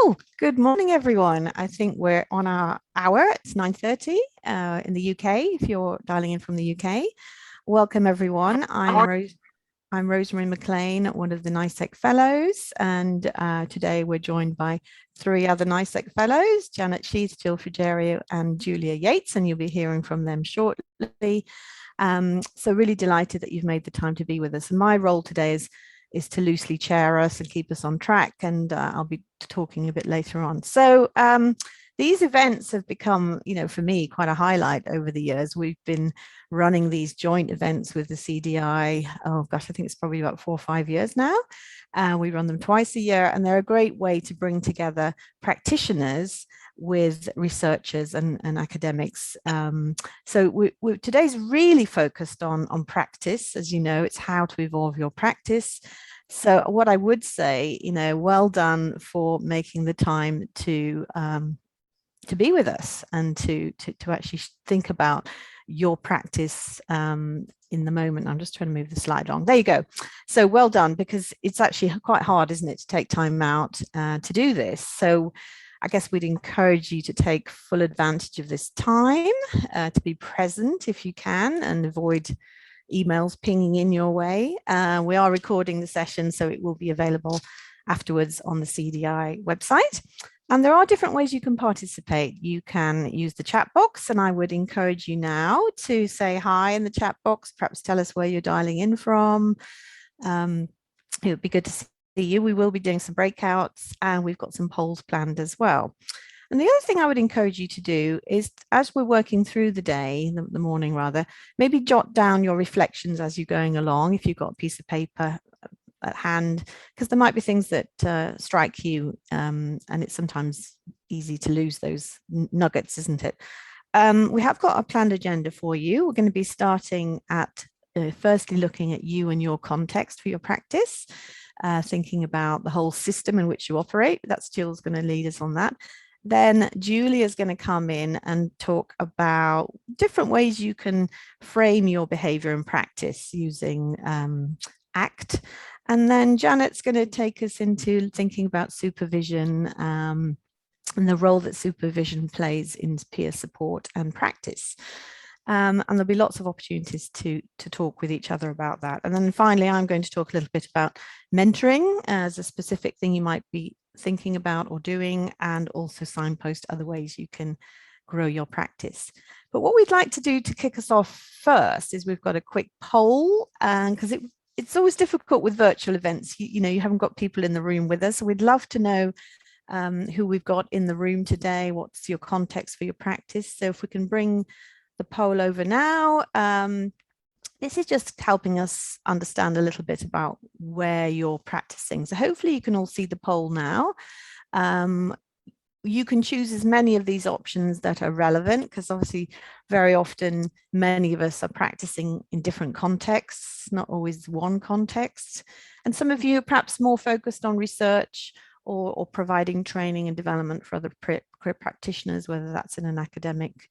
Well, good morning, everyone. I think we're on our hour. It's 9:30 in the UK, if you're dialing in from the UK. Welcome, everyone. I'm Rosemary McLean, one of the NICEC Fellows, and today we're joined by three other NICEC Fellows, Janet Sheath, Jill Frigerio, and Julia Yates, and you'll be hearing from them shortly. So really delighted that you've made the time to be with us. And my role today is to loosely chair us and keep us on track, and I'll be talking a bit later on. So these events have become, for me, quite a highlight over the years. We've been running these joint events with the CDI. Oh gosh, I think it's probably about 4 or 5 years now. We run them twice a year, and they're a great way to bring together practitioners with researchers and academics. So today's really focused on practice. As you know, it's how to evolve your practice. So what I would say, well done for making the time to be with us and to actually think about your practice in the moment. I'm just trying to move the slide along. There you go. So well done, because it's actually quite hard, isn't it, to take time out to do this. So I guess we'd encourage you to take full advantage of this time, to be present if you can, and avoid emails pinging in your way. We are recording the session, so it will be available afterwards on the CDI website. And there are different ways you can participate. You can use the chat box, and I would encourage you now to say hi in the chat box, perhaps tell us where you're dialing in from. It would be good to see you. We will be doing some breakouts, and we've got some polls planned as well. And the other thing I would encourage you to do is, as we're working through the day, the morning rather, maybe jot down your reflections as you're going along, if you've got a piece of paper at hand, because there might be things that strike you, and it's sometimes easy to lose those nuggets, isn't it? We have got a planned agenda for you. We're going to be starting at firstly looking at you and your context for your practice, thinking about the whole system in which you operate. That's Jill's going to lead us on that. Then Julia is going to come in and talk about different ways you can frame your behavior and practice using ACT. And then Janet's going to take us into thinking about supervision and the role that supervision plays in peer support and practice. And there'll be lots of opportunities to talk with each other about that. And then finally, I'm going to talk a little bit about mentoring as a specific thing you might be thinking about or doing, and also signpost other ways you can grow your practice. But what we'd like to do to kick us off first is we've got a quick poll, because it's always difficult with virtual events. You haven't got people in the room with us, so we'd love to know who we've got in the room today. What's your context for your practice? So if we can bring the poll over now. This is just helping us understand a little bit about where you're practicing. So hopefully you can all see the poll now. You can choose as many of these options that are relevant, because obviously very often many of us are practicing in different contexts, not always one context. And some of you are perhaps more focused on research or providing training and development for other career practitioners, whether that's in an academic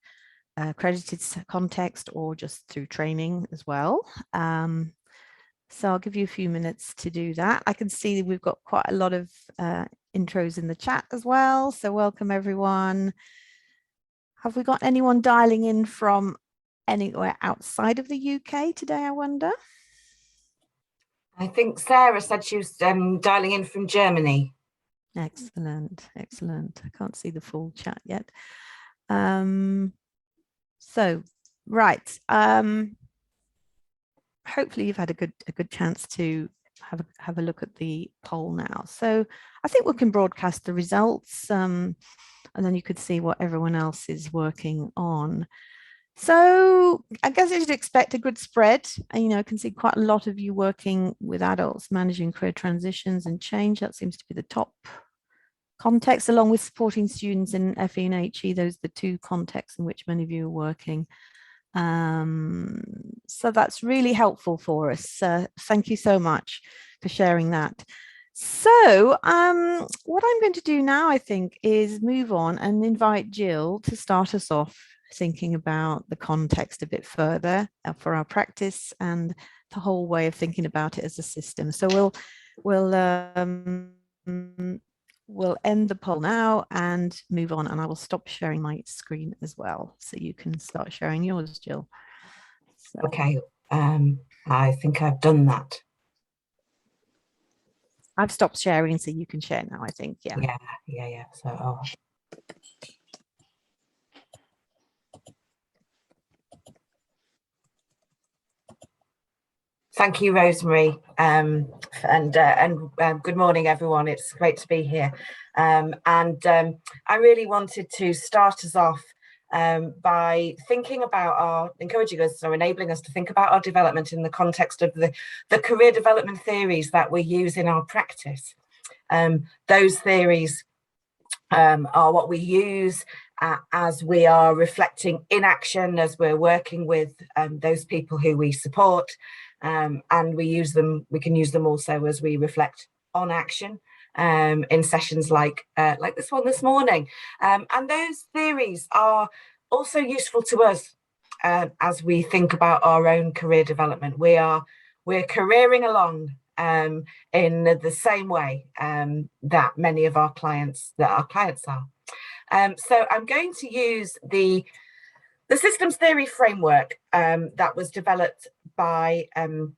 accredited context or just through training as well. So I'll give you a few minutes to do that. I can see we've got quite a lot of intros in the chat as well. So welcome, everyone. Have we got anyone dialing in from anywhere outside of the UK today, I wonder? I think Sarah said she was dialing in from Germany. Excellent, excellent. I can't see the full chat yet. So, right. Hopefully you've had a good chance to have a look at the poll now. So I think we can broadcast the results, and then you could see what everyone else is working on. So I guess you should expect a good spread. I can see quite a lot of you working with adults managing career transitions and change. That seems to be the top context, along with supporting students in FE and HE. Those are the two contexts in which many of you are working. So that's really helpful for us. Thank you so much for sharing that. So what I'm going to do now, I think, is move on and invite Jill to start us off thinking about the context a bit further for our practice and the whole way of thinking about it as a system. So we'll we'll end the poll now and move on, and I will stop sharing my screen as well, so you can start sharing yours, Jill. So. Okay, I think I've done that. I've stopped sharing, so you can share now, I think. Yeah. So thank you, Rosemary, and good morning, everyone. It's great to be here. I really wanted to start us off by thinking about encouraging us or enabling us to think about our development in the context of the career development theories that we use in our practice. Those theories are what we use as we are reflecting in action, as we're working with those people who we support, and we can use them also as we reflect on action in sessions like this one this morning. And those theories are also useful to us as we think about our own career development. We're careering along in the same way that many of our clients are. So I'm going to use the systems theory framework that was developed by Patton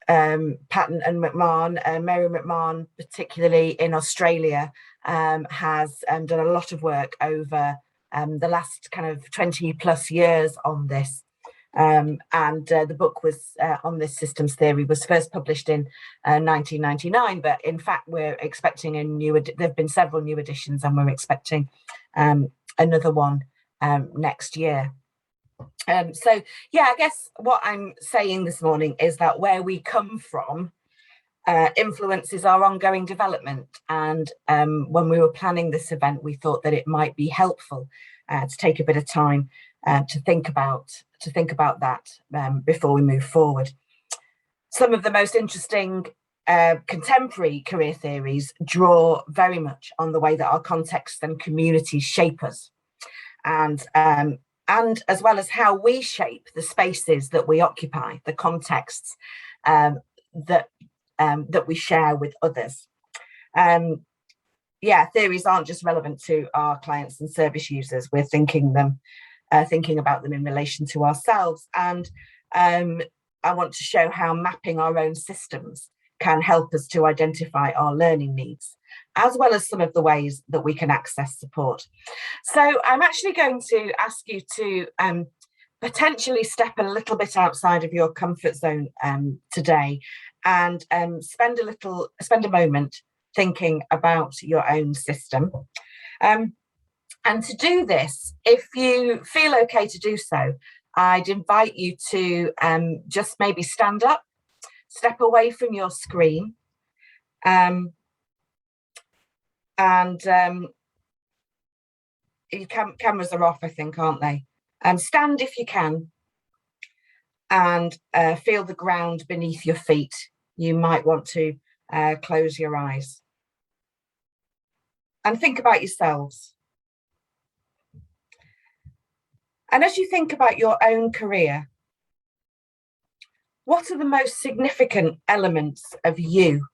and McMahon. Mary McMahon, particularly in Australia, has done a lot of work over the last kind of 20 plus years on this. The book was on this systems theory was first published in 1999, but in fact we're expecting there have been several new editions, and we're expecting another one next year. So yeah, I guess what I'm saying this morning is that where we come from influences our ongoing development, and when we were planning this event, we thought that it might be helpful to take a bit of time to think about that before we move forward. Some of the most interesting contemporary career theories draw very much on the way that our contexts and communities shape us, and as well as how we shape the spaces that we occupy, the contexts that we share with others. Theories aren't just relevant to our clients and service users. We're thinking about them in relation to ourselves. And I want to show how mapping our own systems can help us to identify our learning needs, as well as some of the ways that we can access support. So I'm actually going to ask you to potentially step a little bit outside of your comfort zone today, and spend a moment thinking about your own system. And to do this, if you feel okay to do so, I'd invite you to just maybe stand up, step away from your screen, cameras are off, I think, aren't they? Stand if you can, and feel the ground beneath your feet. You might want to close your eyes and think about yourselves. And as you think about your own career, what are the most significant elements of you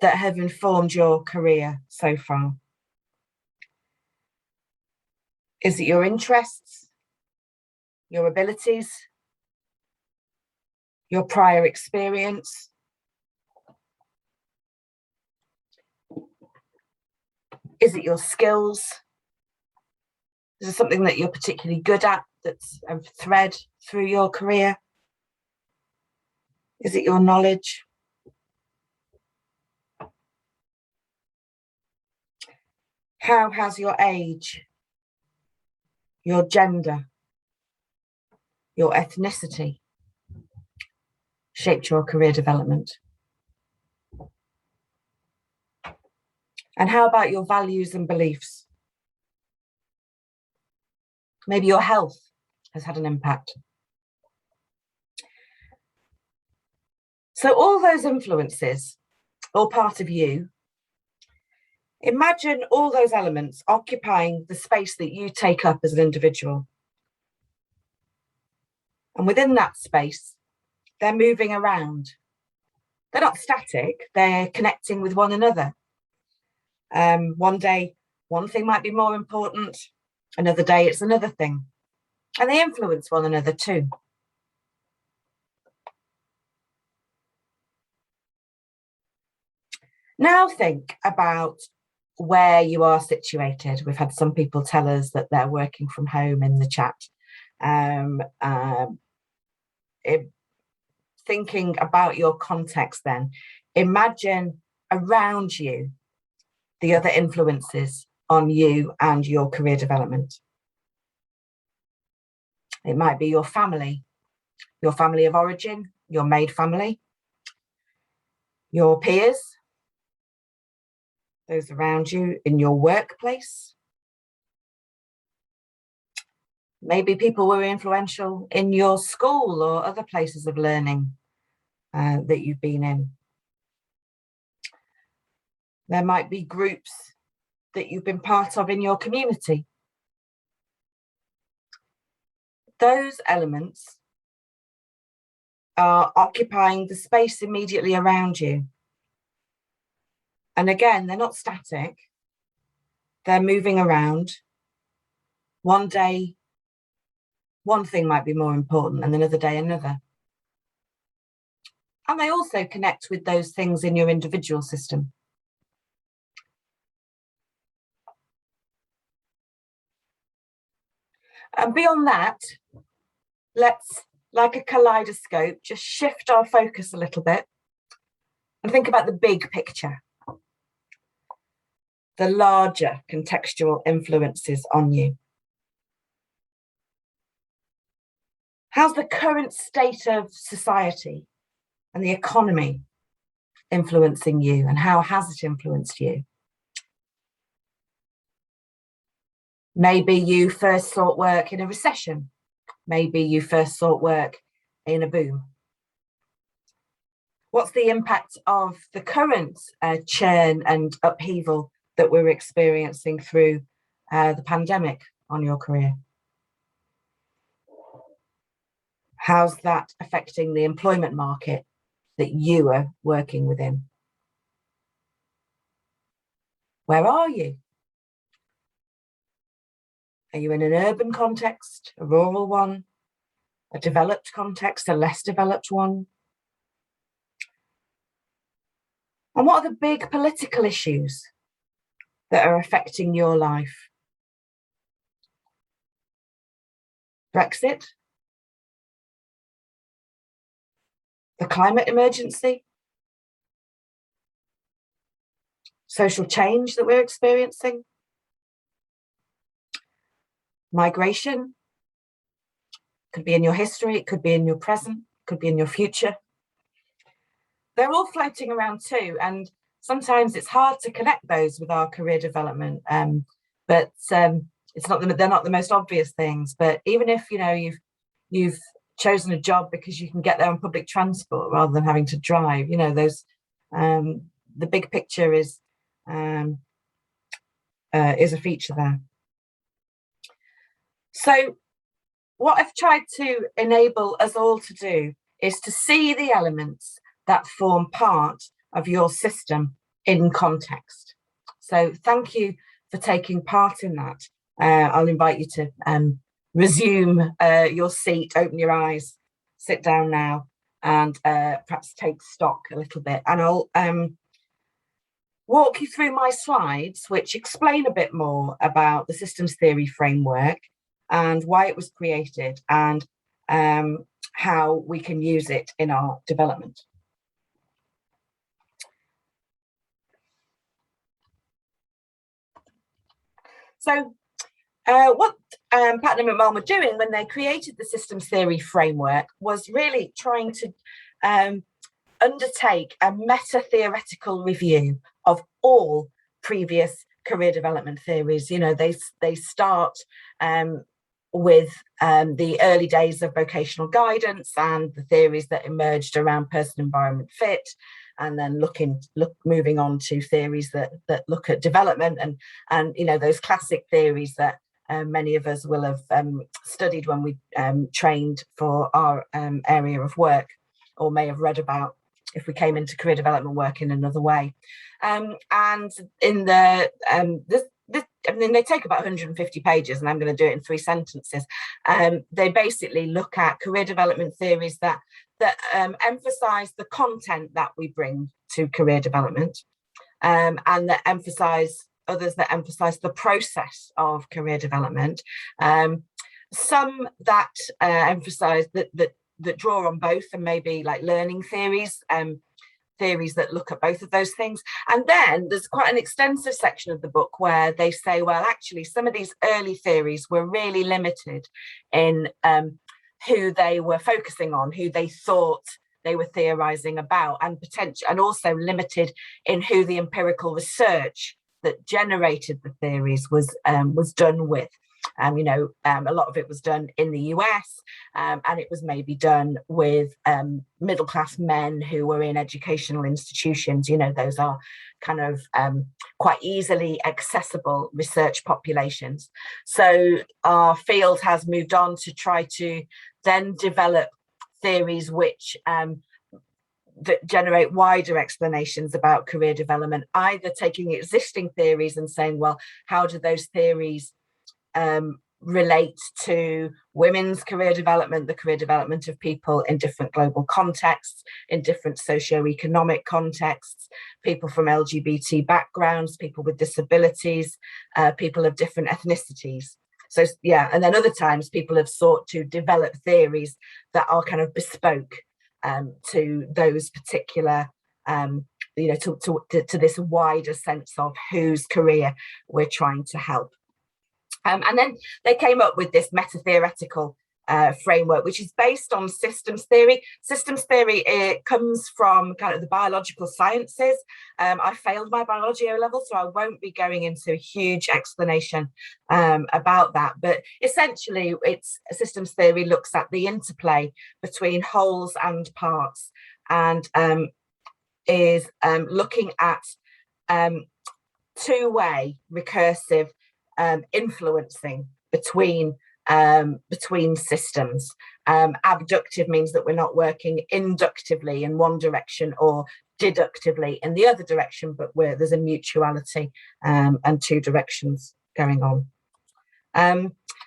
that have informed your career so far? Is it your interests, your abilities, your prior experience? Is it your skills? Is there something that you're particularly good at that's a thread through your career? Is it your knowledge? How has your age, your gender, your ethnicity shaped your career development? And how about your values and beliefs? Maybe your health has had an impact. So all those influences, all part of you. Imagine all those elements occupying the space that you take up as an individual. And within that space, they're moving around. They're not static, they're connecting with one another. One day, one thing might be more important. Another day, it's another thing. And they influence one another too. Now think about where you are situated. We've had some people tell us that they're working from home in the chat. Thinking about your context then, imagine around you the other influences on you and your career development. It might be your family of origin, your maid family, your peers, those around you in your workplace. Maybe people were influential in your school or other places of learning that you've been in. There might be groups that you've been part of in your community. Those elements are occupying the space immediately around you. And again, they're not static. They're moving around. One day, one thing might be more important, and another day, another. And they also connect with those things in your individual system. And beyond that, let's, like a kaleidoscope, just shift our focus a little bit and think about the big picture, the larger contextual influences on you. How's the current state of society and the economy influencing you, and how has it influenced you? Maybe you first sought work in a recession. Maybe you first sought work in a boom. What's the impact of the current churn and upheaval that we're experiencing through the pandemic on your career? How's that affecting the employment market that you are working within? Where are you? Are you in an urban context, a rural one, a developed context, a less developed one? And what are the big political issues that are affecting your life? Brexit? The climate emergency? Social change that we're experiencing? Migration? Could be in your history, it could be in your present, could be in your future. They're all floating around too, and sometimes it's hard to connect those with our career development. But it's not they're not the most obvious things. But even if you've chosen a job because you can get there on public transport rather than having to drive, those the big picture is a feature there. So what I've tried to enable us all to do is to see the elements that form part of your system in context. So thank you for taking part in that. I'll invite you to resume your seat, open your eyes, sit down now, and perhaps take stock a little bit. And I'll walk you through my slides, which explain a bit more about the systems theory framework and why it was created, and how we can use it in our development. So what Patton and McMahon were doing when they created the systems theory framework was really trying to undertake a meta-theoretical review of all previous career development theories. They start with the early days of vocational guidance and the theories that emerged around person-environment fit, and then moving on to theories that look at development and those classic theories that many of us will have studied when we trained for our area of work, or may have read about if we came into career development work in another way. And in the I mean, they take about 150 pages, and I'm going to do it in 3 sentences. They basically look at career development theories that emphasize the content that we bring to career development, and that emphasize others that emphasize the process of career development. Some that emphasize that draw on both, and maybe like learning theories, theories that look at both of those things. And then there's quite an extensive section of the book where they say, well, actually, some of these early theories were really limited in who they were focusing on, who they thought they were theorizing about, and also limited in who the empirical research that generated the theories was done with. A lot of it was done in the US, and it was maybe done with middle-class men who were in educational institutions. Those are kind of quite easily accessible research populations. So our field has moved on to try to then develop theories which that generate wider explanations about career development, either taking existing theories and saying, well, how do those theories relate to women's career development, the career development of people in different global contexts, in different socio-economic contexts, people from LGBT backgrounds, people with disabilities, people of different ethnicities. So, yeah, and then other times people have sought to develop theories that are kind of bespoke to those particular, to this wider sense of whose career we're trying to help. And then they came up with this meta-theoretical framework, which is based on systems theory. Systems theory, it comes from kind of the biological sciences. I failed my biology O-level, so I won't be going into a huge explanation about that. But essentially, systems theory looks at the interplay between wholes and parts, and is looking at two-way recursive influencing between systems. Abductive means that we're not working inductively in one direction or deductively in the other direction, but where there's a mutuality and two directions going on.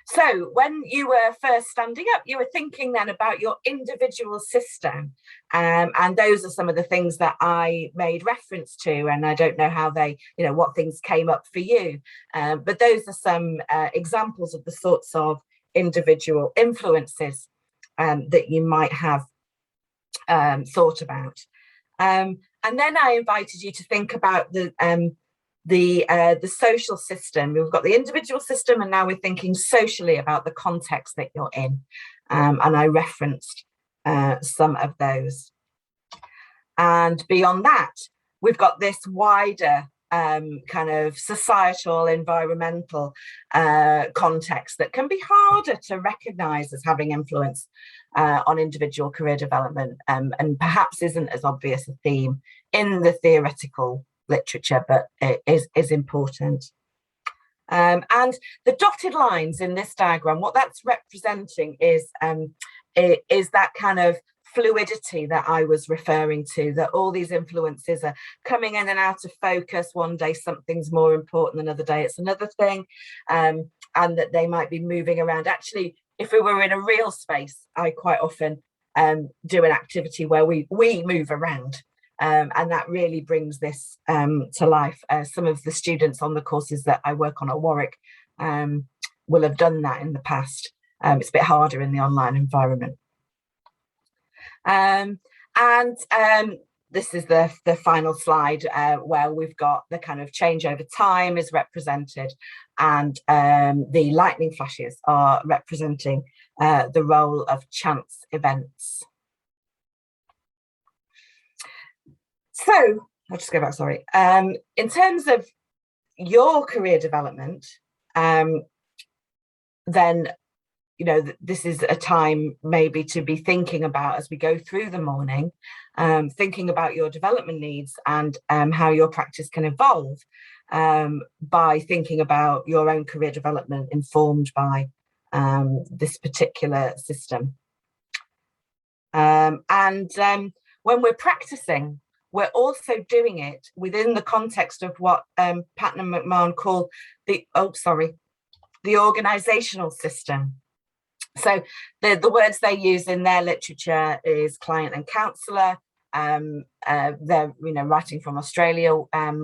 So when you were first standing up, you were thinking then about your individual system, and those are some of the things that I made reference to, and I don't know how they, what things came up for you, but those are some examples of the sorts of individual influences that you might have thought about. And then I invited you to think about the social system. We've got the individual system, and now we're thinking socially about the context that you're in. And I referenced some of those. And beyond that, we've got this wider kind of societal, environmental context that can be harder to recognize as having influence on individual career development, and perhaps isn't as obvious a theme in the theoretical literature, but it is important. And the dotted lines in this diagram, what that's representing is that kind of fluidity that I was referring to, that all these influences are coming in and out of focus. One day something's more important, another day it's another thing, and that they might be moving around. Actually, if we were in a real space, I quite often do an activity where we move around. And that really brings this to life. Some of the students on the courses that I work on at Warwick will have done that in the past. It's a bit harder in the online environment. And this is the final slide where we've got the kind of change over time is represented, and the lightning flashes are representing the role of chance events. So I'll just go back, sorry. In terms of your career development, then, this is a time maybe to be thinking about as we go through the morning, thinking about your development needs and how your practice can evolve by thinking about your own career development informed by this particular system. when we're practicing, we're also doing it within the context of what Patton and McMahon call the organizational system. So the words they use in their literature is client and counsellor. They're writing from Australia.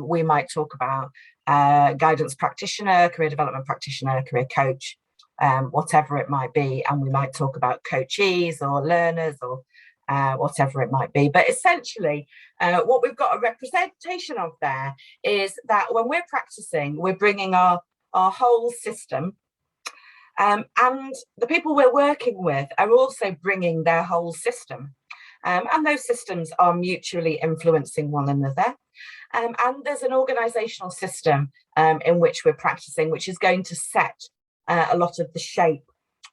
We might talk about guidance practitioner, career development practitioner, career coach, whatever it might be, and we might talk about coachees or learners or whatever it might be. But essentially, what we've got a representation of there is that when we're practicing, we're bringing our whole system. And the people we're working with are also bringing their whole system. And those systems are mutually influencing one another. And there's an organisational system in which we're practicing, which is going to set a lot of the shape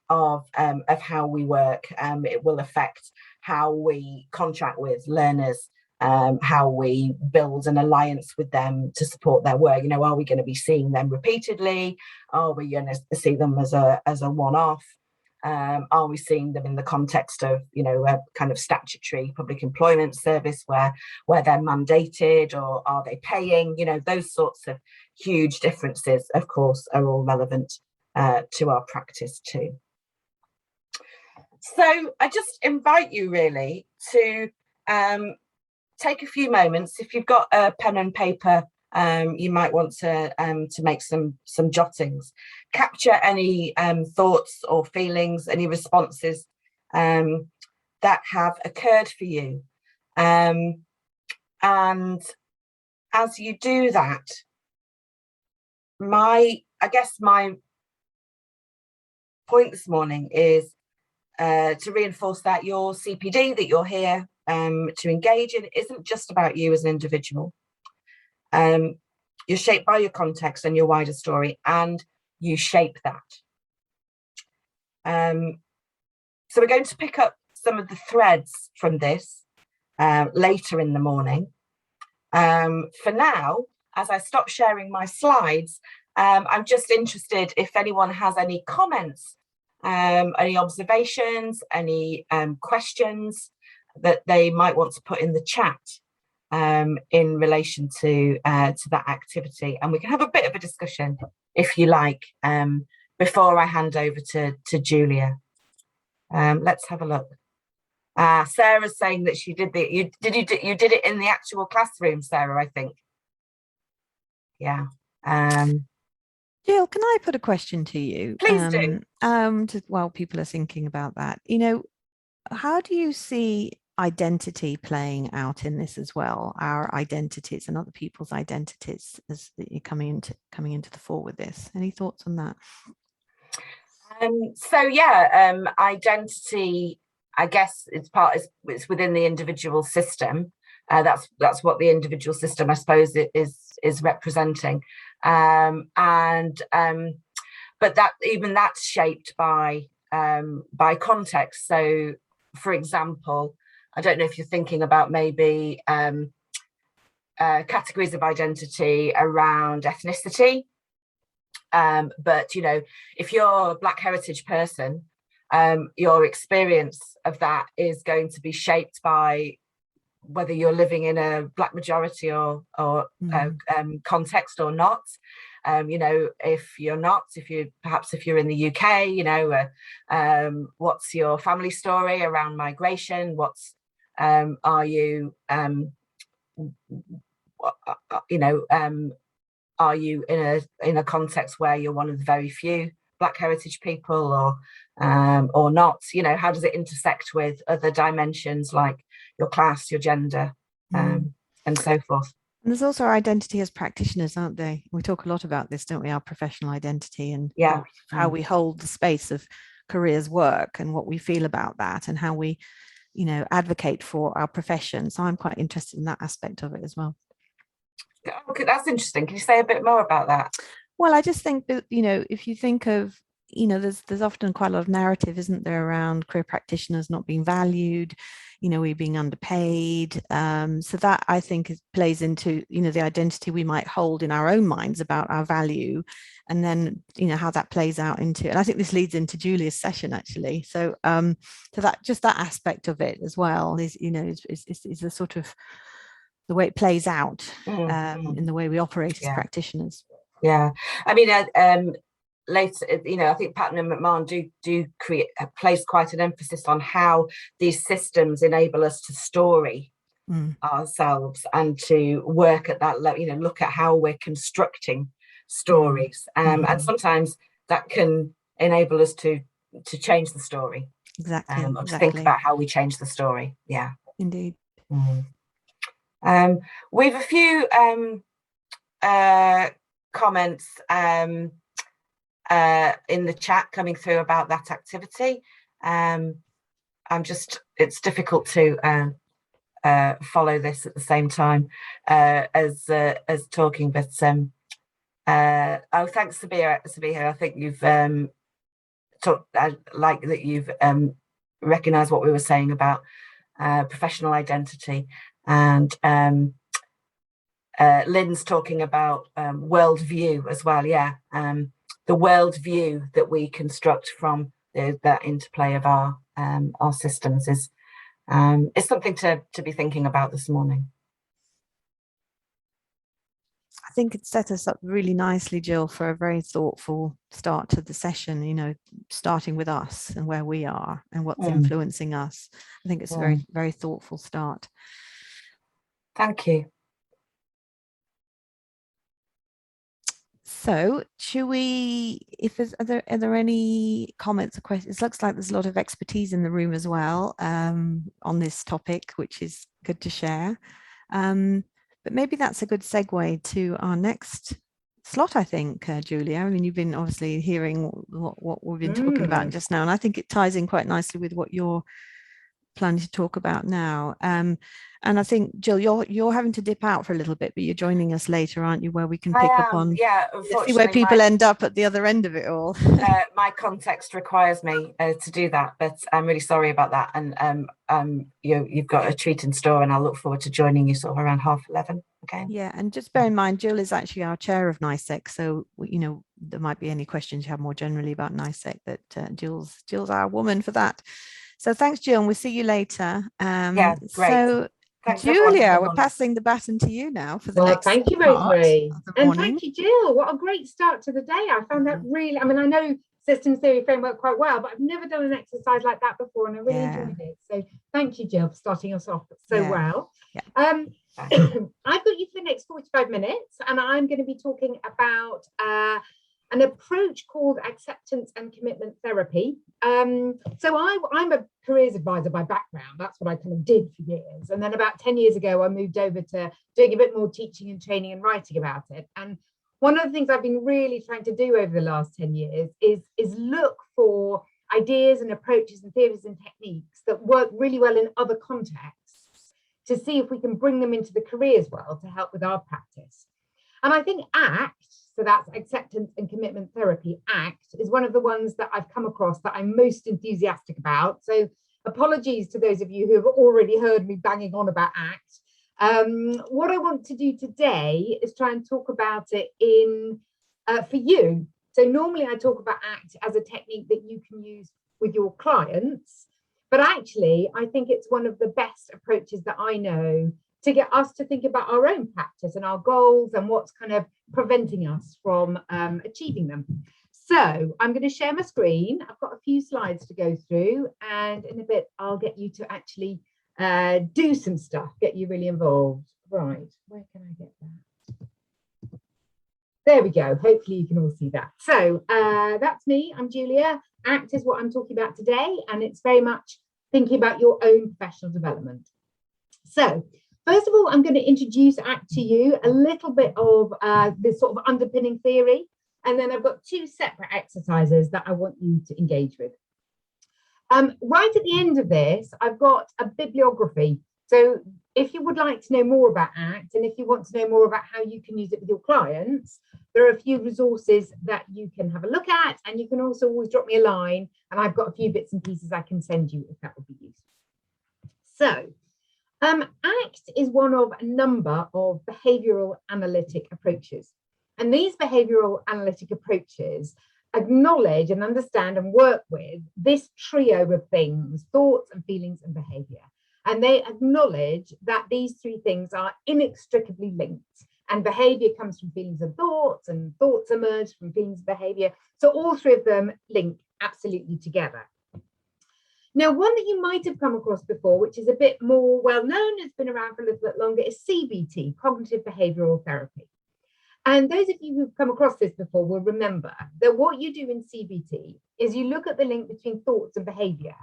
of how we work. It will affect how we contract with learners, how we build an alliance with them to support their work. Are we going to be seeing them repeatedly? Are we going to see them as a one-off? Are we seeing them in the context of a kind of statutory public employment service where they're mandated, or are they paying? Those sorts of huge differences, of course, are all relevant to our practice too. So I just invite you really to take a few moments. If you've got a pen and paper, you might want to make some jottings. Capture any thoughts or feelings, any responses that have occurred for you. And as you do that, my point this morning is to reinforce that your CPD that you're here to engage in isn't just about you as an individual. You're shaped by your context and your wider story, and you shape that. So we're going to pick up some of the threads from this later in the morning. For now, as I stop sharing my slides, I'm just interested if anyone has any comments, any observations, any questions that they might want to put in the chat in relation to that activity, and we can have a bit of a discussion if you like before I hand over to Julia. Let's have a look. Sarah's saying that she did you did it in the actual classroom, Sarah, I think. Yeah. Jill, can I put a question to you? Please do. While people are thinking about that, how do you see identity playing out in this as well? Our identities and other people's identities as you're coming into the fore with this. Any thoughts on that? Identity, I guess it's within the individual system. That's what the individual system, I suppose, is representing. But that's shaped by context. So, for example, I don't know if you're thinking about maybe categories of identity around ethnicity. But if you're a Black heritage person, your experience of that is going to be shaped by whether you're living in a Black majority or context or not. If you're not, if you're in the UK, what's your family story around migration? Are you in a context where you're one of the very few Black heritage people, or not? How does it intersect with other dimensions like your class, your gender, and so forth? And there's also our identity as practitioners, aren't they? We talk a lot about this, don't we? Our professional identity and how we hold the space of careers work and what we feel about that, and how we, advocate for our profession. So I'm quite interested in that aspect of it as well. Okay, that's interesting. Can you say a bit more about that? Well, I just think that, if you think of you know, there's often quite a lot of narrative, isn't there, around career practitioners not being valued, you know, we're being underpaid. So that, I think, plays into, you know, the identity we might hold in our own minds about our value, and then, you know, how that plays out into, and I think this leads into Julia's session, actually. So so that, just that aspect of it as well is, you know, is the sort of the way it plays out in the way we operate as practitioners. Yeah, I mean, later, you know, I think Patton and McMahon do place quite an emphasis on how these systems enable us to story ourselves and to work at that level, you know, look at how we're constructing stories, and sometimes that can enable us to change the story. Exactly. Or to think about how we change the story. Yeah, indeed. We've a few comments in the chat coming through about that activity. It's difficult to follow this at the same time as talking, but oh, thanks, Sabia. I think you've I like that you've recognized what we were saying about professional identity, and Lynn's talking about worldview as well. Yeah, the worldview that we construct from that interplay of our systems is something to be thinking about this morning. I think it set us up really nicely, Jill, for a very thoughtful start to the session, you know, starting with us and where we are and what's influencing us. I think it's a very, very thoughtful start. Thank you. So should we, if there's, are there any comments or questions? It looks like there's a lot of expertise in the room as well on this topic, which is good to share. But maybe that's a good segue to our next slot, I think, Julia. I mean, you've been obviously hearing what we've been talking about just now, and I think it ties in quite nicely with what you're planning to talk about now. And I think, Jill, you're having to dip out for a little bit, but you're joining us later, aren't you, where we can pick up on, unfortunately, see where people end up at the other end of it all. My context requires me to do that, but I'm really sorry about that. And you've got a treat in store, and I'll look forward to joining you sort of around 11:30. Okay. Yeah, and just bear in mind, Jill is actually our chair of NICEC, so you know there might be any questions you have more generally about NICEC, but Jill's our woman for that. So thanks, Jill, and we'll see you later. Yeah, great. So thanks, Julia, we're passing the baton to you now for the next thank you, Rosemary. And thank you, Jill. What a great start to the day. I found that really, I mean, I know systems theory framework quite well, but I've never done an exercise like that before, and I really enjoyed it. So thank you, Jill, for starting us off so well. I've got you for the next 45 minutes, and I'm going to be talking about an approach called acceptance and commitment therapy. So I'm a careers advisor by background. That's what I kind of did for years. And then about 10 years ago, I moved over to doing a bit more teaching and training and writing about it. And one of the things I've been really trying to do over the last 10 years is look for ideas and approaches and theories and techniques that work really well in other contexts to see if we can bring them into the careers world to help with our practice. And I think ACT, so that's acceptance and commitment therapy, ACT is one of the ones that I've come across that I'm most enthusiastic about. So apologies to those of you who have already heard me banging on about ACT. What I want to do today is try and talk about it for you. So normally I talk about ACT as a technique that you can use with your clients, but actually I think it's one of the best approaches that I know to get us to think about our own practice and our goals and what's kind of preventing us from achieving them. So I'm going to share my screen. I've got a few slides to go through, and in a bit I'll get you to actually do some stuff, get you really involved. Right, where can I get that? There we go. Hopefully you can all see that. So that's me. I'm Julia. ACT is what I'm talking about today, and it's very much thinking about your own professional development. So first of all, I'm going to introduce ACT to you, a little bit of this sort of underpinning theory, and then I've got two separate exercises that I want you to engage with. Right at the end of this, I've got a bibliography So if you would like to know more about ACT, and if you want to know more about how you can use it with your clients, there are a few resources that you can have a look at, and you can also always drop me a line, and I've got a few bits and pieces I can send you if that would be useful. So ACT is one of a number of behavioural analytic approaches. And these behavioural analytic approaches acknowledge and understand and work with this trio of things: thoughts and feelings and behaviour. And they acknowledge that these three things are inextricably linked, and behaviour comes from feelings and thoughts emerge from feelings and behaviour. So all three of them link absolutely together. Now, one that you might have come across before, which is a bit more well known, has been around for a little bit longer, is CBT, cognitive behavioural therapy. And those of you who've come across this before will remember that what you do in CBT is you look at the link between thoughts and behaviour,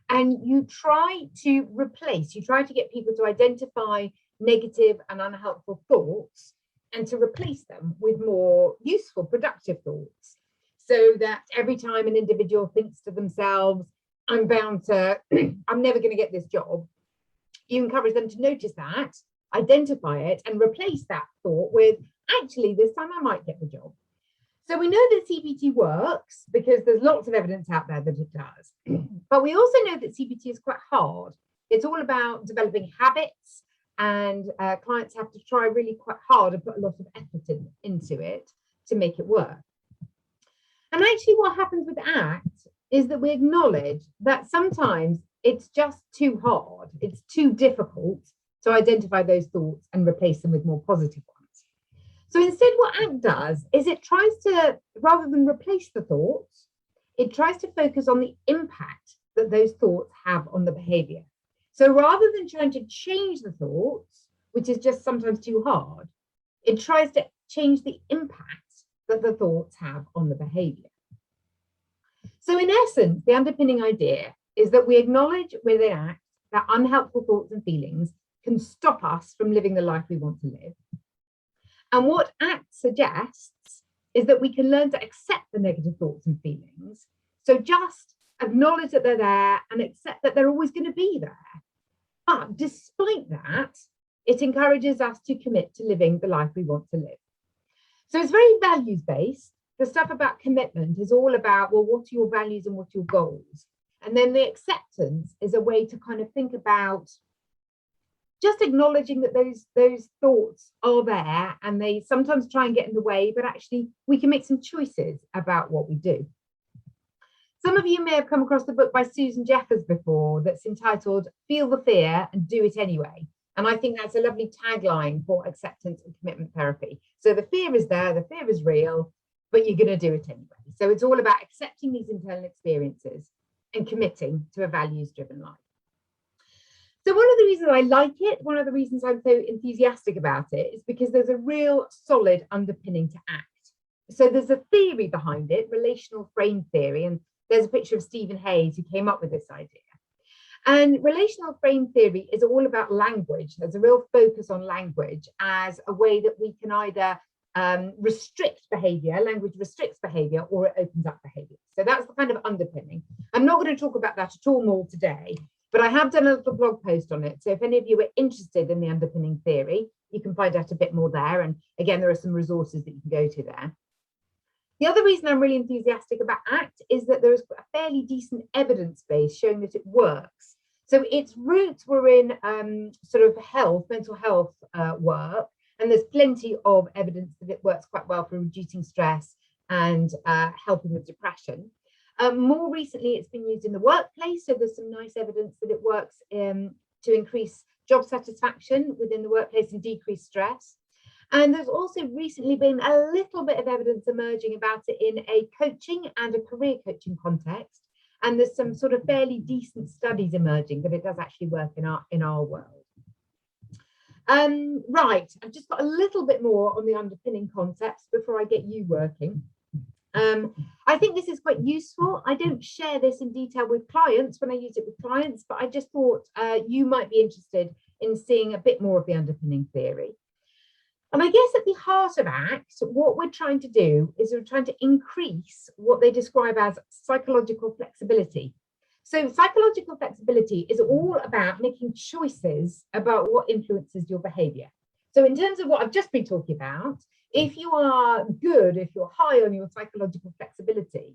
and you try to get people to identify negative and unhelpful thoughts and to replace them with more useful, productive thoughts, so that every time an individual thinks to themselves, I'm never going to get this job, you encourage them to notice that, identify it, and replace that thought with, actually, this time I might get the job. So we know that CBT works because there's lots of evidence out there that it does. But we also know that CBT is quite hard. It's all about developing habits, and clients have to try really quite hard and put a lot of effort into it to make it work. And actually what happens with ACT is that we acknowledge that sometimes it's just too hard, it's too difficult to identify those thoughts and replace them with more positive ones. So instead, what ACT does is it tries to, rather than replace the thoughts, it tries to focus on the impact that those thoughts have on the behavior. So rather than trying to change the thoughts, which is just sometimes too hard, it tries to change the impact that the thoughts have on the behavior. So in essence, the underpinning idea is that we acknowledge within ACT that unhelpful thoughts and feelings can stop us from living the life we want to live. And what ACT suggests is that we can learn to accept the negative thoughts and feelings. So just acknowledge that they're there and accept that they're always going to be there. But despite that, it encourages us to commit to living the life we want to live. So it's very values-based. The stuff about commitment is all about, well, what are your values and what are your goals? And then the acceptance is a way to kind of think about just acknowledging that those thoughts are there, and they sometimes try and get in the way, but actually we can make some choices about what we do. Some of you may have come across the book by Susan Jeffers before that's entitled Feel the Fear and Do It Anyway. And I think that's a lovely tagline for acceptance and commitment therapy. So the fear is there, the fear is real, but you're going to do it anyway. So it's all about accepting these internal experiences and committing to a values-driven life. So one of the reasons I like it, one of the reasons I'm so enthusiastic about it, is because there's a real solid underpinning to ACT. So there's a theory behind it, relational frame theory, and there's a picture of Stephen Hayes who came up with this idea. And relational frame theory is all about language. There's a real focus on language as a way that we can either restrict behavior, language restricts behavior, or it opens up behavior. So that's the kind of underpinning. I'm not going to talk about that at all more today, but I have done a little blog post on it. So if any of you are interested in the underpinning theory, you can find out a bit more there. And again, there are some resources that you can go to there. The other reason I'm really enthusiastic about ACT is that there is a fairly decent evidence base showing that it works. So its roots were in sort of health, mental health work, and there's plenty of evidence that it works quite well for reducing stress and helping with depression. More recently, it's been used in the workplace, so there's some nice evidence that it works to increase job satisfaction within the workplace and decrease stress. And there's also recently been a little bit of evidence emerging about it in a coaching and a career coaching context. And there's some sort of fairly decent studies emerging that it does actually work in our world. Right, I've just got a little bit more on the underpinning concepts before I get you working. I think this is quite useful. I don't share this in detail with clients when I use it with clients, but I just thought you might be interested in seeing a bit more of the underpinning theory. And I guess at the heart of ACT, what we're trying to do is we're trying to increase what they describe as psychological flexibility. So psychological flexibility is all about making choices about what influences your behavior. So in terms of what I've just been talking about, if you are good, if you're high on your psychological flexibility,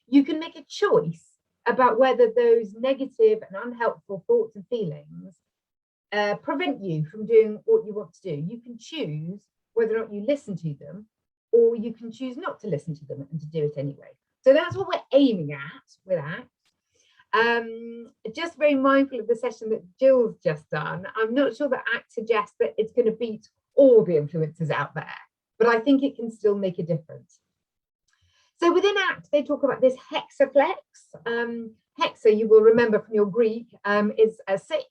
you can make a choice about whether those negative and unhelpful thoughts and feelings prevent you from doing what you want to do. You can choose whether or not you listen to them, or you can choose not to listen to them and to do it anyway. So that's what we're aiming at with ACT. Just very mindful of the session that Jill's just done. I'm not sure that ACT suggests that it's going to beat all the influences out there, but I think it can still make a difference. So within ACT, they talk about this hexaflex. Hexa, you will remember from your Greek, is a 6,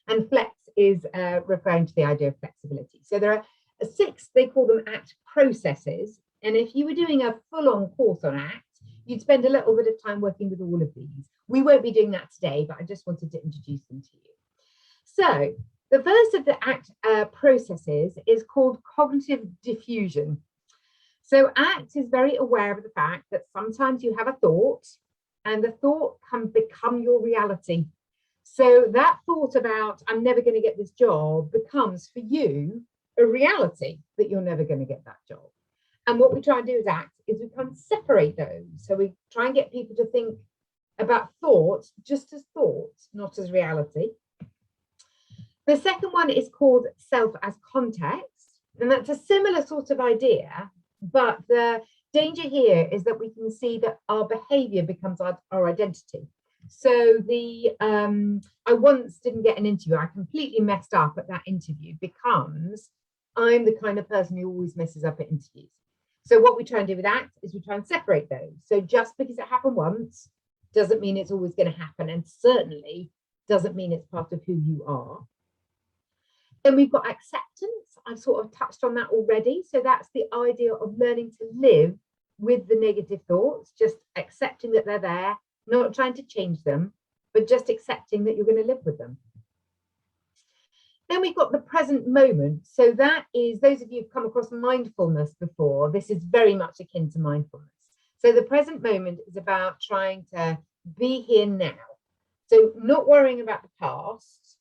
and flex is referring to the idea of flexibility. So there are 6, they call them ACT processes. And if you were doing a full-on course on ACT, you'd spend a little bit of time working with all of these. We won't be doing that today, but I just wanted to introduce them to you. So the first of the ACT processes is called cognitive diffusion. So ACT is very aware of the fact that sometimes you have a thought and the thought can become your reality. So that thought about, I'm never going to get this job, becomes for you a reality that you're never going to get that job. And what we try and do as ACT is we kind of separate those. So we try and get people to think about thoughts just as thoughts, not as reality. The second one is called self as context. And that's a similar sort of idea, but the danger here is that we can see that our behavior becomes our identity. So I once didn't get an interview. I completely messed up at that interview because I'm the kind of person who always messes up at interviews. So what we try and do with ACT is we try and separate those. So just because it happened once doesn't mean it's always going to happen, and certainly doesn't mean it's part of who you are. Then we've got acceptance. I've sort of touched on that already. So that's the idea of learning to live with the negative thoughts, just accepting that they're there, not trying to change them, but just accepting that you're going to live with them. Then we've got the present moment. So that is, those of you who've come across mindfulness before, this is very much akin to mindfulness. So the present moment is about trying to be here now. So not worrying about the past,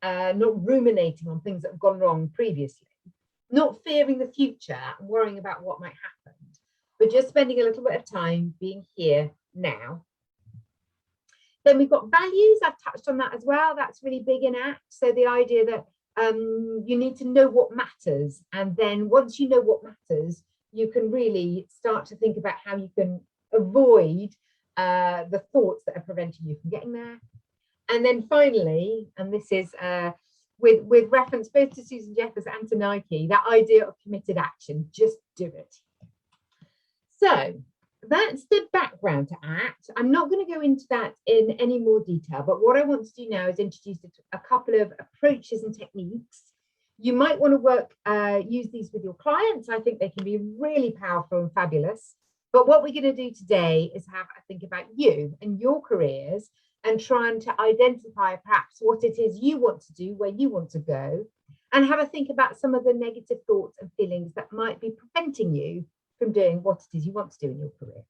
not ruminating on things that have gone wrong previously, not fearing the future and worrying about what might happen, but just spending a little bit of time being here now. Then we've got values. I've touched on that as well. That's really big in ACT. So the idea that you need to know what matters. And then once you know what matters, you can really start to think about how you can avoid the thoughts that are preventing you from getting there. And then finally, and this is with reference both to Susan Jeffers and to Nike, that idea of committed action, just do it. So that's the background to ACT. I'm not going to go into that in any more detail, but what I want to do now is introduce a couple of approaches and techniques. You might want to use these with your clients. I think they can be really powerful and fabulous. But what we're going to do today is have a think about you and your careers and trying to identify perhaps what it is you want to do, where you want to go, and have a think about some of the negative thoughts and feelings that might be preventing you from doing what it is you want to do in your career.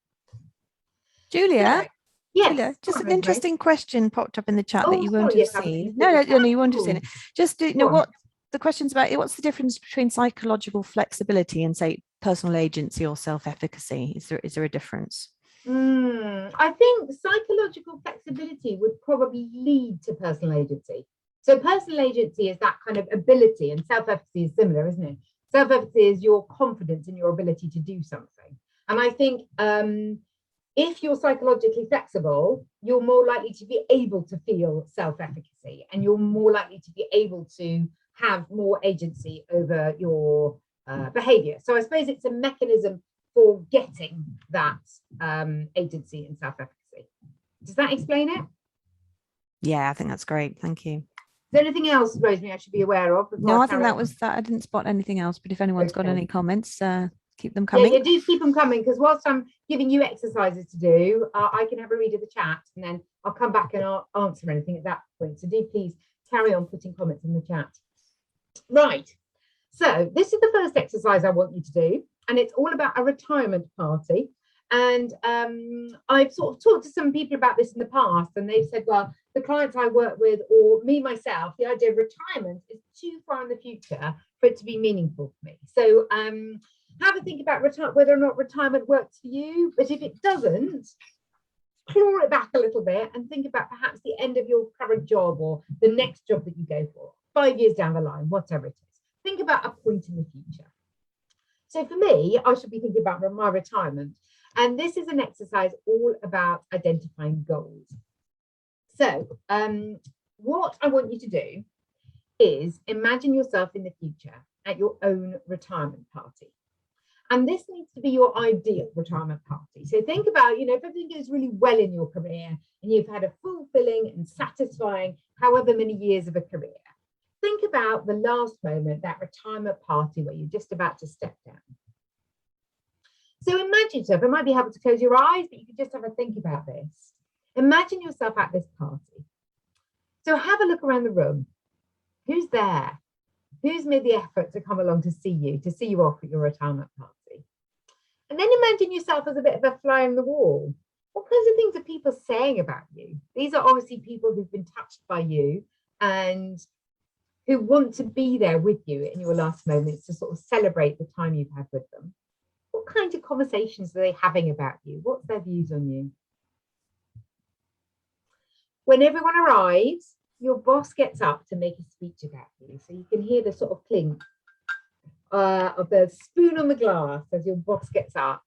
Julia, so, yes, Julia, just an interesting question popped up in the chat that you won't yes, have seen. No, you won't have seen it. Just you know what the question's about. What's the difference between psychological flexibility and, say, personal agency or self-efficacy? Is there a difference? I think psychological flexibility would probably lead to personal agency. So personal agency is that kind of ability, and self-efficacy is similar, isn't it? Self-efficacy is your confidence in your ability to do something. And I think if you're psychologically flexible, you're more likely to be able to feel self-efficacy, and you're more likely to be able to have more agency over your behavior. So I suppose it's a mechanism for getting that agency and self-efficacy. Does that explain it? Yeah, I think that's great. Thank you. Is there anything else, Rosemary, I should be aware of? No, I think that was that. I didn't spot anything else, but if anyone's got any comments, keep them coming. Yeah, do keep them coming, because whilst I'm giving you exercises to do, I can have a read of the chat, and then I'll come back and I'll answer anything at that point. So do please carry on putting comments in the chat. Right, so this is the first exercise I want you to do, and it's all about a retirement party. And I've sort of talked to some people about this in the past, and they've said, well, the clients I work with, or me myself, the idea of retirement is too far in the future for it to be meaningful for me. So have a think about whether or not retirement works for you. But if it doesn't, claw it back a little bit and think about perhaps the end of your current job or the next job that you go for, 5 years down the line, whatever it is. Think about a point in the future. So for me, I should be thinking about my retirement. And this is an exercise all about identifying goals. So what I want you to do is imagine yourself in the future at your own retirement party. And this needs to be your ideal retirement party. So think about, if everything goes really well in your career and you've had a fulfilling and satisfying however many years of a career, think about the last moment, that retirement party where you're just about to step down. So imagine yourself, it might be helpful to close your eyes, but you can just have a think about this. Imagine yourself at this party. So have a look around the room. Who's there? Who's made the effort to come along to see you off at your retirement party? And then imagine yourself as a bit of a fly on the wall. What kinds of things are people saying about you? These are obviously people who've been touched by you and who want to be there with you in your last moments to sort of celebrate the time you've had with them. What kinds of conversations are they having about you? What's their views on you? When everyone arrives, your boss gets up to make a speech about you. So you can hear the sort of clink of the spoon on the glass as your boss gets up.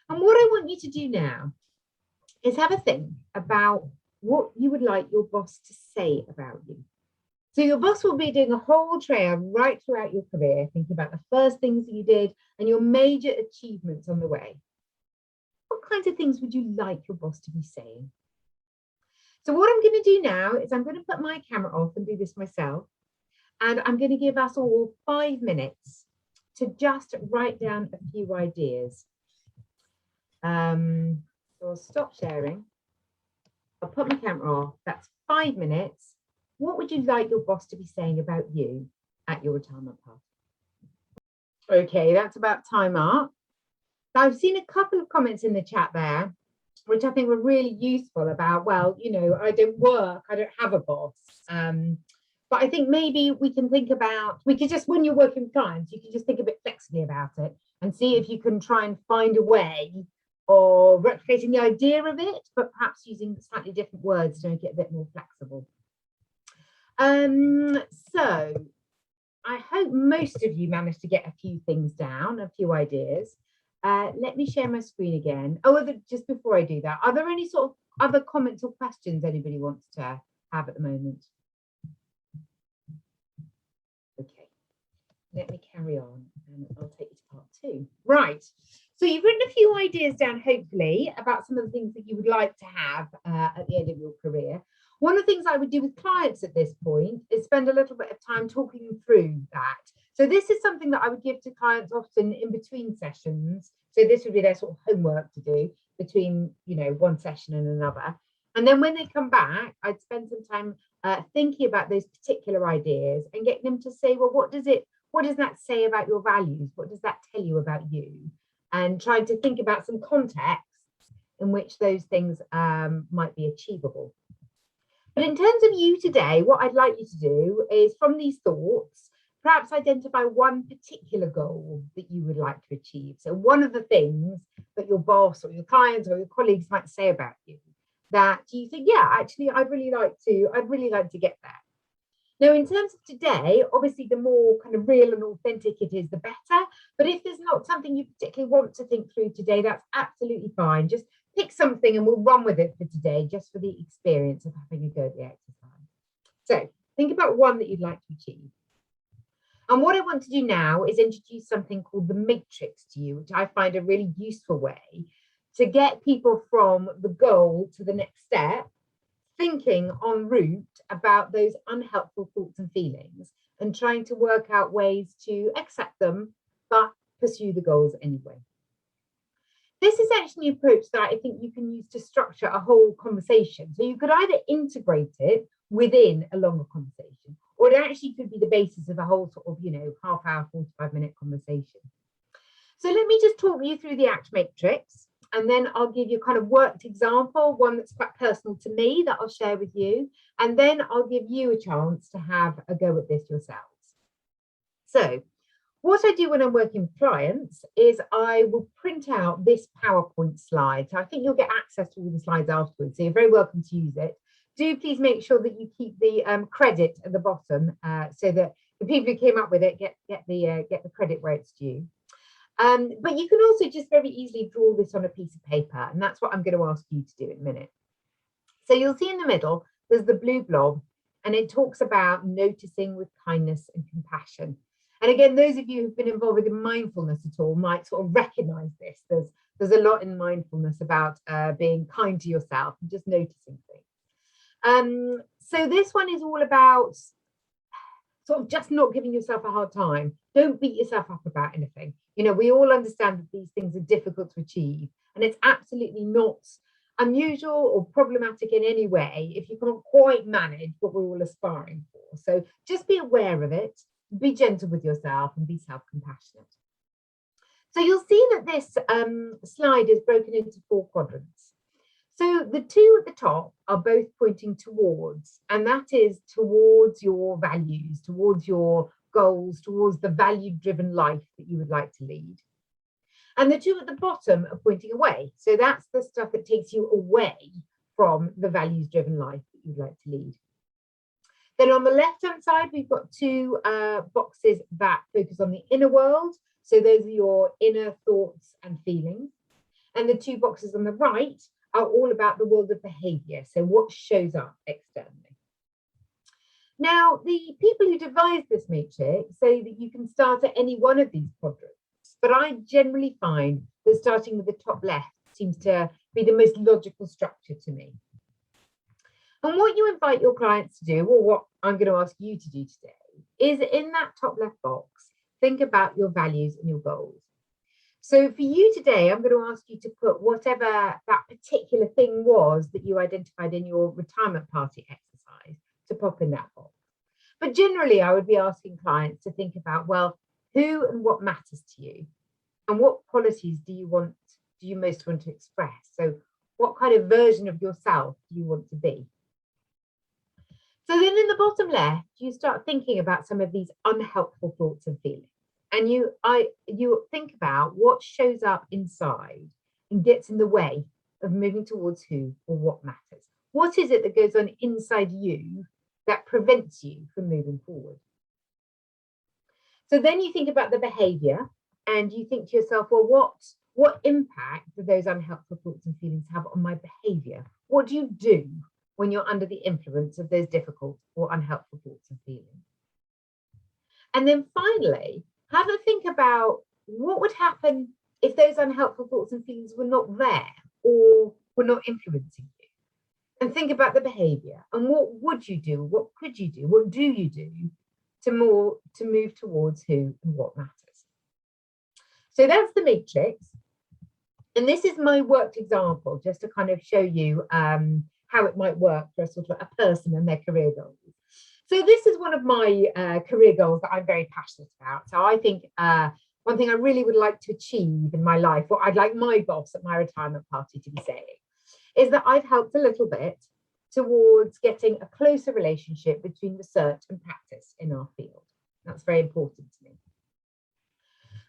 And what I want you to do now is have a think about what you would like your boss to say about you. So your boss will be doing a whole trail right throughout your career, thinking about the first things that you did and your major achievements on the way. What kinds of things would you like your boss to be saying? So what I'm going to do now is I'm going to put my camera off and do this myself. And I'm going to give us all 5 minutes to just write down a few ideas. So I'll stop sharing. I'll put my camera off. That's 5 minutes. What would you like your boss to be saying about you at your retirement party? Okay, that's about time up. I've seen a couple of comments in the chat there, which I think were really useful about, well, I don't work, I don't have a boss. But I think maybe we can think about, when you're working with clients, you can just think a bit flexibly about it and see if you can try and find a way of replicating the idea of it, but perhaps using slightly different words to make it a bit more flexible. So I hope most of you managed to get a few things down, a few ideas. Let me share my screen again. Oh, just before I do that, are there any sort of other comments or questions anybody wants to have at the moment? Okay, let me carry on and I'll take you to part 2. Right, so you've written a few ideas down, hopefully, about some of the things that you would like to have at the end of your career. One of the things I would do with clients at this point is spend a little bit of time talking through that. So this is something that I would give to clients often in between sessions. So this would be their sort of homework to do between, one session and another. And then when they come back, I'd spend some time thinking about those particular ideas and get them to say, well, what does that say about your values? What does that tell you about you? And trying to think about some contexts in which those things might be achievable. But in terms of you today, what I'd like you to do is, from these thoughts, perhaps identify one particular goal that you would like to achieve. So one of the things that your boss or your clients or your colleagues might say about you that you think, yeah, actually, I'd really like to get that. Now, in terms of today, obviously, the more kind of real and authentic it is, the better. But if there's not something you particularly want to think through today, that's absolutely fine. Just pick something and we'll run with it for today, just for the experience of having a go at the exercise. So think about one that you'd like to achieve. And what I want to do now is introduce something called the matrix to you, which I find a really useful way to get people from the goal to the next step, thinking en route about those unhelpful thoughts and feelings and trying to work out ways to accept them, but pursue the goals anyway. This is actually an approach that I think you can use to structure a whole conversation. So you could either integrate it within a longer conversation, or it actually could be the basis of a whole sort of, half hour, 45-minute conversation. So let me just talk you through the ACT matrix, and then I'll give you a kind of worked example, one that's quite personal to me that I'll share with you. And then I'll give you a chance to have a go at this yourselves. So what I do when I'm working with clients is I will print out this PowerPoint slide. So I think you'll get access to all the slides afterwards, so you're very welcome to use it. Do please make sure that you keep the credit at the bottom so that the people who came up with it get the credit where it's due. But you can also just very easily draw this on a piece of paper, and that's what I'm going to ask you to do in a minute. So you'll see in the middle, there's the blue blob, and it talks about noticing with kindness and compassion. And again, those of you who've been involved in mindfulness at all might sort of recognize this. There's a lot in mindfulness about being kind to yourself and just noticing things. So this one is all about sort of just not giving yourself a hard time. Don't beat yourself up about anything. You know, we all understand that these things are difficult to achieve, and it's absolutely not unusual or problematic in any way if you can't quite manage what we're all aspiring for. So just be aware of it, be gentle with yourself, and be self-compassionate. So you'll see that this slide is broken into 4 quadrants. So the 2 at the top are both pointing towards, and that is towards your values, towards your goals, towards the value-driven life that you would like to lead. And the 2 at the bottom are pointing away. So that's the stuff that takes you away from the values-driven life that you'd like to lead. Then on the left-hand side, we've got 2 boxes that focus on the inner world. So those are your inner thoughts and feelings. And the 2 boxes on the right are all about the world of behavior. So what shows up externally. Now, the people who devised this matrix say that you can start at any one of these quadrants, but I generally find that starting with the top left seems to be the most logical structure to me. And what you invite your clients to do, or what I'm going to ask you to do today, is in that top left box, think about your values and your goals. So for you today, I'm going to ask you to put whatever that particular thing was that you identified in your retirement party exercise to pop in that box. But generally, I would be asking clients to think about, well, who and what matters to you, and what qualities do you most want to express? So what kind of version of yourself do you want to be? So then in the bottom left, you start thinking about some of these unhelpful thoughts and feelings. And you think about what shows up inside and gets in the way of moving towards who or what matters. What is it that goes on inside you that prevents you from moving forward? So then you think about the behavior, and you think to yourself, well, what impact do those unhelpful thoughts and feelings have on my behavior? What do you do when you're under the influence of those difficult or unhelpful thoughts and feelings? And then finally, have a think about what would happen if those unhelpful thoughts and feelings were not there or were not influencing you. And think about the behavior, and what would you do? What could you do? What do you do to move towards who and what matters? So that's the matrix. And this is my worked example, just to kind of show you how it might work for a sort of a person and their career goals. So this is one of my career goals that I'm very passionate about. So I think one thing I really would like to achieve in my life, what I'd like my boss at my retirement party to be saying, is that I've helped a little bit towards getting a closer relationship between research and practice in our field. That's very important to me.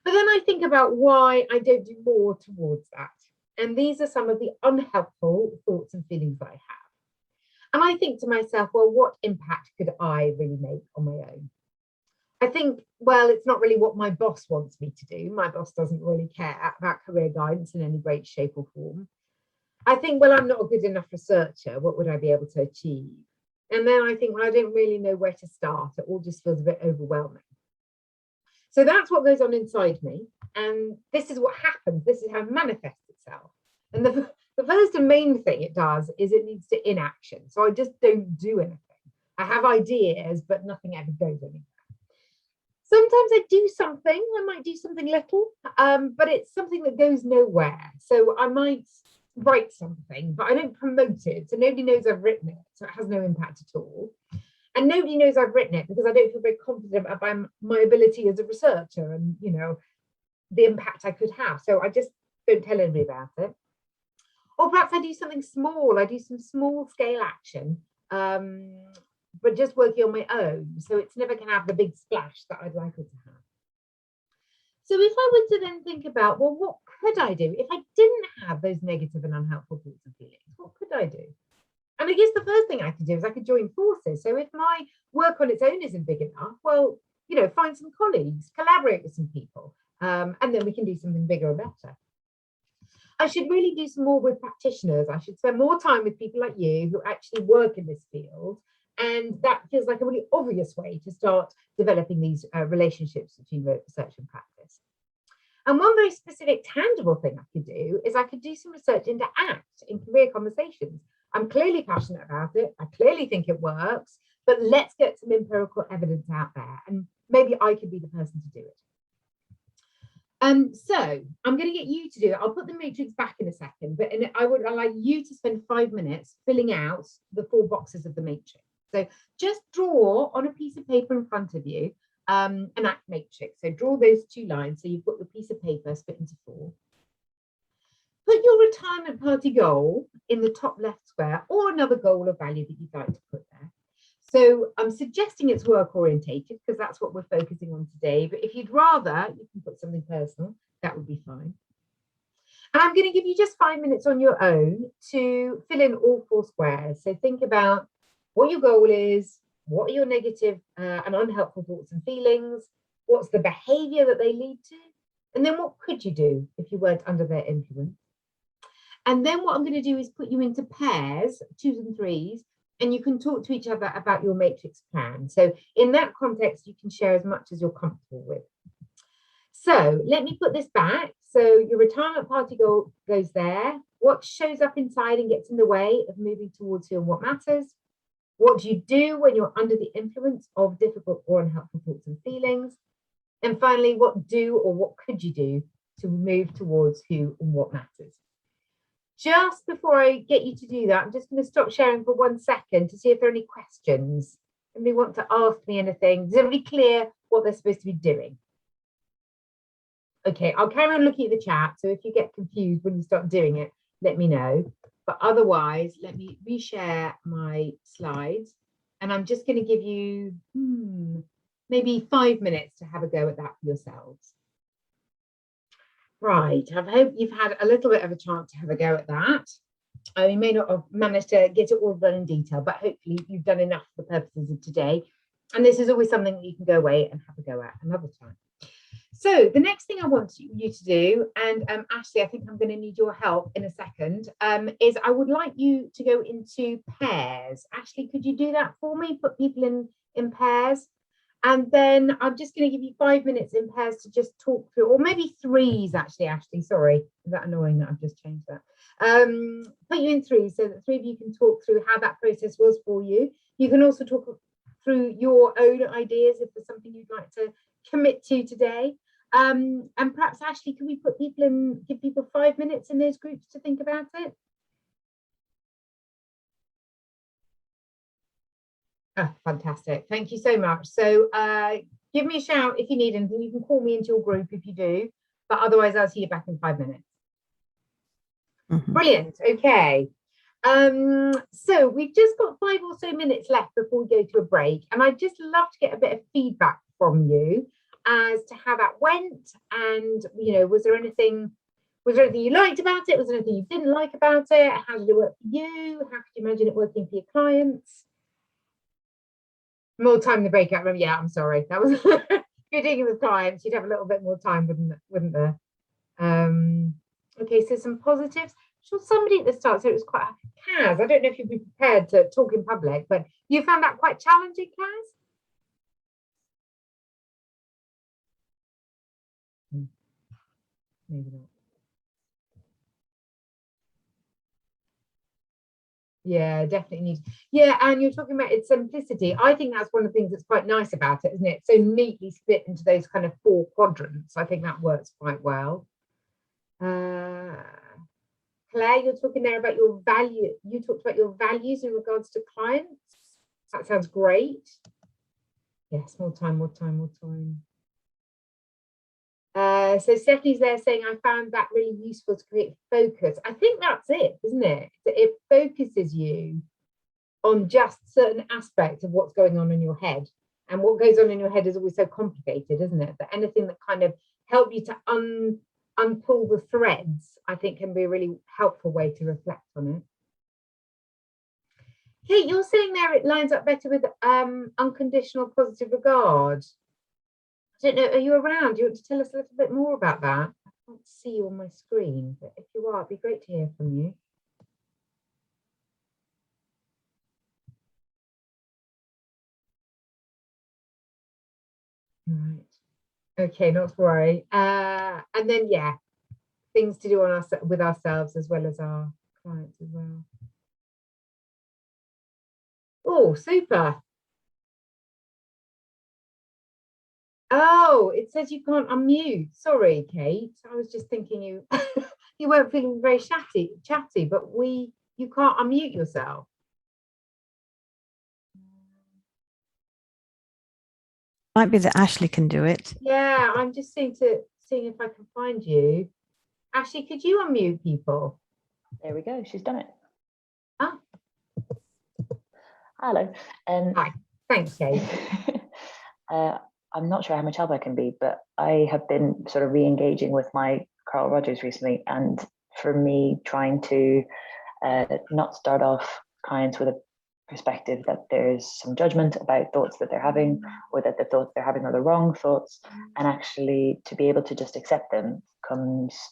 But then I think about why I don't do more towards that. And these are some of the unhelpful thoughts and feelings that I have. And I think to myself, well, what impact could I really make on my own? I think, well, it's not really what my boss wants me to do. My boss doesn't really care about career guidance in any great shape or form. I think, well, I'm not a good enough researcher. What would I be able to achieve? And then I think, well, I don't really know where to start. It all just feels a bit overwhelming. So that's what goes on inside me. And this is what happens. This is how it manifests itself. And the first and main thing it does is it leads to inaction. So I just don't do anything. I have ideas, but nothing ever goes anywhere. Sometimes I do something. I might do something little, but it's something that goes nowhere. So I might write something, but I don't promote it. So nobody knows I've written it. So it has no impact at all. And nobody knows I've written it because I don't feel very confident about my ability as a researcher. And, you know, the impact I could have. So I just don't tell anybody about it. Or perhaps I do something small. I do some small scale action, but just working on my own. So it's never going to have the big splash that I'd like it to have. So if I were to then think about, well, what could I do if I didn't have those negative and unhelpful thoughts and feelings? What could I do? And I guess the first thing I could do is I could join forces. So if my work on its own isn't big enough, well, you know, find some colleagues, collaborate with some people, and then we can do something bigger or better. I should really do some more with practitioners. I should spend more time with people like you who actually work in this field. And that feels like a really obvious way to start developing these relationships between research and practice. And one very specific tangible thing I could do is I could do some research into ACT in career conversations. I'm clearly passionate about it. I clearly think it works, but let's get some empirical evidence out there. And maybe I could be the person to do it. So I'm going to get you to do it. I'll put the matrix back in a second, but I'd like you to spend 5 minutes filling out the 4 boxes of the matrix. So just draw on a piece of paper in front of you an ACT matrix. So draw those 2 lines. So you've got your piece of paper split into 4. Put your retirement party goal in the top left square, or another goal or value that you'd like to put there. So I'm suggesting it's work orientated because that's what we're focusing on today. But if you'd rather, you can put something personal. That would be fine. And I'm going to give you just 5 minutes on your own to fill in all 4 squares. So think about what your goal is, what are your negative and unhelpful thoughts and feelings, what's the behavior that they lead to, and then what could you do if you weren't under their influence. And then what I'm going to do is put you into pairs, 2s and 3s, and you can talk to each other about your matrix plan. So in that context, you can share as much as you're comfortable with. So let me put this back. So your retirement party goal goes there. What shows up inside and gets in the way of moving towards who and what matters? What do you do when you're under the influence of difficult or unhelpful thoughts and feelings? And finally, what do or what could you do to move towards who and what matters? Just before I get you to do that, I'm just going to stop sharing for 1 second to see if there are any questions. Anybody want to ask me anything? Is everybody clear what they're supposed to be doing? Okay, I'll carry on looking at the chat. So if you get confused when you start doing it, let me know. But otherwise, let me reshare my slides. And I'm just going to give you maybe 5 minutes to have a go at that for yourselves. Right, I hope you've had a little bit of a chance to have a go at that. You may not have managed to get it all done in detail, but hopefully you've done enough for the purposes of today. And this is always something that you can go away and have a go at another time. So the next thing I want you to do, and Ashley, I think I'm going to need your help in a second, is I would like you to go into pairs. Ashley, could you do that for me? Put people in pairs. And then I'm just going to give you 5 minutes in pairs to just talk through, or maybe 3s actually, Ashley, sorry. Is that annoying that I've just changed that? Put you in 3s so that 3 of you can talk through how that process was for you. You can also talk through your own ideas if there's something you'd like to commit to today. And perhaps, Ashley, can we put people in, give people 5 minutes in those groups to think about it? Oh, fantastic. Thank you so much. So give me a shout if you need anything. You can call me into your group if you do, but otherwise I'll see you back in 5 minutes. Brilliant. Okay. So we've just got 5 or so minutes left before we go to a break. And I'd just love to get a bit of feedback from you as to how that went. And, you know, was there anything you liked about it? Was there anything you didn't like about it? How did it work for you? How could you imagine it working for your clients? More time in the breakout room. Yeah, I'm sorry. That was if you're dealing with clients, you'd have a little bit more time, wouldn't there? Okay, so some positives. Sure, somebody at the start said it was quite Kaz. I don't know if you'd be prepared to talk in public, but you found that quite challenging, Kaz? Maybe not. Yeah, definitely need. Yeah, and you're talking about its simplicity. I think that's one of the things that's quite nice about it, isn't it? So neatly split into those kind of 4 quadrants. I think that works quite well. Claire, you're talking there about your value. You talked about your values in regards to clients. That sounds great. Yes, more time. So Stephanie's there saying, I found that really useful to create focus. I think that's it, isn't it? That it focuses you on just certain aspects of what's going on in your head. And what goes on in your head is always so complicated, isn't it? That anything that kind of help you to unpull the threads, I think, can be a really helpful way to reflect on it. Kate, you're saying there it lines up better with unconditional positive regard. I don't know, are you around? Do you want to tell us a little bit more about that? I can't see you on my screen, but if you are, it'd be great to hear from you. Right. Okay, not to worry. And then, yeah, things to do on with ourselves as well as our clients as well. Oh, super. Oh, it says you can't unmute. Sorry, Kate. I was just thinking you you weren't feeling very chatty, but you can't unmute yourself. Might be that Ashley can do it. Yeah, I'm just seeing if I can find you. Ashley, could you unmute people? There we go. She's done it. Ah. Hello. Hi. Thanks, Kate. I'm not sure how much help I can be, but I have been sort of re-engaging with my Carl Rogers recently, and for me, trying to not start off clients with a perspective that there's some judgment about thoughts that they're having, or that the thoughts they're having are the wrong thoughts, and actually to be able to just accept them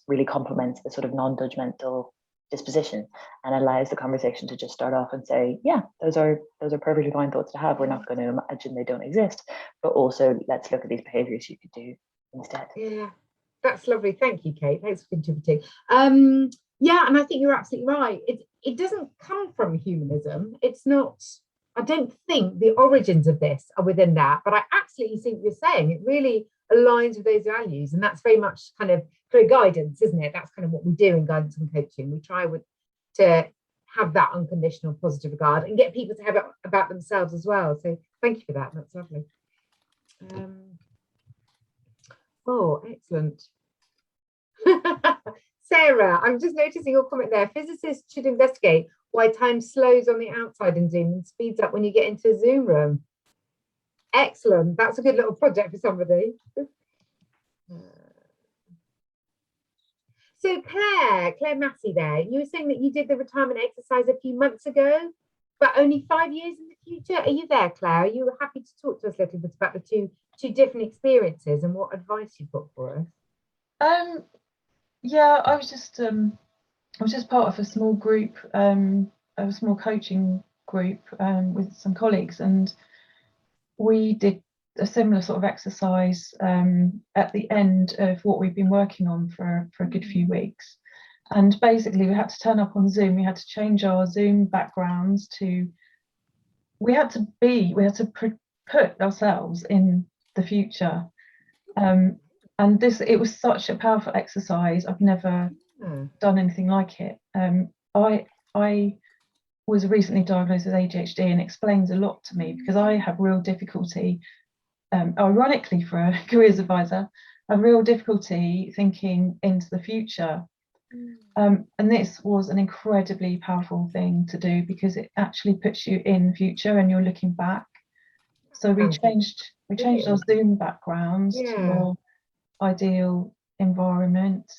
really complements the sort of non-judgmental disposition, and allows the conversation to just start off and say, yeah, those are perfectly fine thoughts to have. We're not going to imagine they don't exist, but also let's look at these behaviors you could do instead. Yeah, that's lovely. Thank you, Kate. Thanks for contributing. Yeah, and I think you're absolutely right. It doesn't come from humanism. It's not, I don't think the origins of this are within that, but I absolutely see what you're saying. It really aligns with those values, and that's very much kind of through guidance, isn't it? That's kind of what we do in guidance and coaching. We try to have that unconditional positive regard and get people to have it about themselves as well. So thank you for that. That's lovely. Oh, excellent. Sarah, I'm just noticing your comment there. Physicists should investigate why time slows on the outside in Zoom and speeds up when you get into a Zoom room. Excellent. That's a good little project for somebody. So Claire Massey there, you were saying that you did the retirement exercise a few months ago, but only 5 years in the future. Are you there, Claire? Are you happy to talk to us a little bit about the two different experiences and what advice you've got for us? Yeah, I was just part of a small group, a small coaching group with some colleagues, and we did a similar sort of exercise at the end of what we've been working on for a good few weeks. And basically we had to turn up on Zoom. We had to change our Zoom backgrounds we had to put ourselves in the future. And it was such a powerful exercise. I've never done anything like it. I was recently diagnosed with ADHD, and it explains a lot to me, because I have real difficulty, ironically for a careers advisor, a real difficulty thinking into the future. And this was an incredibly powerful thing to do, because it actually puts you in the future and you're looking back. So we changed our Zoom backgrounds to our ideal environment.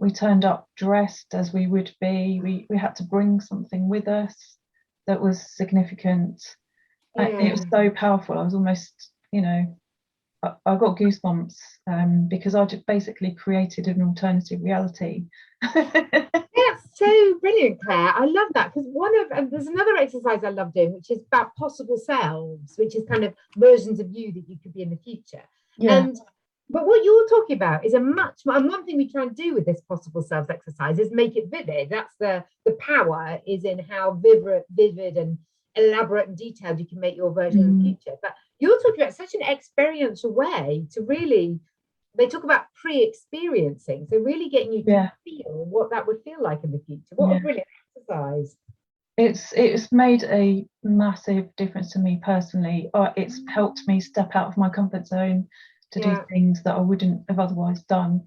We turned up dressed as we would be. We had to bring something with us that was significant. It was so powerful. I was almost, I got goosebumps because I just basically created an alternative reality. That's so brilliant, Claire. I love that, because there's another exercise I love doing, which is about possible selves, which is kind of versions of you that you could be in the future. Yeah. But what you're talking about is and one thing we try and do with this possible selves exercise is make it vivid. That's the power is in how vivid and elaborate and detailed you can make your version of the future. But you're talking about such an experiential way to really, they talk about pre-experiencing, so really getting you to feel what that would feel like in the future. What a brilliant exercise. It's made a massive difference to me personally. It's helped me step out of my comfort zone to do things that I wouldn't have otherwise done.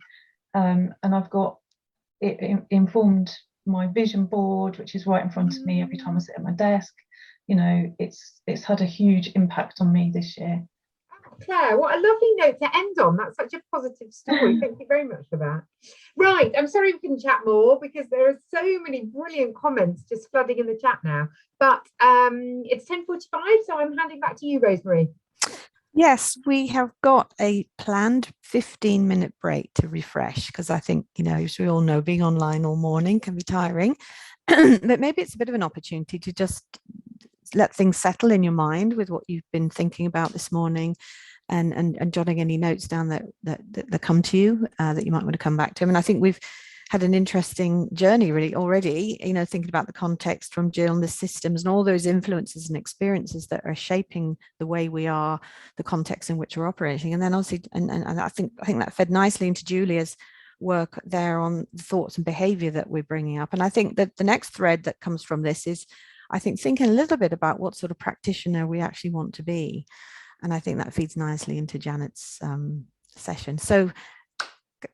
And I've got it informed my vision board, which is right in front of me every time I sit at my desk. You know, it's had a huge impact on me this year. Claire, what a lovely note to end on. That's such a positive story. Thank you very much for that. Right, I'm sorry we couldn't chat more because there are so many brilliant comments just flooding in the chat now. But it's 10:45, so I'm handing back to you, Rosemary. Yes, we have got a planned 15-minute break to refresh, because I think, you know, as we all know, being online all morning can be tiring. But maybe it's a bit of an opportunity to just let things settle in your mind with what you've been thinking about this morning, and jotting any notes down that come to you that you might want to come back to. And I think we've had an interesting journey really already, you know, thinking about the context from Jill and the systems and all those influences and experiences that are shaping the way we are, the context in which we're operating. And then obviously, and I think that fed nicely into Julia's work there on the thoughts and behavior that we're bringing up. And I think that the next thread that comes from this is, I think, thinking a little bit about what sort of practitioner we actually want to be. And I think that feeds nicely into Janet's session. So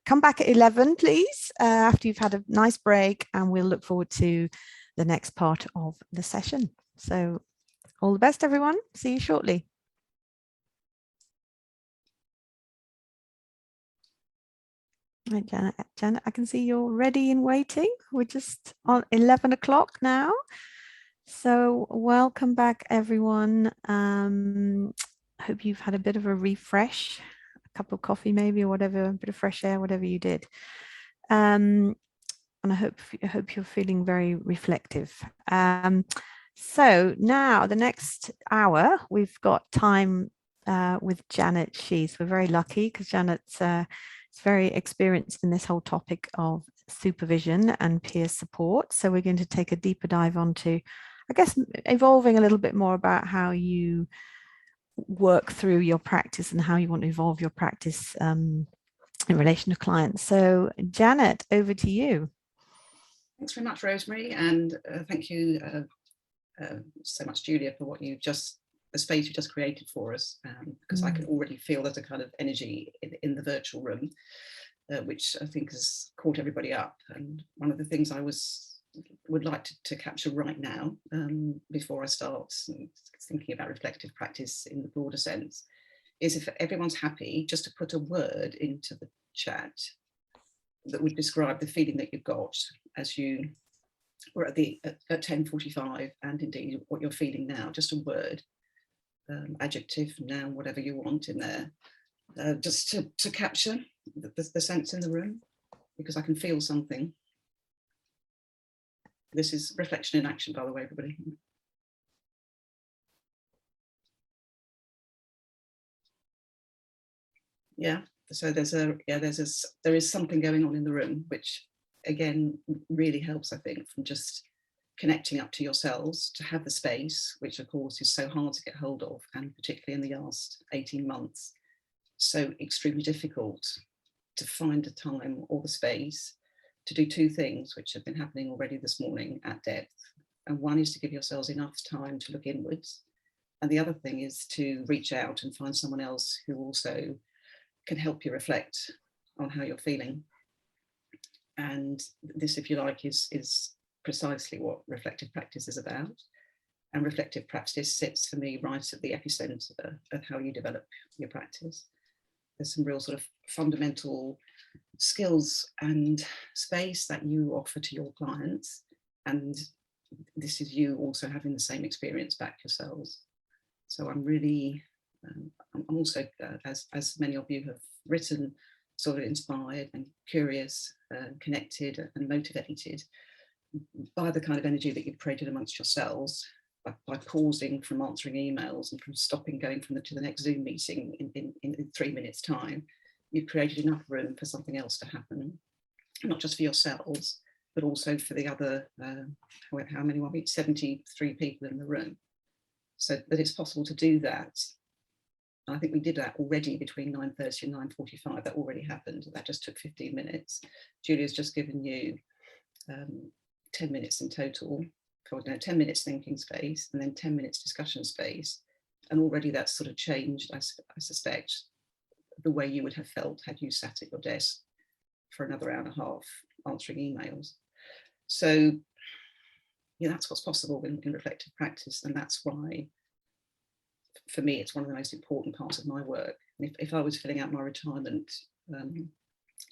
come back at 11, please, after you've had a nice break, and we'll look forward to the next part of the session. So all the best, everyone. See you shortly. Right, Janet, I can see you're ready and waiting. We're just on 11 o'clock now. So welcome back, everyone. Hope you've had a bit of a refresh, a cup of coffee maybe, or whatever, a bit of fresh air, whatever you did. And I hope you're feeling very reflective. So now the next hour, we've got time with Janet Sheath. We're very lucky because Janet's very experienced in this whole topic of supervision and peer support. So we're going to take a deeper dive onto, I guess, evolving a little bit more about how you work through your practice and how you want to evolve your practice in relation to clients. So Janet, over to you. Thanks very much, Rosemary, and thank you so much, Julia, for what the space you just created for us, because I can already feel there's a kind of energy in the virtual room, which I think has caught everybody up. And one of the things I would like to capture right now, before I start thinking about reflective practice in the broader sense, is if everyone's happy, just to put a word into the chat that would describe the feeling that you've got as you were at 10:45, and indeed what you're feeling now. Just a word, adjective, noun, whatever you want in there, just to capture the sense in the room, because I can feel something. This is reflection in action, by the way, everybody. Yeah, so there is something going on in the room, which again really helps, I think, from just connecting up to yourselves, to have the space, which of course is so hard to get hold of, and particularly in the last 18 months, so extremely difficult to find the time or the space to do two things, which have been happening already this morning at depth. And one is to give yourselves enough time to look inwards. And the other thing is to reach out and find someone else who also can help you reflect on how you're feeling. And this, if you like, is precisely what reflective practice is about. And reflective practice sits for me right at the epicenter of how you develop your practice. There's some real sort of fundamental skills and space that you offer to your clients. And this is you also having the same experience back yourselves. So I'm really, I'm also, as many of you have written, sort of inspired and curious, connected and motivated by the kind of energy that you've created amongst yourselves, by pausing from answering emails and from stopping going to the next Zoom meeting in 3 minutes time. You've created enough room for something else to happen, not just for yourselves, but also for the other, how many were we? 73 people in the room. So that it's possible to do that. I think we did that already between 9:30 and 9:45. That already happened. That just took 15 minutes. Julia's just given you 10 minutes in total, 10 minutes thinking space, and then 10 minutes discussion space. And already that's sort of changed, I suspect, the way you would have felt had you sat at your desk for another hour and a half answering emails. So yeah, that's what's possible in reflective practice, and that's why, for me, it's one of the most important parts of my work. If I was filling out my retirement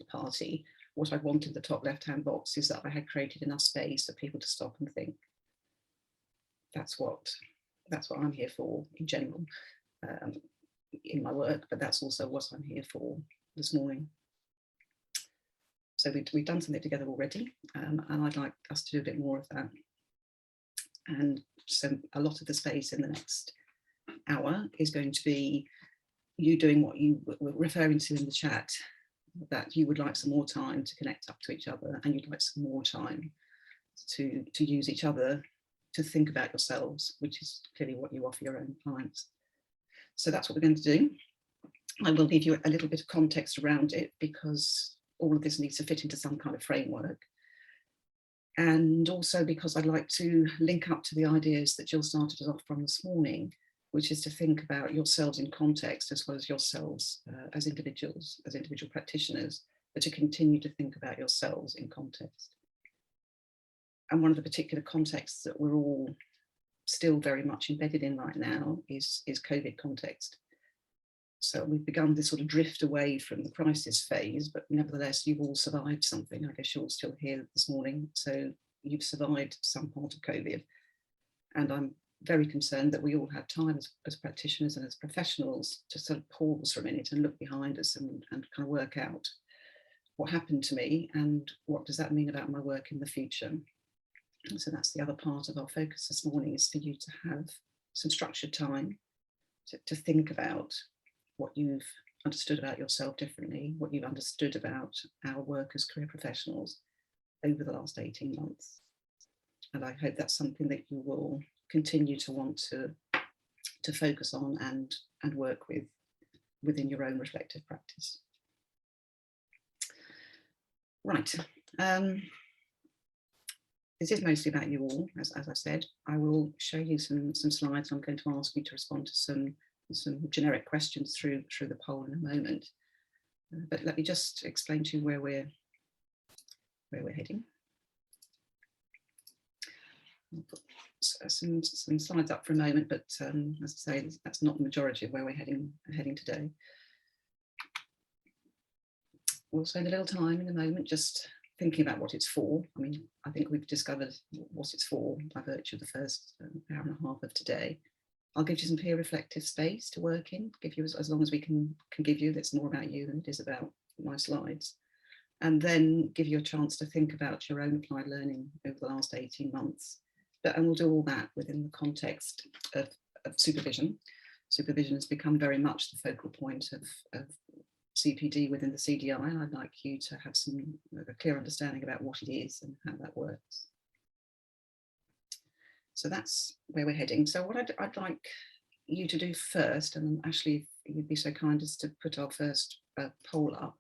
party, what I'd want in the top left-hand box is that I had created enough space for people to stop and think. That's what I'm here for in general, in my work, but that's also what I'm here for this morning. So we've done something together already, and I'd like us to do a bit more of that. And so a lot of the space in the next hour is going to be you doing what you were referring to in the chat, that you would like some more time to connect up to each other, and you'd like some more time to use each other to think about yourselves, which is clearly what you offer your own clients. So that's what we're going to do. I will give you a little bit of context around it, because all of this needs to fit into some kind of framework. And also because I'd like to link up to the ideas that Jill started us off from this morning, which is to think about yourselves in context as well as yourselves as individual practitioners, but to continue to think about yourselves in context. And one of the particular contexts that we're all still very much embedded in right now is COVID context. So we've begun this sort of drift away from the crisis phase, but nevertheless, you've all survived something. I guess you're all still here this morning, so you've survived some part of COVID. And I'm very concerned that we all have time as practitioners and as professionals to sort of pause for a minute and look behind us and kind of work out what happened to me and what does that mean about my work in the future. And so that's the other part of our focus this morning, is for you to have some structured time to think about what you've understood about yourself differently, what you've understood about our work as career professionals over the last 18 months. And I hope that's something that you will continue to want to focus on and work with within your own reflective practice. Right. This is mostly about you all, as I said. I will show you some slides. I'm going to ask you to respond to some generic questions through the poll in a moment. But let me just explain to you where we're heading. I'll put some slides up for a moment, but as I say, that's not the majority of where we're heading today. We'll spend a little time in a moment just thinking about what it's for. I mean, I think we've discovered what it's for by virtue of the first hour and a half of today. I'll give you some peer reflective space to work in, give you as long as we can give you. That's more about you than it is about my slides. And then give you a chance to think about your own applied learning over the last 18 months. And we'll do all that within the context of supervision. Supervision has become very much the focal point of CPD within the CDI, and I'd like you to have a clear understanding about what it is and how that works. So that's where we're heading. So what I'd like you to do first, and actually if you'd be so kind as to put our first poll up,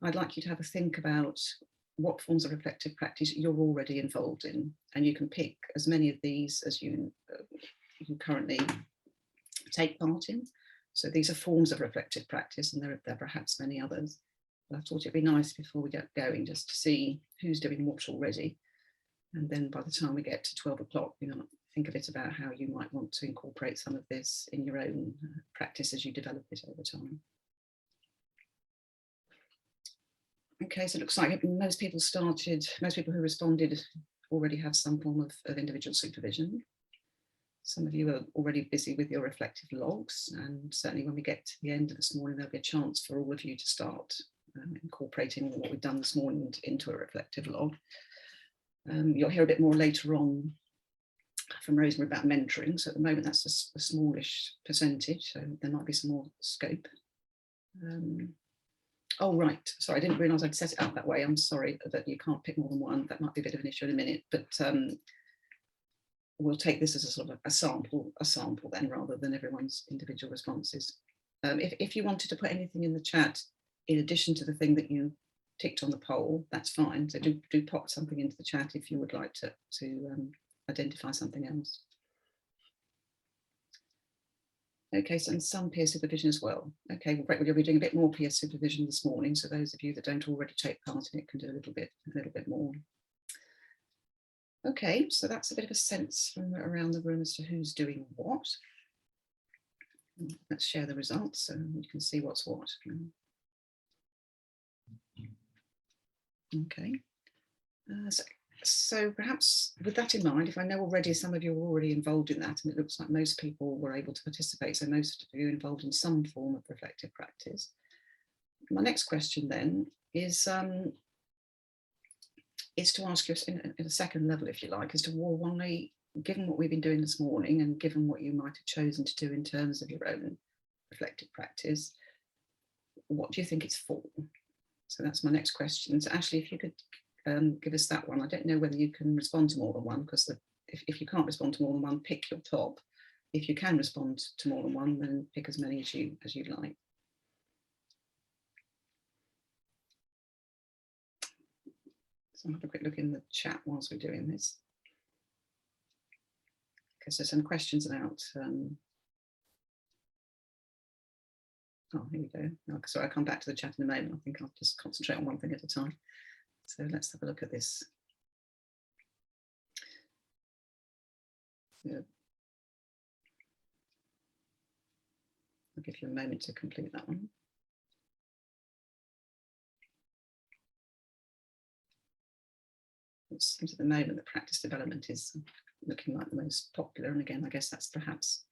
I'd like you to have a think about what forms of reflective practice you're already involved in, and you can pick as many of these as you currently take part in. So these are forms of reflective practice, and there are perhaps many others. But I thought it'd be nice before we get going just to see who's doing what already. And then by the time we get to 12 o'clock, you know, think a bit about how you might want to incorporate some of this in your own practice as you develop it over time. Okay, so it looks like most people who responded already have some form of individual supervision. Some of you are already busy with your reflective logs, and certainly when we get to the end of this morning, there'll be a chance for all of you to start incorporating what we've done this morning into a reflective log. You'll hear a bit more later on from Rosemary about mentoring. So at the moment, that's a smallish percentage, so there might be some more scope. Oh, right. Sorry, I didn't realise I'd set it up that way. I'm sorry that you can't pick more than one. That might be a bit of an issue in a minute, but we'll take this as a sort of a sample then, rather than everyone's individual responses. If you wanted to put anything in the chat in addition to the thing that you ticked on the poll, that's fine. So do pop something into the chat if you would like to identify something else. Okay, so and some peer supervision as well. Okay, well, great. We'll be doing a bit more peer supervision this morning. So those of you that don't already take part in it can do a little bit more. Okay, so that's a bit of a sense from around the room as to who's doing what. Let's share the results so you can see what's what. Okay. So perhaps with that in mind, if I know already some of you are already involved in that, and it looks like most people were able to participate, so most of you are involved in some form of reflective practice. My next question then is to ask you in a second level, if you like, as to why, given what we've been doing this morning and given what you might have chosen to do in terms of your own reflective practice, what do you think it's for? So that's my next question. So Ashley, if you could give us that one. I don't know whether you can respond to more than one, because if you can't respond to more than one, pick your top. If you can respond to more than one, then pick as many as you like. So I'll have a quick look in the chat whilst we're doing this. Okay, so some questions about oh, here we go. Oh, sorry, I'll come back to the chat in a moment. I think I'll just concentrate on one thing at a time. So let's have a look at this. Yeah. I'll give you a moment to complete that one. It seems at the moment that practice development is looking like the most popular. And again, I guess that's perhaps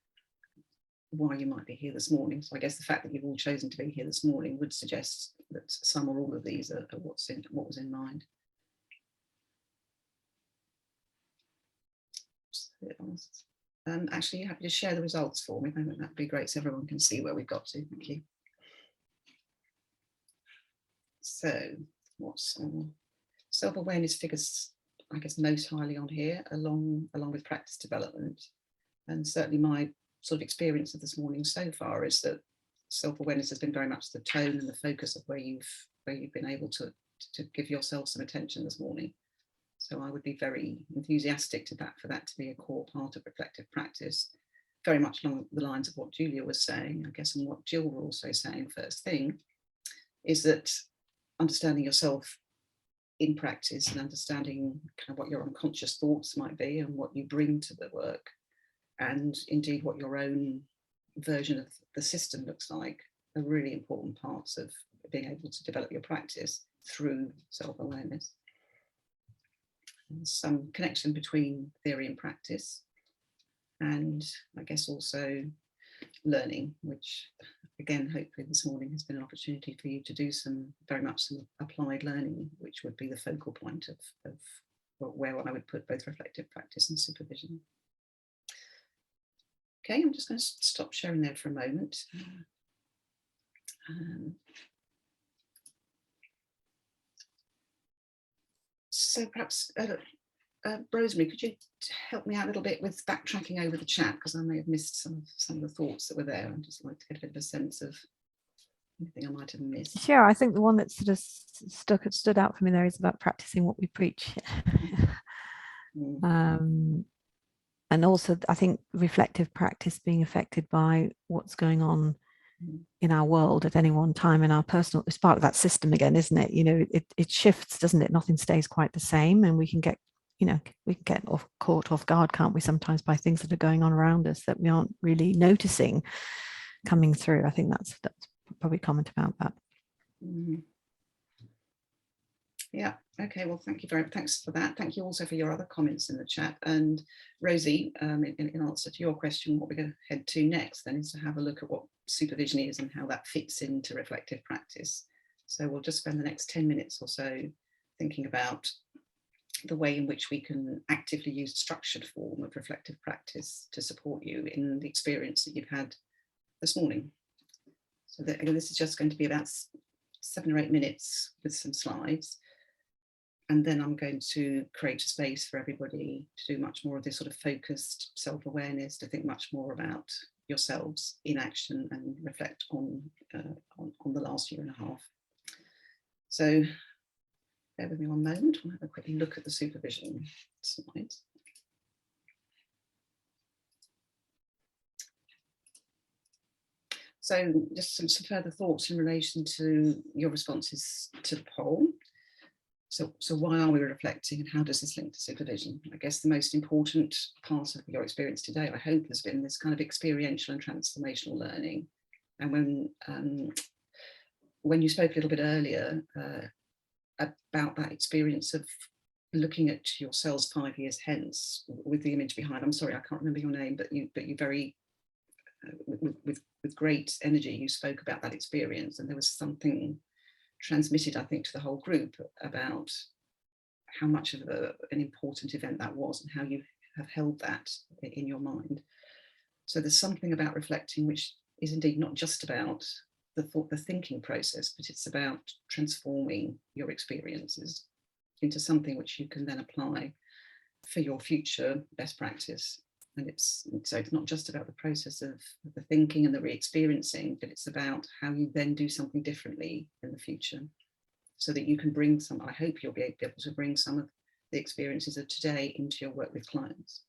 why you might be here this morning. So I guess the fact that you've all chosen to be here this morning would suggest that some or all of these are what was in mind. Actually, you're happy to share the results for me? That'd be great so everyone can see where we've got to. Thank you. So what's self-awareness figures, I guess, most highly on here, along with practice development. And certainly my sort of experience of this morning so far is that self-awareness has been very much the tone and the focus of where you've been able to give yourself some attention this morning. So I would be very enthusiastic for that to be a core part of reflective practice, very much along the lines of what Julia was saying, I guess, and what Jill were also saying first thing, is that understanding yourself in practice and understanding kind of what your unconscious thoughts might be and what you bring to the work, and indeed what your own version of the system looks like, are really important parts of being able to develop your practice through self-awareness. Some connection between theory and practice, and I guess also learning, which again hopefully this morning has been an opportunity for you to do very much some applied learning, which would be the focal point of where I would put both reflective practice and supervision. Okay, I'm just going to stop sharing there for a moment. So perhaps Rosemary, could you help me out a little bit with backtracking over the chat, because I may have missed some of the thoughts that were there. I'd just like to get a bit of a sense of anything I might have missed. Sure, I think the one that sort of stood out for me there is about practicing what we preach. And also, I think reflective practice being affected by what's going on in our world at any one time in our personal, it's part of that system again, isn't it? You know, it shifts, doesn't it? Nothing stays quite the same, and we can get, you know, caught off guard, can't we, sometimes by things that are going on around us that we aren't really noticing coming through. I think that's probably a comment about that. Yeah, okay, well, thanks for that. Thank you also for your other comments in the chat. And Rosie, in answer to your question, what we're going to head to next then is to have a look at what supervision is and how that fits into reflective practice. So we'll just spend the next 10 minutes or so thinking about the way in which we can actively use a structured form of reflective practice to support you in the experience that you've had this morning. So again, this is just going to be about 7 or 8 minutes with some slides. And then I'm going to create a space for everybody to do much more of this sort of focused self-awareness, to think much more about yourselves in action and reflect on the last year and a half. So bear with me one moment, we'll have a quick look at the supervision slides. So just some further thoughts in relation to your responses to the poll. So why are we reflecting, and how does this link to supervision? I guess the most important part of your experience today, I hope, has been this kind of experiential and transformational learning. And when you spoke a little bit earlier about that experience of looking at yourselves 5 years hence with the image behind, I'm sorry, I can't remember your name, but you very, with great energy, you spoke about that experience, and there was something transmitted, I think, to the whole group about how much of an important event that was and how you have held that in your mind. So there's something about reflecting which is indeed not just about the thinking process, but it's about transforming your experiences into something which you can then apply for your future best practice. And so it's not just about the process of the thinking and the re-experiencing, but it's about how you then do something differently in the future, so that you can bring some, I hope you'll be able to bring some of the experiences of today into your work with clients.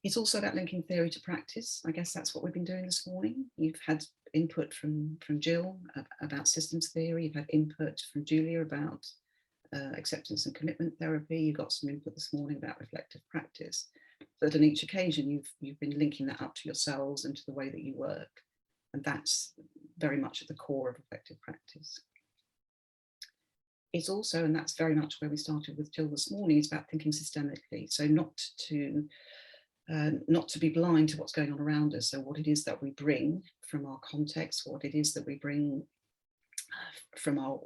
It's also about linking theory to practice. I guess that's what we've been doing this morning. You've had input from Jill about systems theory. You've had input from Julia about acceptance and commitment therapy. You got some input this morning about reflective practice. But on each occasion, you've been linking that up to yourselves and to the way that you work. And that's very much at the core of reflective practice. It's also, and that's very much where we started with Jill this morning, it's about thinking systemically. So not to be blind to what's going on around us. So what it is that we bring from our context, what it is that we bring from our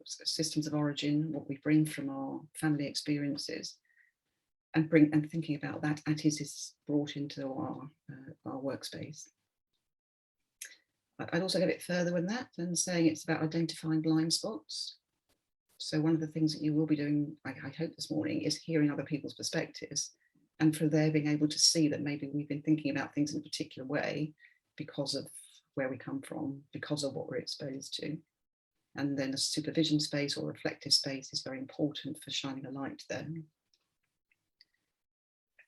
systems of origin, what we bring from our family experiences, and thinking about that as is brought into our workspace. I'd also go a bit further than that and saying it's about identifying blind spots. So one of the things that you will be doing, I hope this morning, is hearing other people's perspectives, and for their being able to see that maybe we've been thinking about things in a particular way because of where we come from, because of what we're exposed to. And then a supervision space or reflective space is very important for shining a light there.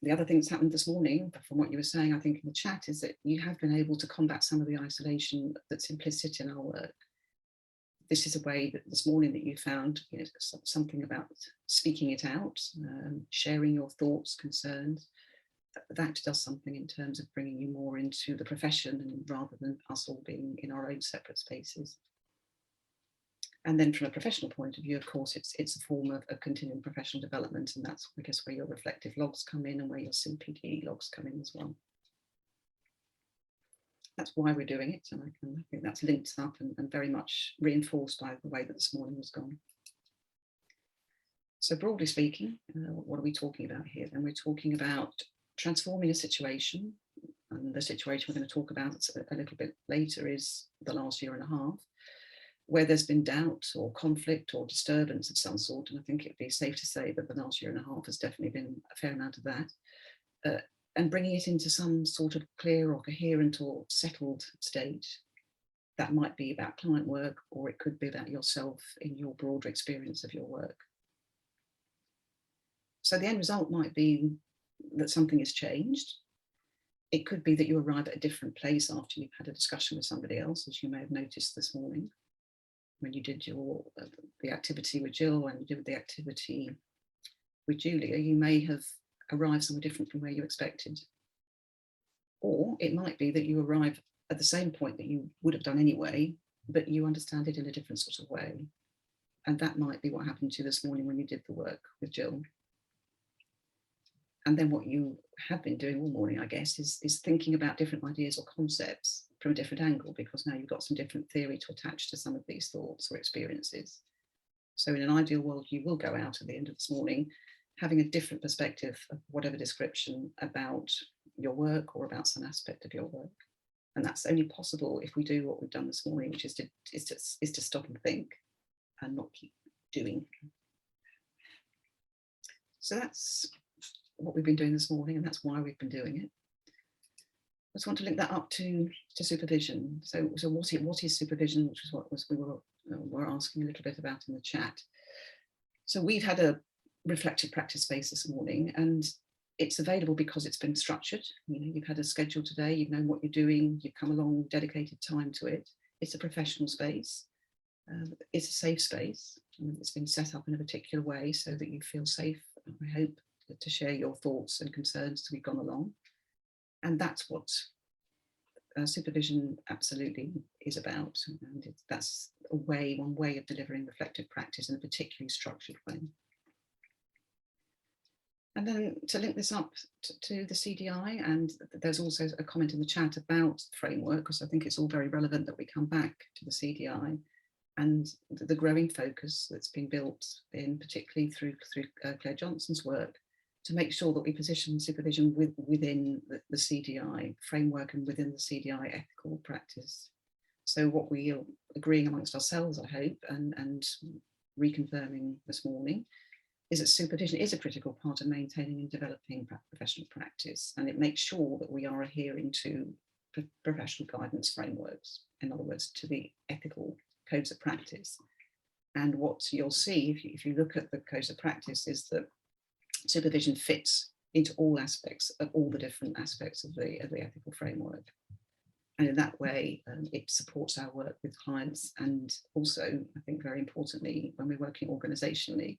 The other thing that's happened this morning, from what you were saying, I think in the chat, is that you have been able to combat some of the isolation that's implicit in our work. This is a way that this morning that you found, you know, something about speaking it out, sharing your thoughts, concerns. That does something in terms of bringing you more into the profession, and rather than us all being in our own separate spaces. And then from a professional point of view, of course, it's a form of continuing professional development, and that's, I guess, where your reflective logs come in and where your CPD logs come in as well. That's why we're doing it, and I think that's linked up and very much reinforced by the way that this morning was gone. So broadly speaking, what are we talking about here? Then we're talking about transforming a situation, and the situation we're going to talk about a little bit later is the last year and a half, where there's been doubt or conflict or disturbance of some sort. And I think it'd be safe to say that the last year and a half has definitely been a fair amount of that, and bringing it into some sort of clear or coherent or settled state. That might be about client work, or it could be about yourself in your broader experience of your work. So the end result might be that something has changed. It could be that you arrive at a different place after you've had a discussion with somebody else, as you may have noticed this morning when you did the activity with Jill and you did the activity with Julia. You may have arrived somewhere different from where you expected. Or it might be that you arrive at the same point that you would have done anyway, but you understand it in a different sort of way. And that might be what happened to you this morning when you did the work with Jill. And then what you have been doing all morning, I guess, is thinking about different ideas or concepts from a different angle, because now you've got some different theory to attach to some of these thoughts or experiences. So in an ideal world, you will go out at the end of this morning having a different perspective of whatever description about your work or about some aspect of your work. And that's only possible if we do what we've done this morning, which is to stop and think and not keep doing. So that's what we've been doing this morning, and that's why we've been doing it. I just want to link that up to supervision. So what is supervision, which is what we were asking a little bit about in the chat. So we've had a reflective practice space this morning, and it's available because it's been structured. You know, you've had a schedule today, you've known what you're doing, you've come along, dedicated time to it. It's a professional space. It's a safe space. It's been set up in a particular way so that you feel safe, I hope, to share your thoughts and concerns as we've gone along. And that's what supervision absolutely is about. And that's one way of delivering reflective practice in a particularly structured way. And then to link this up to the CDI, and there's also a comment in the chat about the framework, because I think it's all very relevant that we come back to the CDI and the growing focus that's been built in, particularly through Claire Johnson's work, to make sure that we position supervision within the CDI framework and within the CDI ethical practice. So what we are agreeing amongst ourselves, I hope, and reconfirming this morning, is that supervision is a critical part of maintaining and developing professional practice, and it makes sure that we are adhering to professional guidance frameworks, in other words, to the ethical codes of practice. And what you'll see if you look at the codes of practice is that supervision fits into all aspects of all the different aspects of the ethical framework. And in that way, it supports our work with clients, and also, I think very importantly, when we're working organisationally,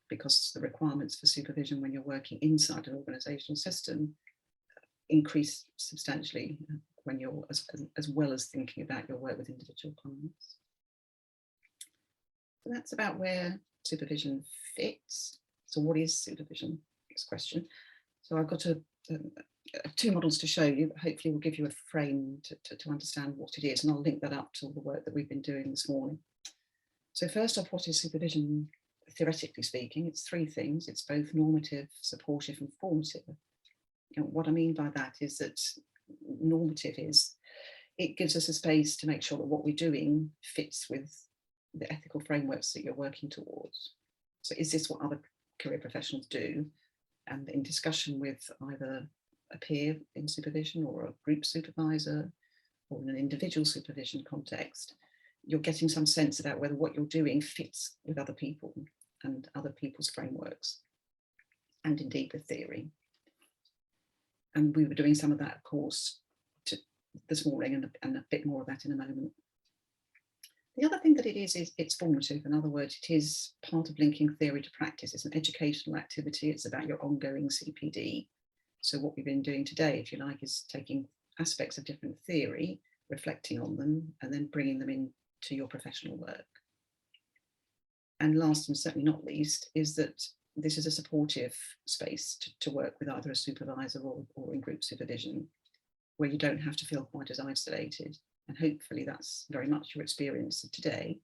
because the requirements for supervision when you're working inside an organisational system increase substantially when you're, as well as thinking about your work with individual clients. So that's about where supervision fits. So what is supervision? Next question. So I've got two models to show you, but hopefully will give you a frame to understand what it is, and I'll link that up to all the work that we've been doing this morning. So first off, what is supervision? Theoretically speaking, it's three things. It's both normative, supportive, and formative. And what I mean by that is that normative is, it gives us a space to make sure that what we're doing fits with the ethical frameworks that you're working towards. So is this what other career professionals do? And in discussion with either a peer in supervision or a group supervisor or in an individual supervision context, you're getting some sense about whether what you're doing fits with other people and other people's frameworks, and indeed with theory. And we were doing some of that, of course, this morning, and a bit more of that in a moment. The other thing that it is it's formative. In other words, it is part of linking theory to practice. It's an educational activity. It's about your ongoing CPD. So what we've been doing today, if you like, is taking aspects of different theory, reflecting on them, and then bringing them into your professional work. And last and certainly not least is that this is a supportive space to work with either a supervisor or in group supervision, where you don't have to feel quite as isolated. And hopefully that's very much your experience of today.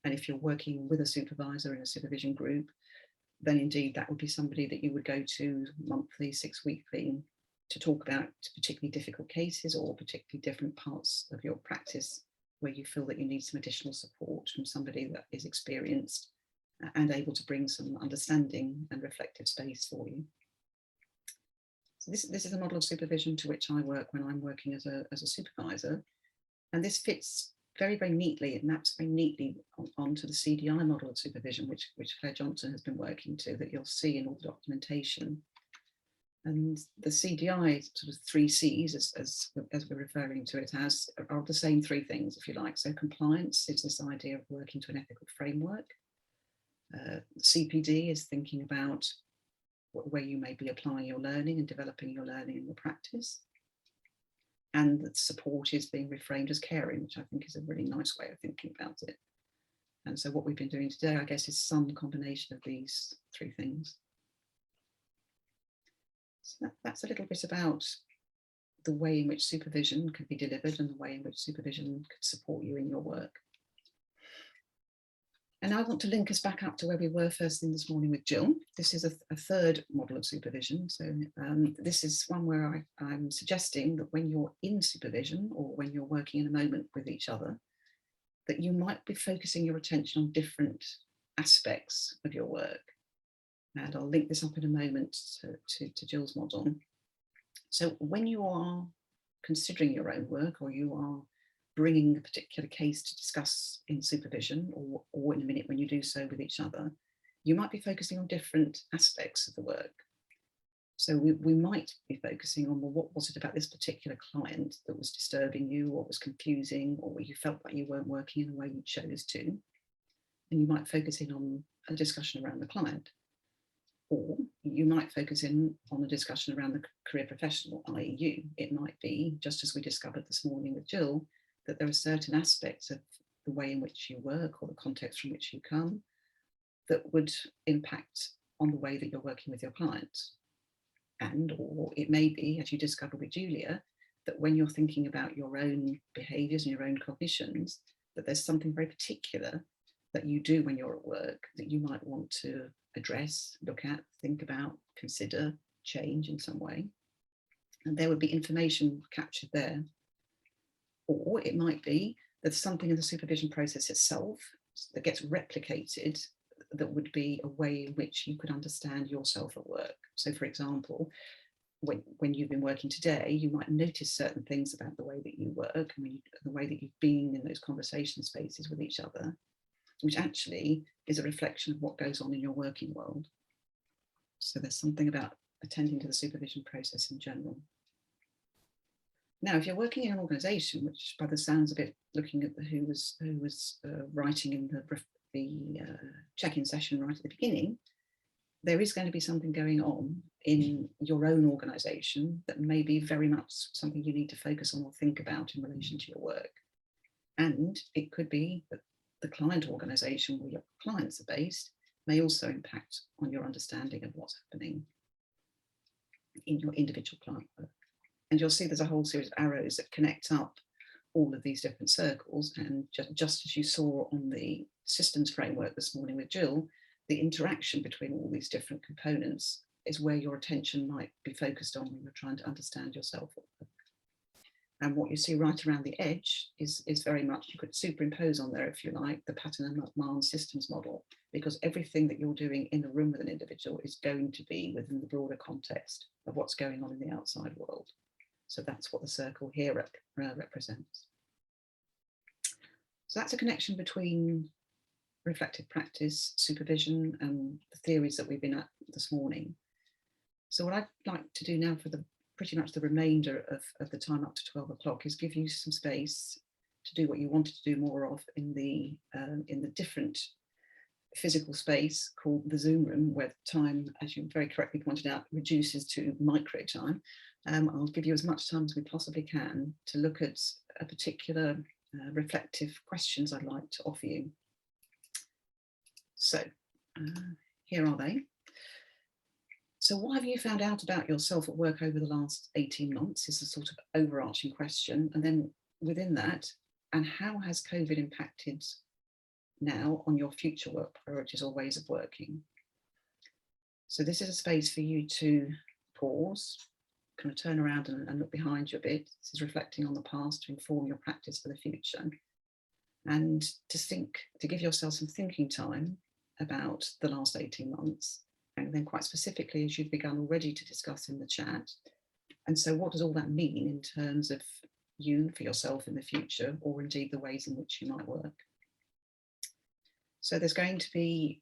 And if you're working with a supervisor in a supervision group, then indeed that would be somebody that you would go to monthly, 6 weekly, to talk about particularly difficult cases or particularly different parts of your practice where you feel that you need some additional support from somebody that is experienced and able to bring some understanding and reflective space for you. So this is a model of supervision to which I work when I'm working as a supervisor. And this fits very, very neatly, it maps very neatly onto the CDI model of supervision, which Claire Johnson has been working to, that you'll see in all the documentation. And the CDI sort of 3 C's, as we're referring to it as, are the same 3 things, if you like. So compliance is this idea of working to an ethical framework. CPD is thinking about where you may be applying your learning and developing your learning in your practice. And that support is being reframed as caring, which I think is a really nice way of thinking about it. And so what we've been doing today, I guess, is some combination of these 3 things. So that's a little bit about the way in which supervision could be delivered and the way in which supervision could support you in your work. And I want to link us back up to where we were first thing this morning with Jill. This is a third model of supervision. So this is one where I'm suggesting that when you're in supervision or when you're working in a moment with each other, that you might be focusing your attention on different aspects of your work. And I'll link this up in a moment to Jill's model. So when you are considering your own work, or you are bringing a particular case to discuss in supervision, or in a minute when you do so with each other, you might be focusing on different aspects of the work. So we might be focusing on, well, what was it about this particular client that was disturbing you, or was confusing, or you felt like you weren't working in the way you chose to. And you might focus in on a discussion around the client. Or you might focus in on a discussion around the career professional, i.e. you. It might be, just as we discovered this morning with Jill, that there are certain aspects of the way in which you work or the context from which you come that would impact on the way that you're working with your clients. And or it may be, as you discovered with Julia, that when you're thinking about your own behaviours and your own cognitions, that there's something very particular that you do when you're at work that you might want to address, look at, think about, consider, change in some way. And there would be information captured there. Or it might be that something in the supervision process itself that gets replicated that would be a way in which you could understand yourself at work. So for example, when you've been working today, you might notice certain things about the way that you work and the way that you've been in those conversation spaces with each other, which actually is a reflection of what goes on in your working world. So there's something about attending to the supervision process in general. Now, if you're working in an organisation, which by the sounds of it, looking at who was writing in the check-in session right at the beginning, there is going to be something going on in your own organisation that may be very much something you need to focus on or think about in relation to your work. And it could be that the client organisation where your clients are based may also impact on your understanding of what's happening in your individual client work. And you'll see there's a whole series of arrows that connect up all of these different circles. And just as you saw on the systems framework this morning with Jill, the interaction between all these different components is where your attention might be focused on when you're trying to understand yourself. And what you see right around the edge is very much, you could superimpose on there, if you like, the pattern and Marne systems model, because everything that you're doing in the room with an individual is going to be within the broader context of what's going on in the outside world. So that's what the circle here represents. So that's a connection between reflective practice, supervision, and the theories that we've been at this morning. So what I'd like to do now for pretty much the remainder of the time up to 12 o'clock is give you some space to do what you wanted to do more of in the different physical space called the Zoom room, where time, as you very correctly pointed out, reduces to micro time. I'll give you as much time as we possibly can to look at a particular reflective questions I'd like to offer you. So here are they. So what have you found out about yourself at work over the last 18 months is a sort of overarching question. And then within that, and how has COVID impacted now on your future work priorities or ways of working? So this is a space for you to pause, kind of turn around and look behind you a bit. This is reflecting on the past to inform your practice for the future. And to think, to give yourself some thinking time about the last 18 months. And then quite specifically, as you've begun already to discuss in the chat. And so what does all that mean in terms of you for yourself in the future, or indeed the ways in which you might work? So there's going to be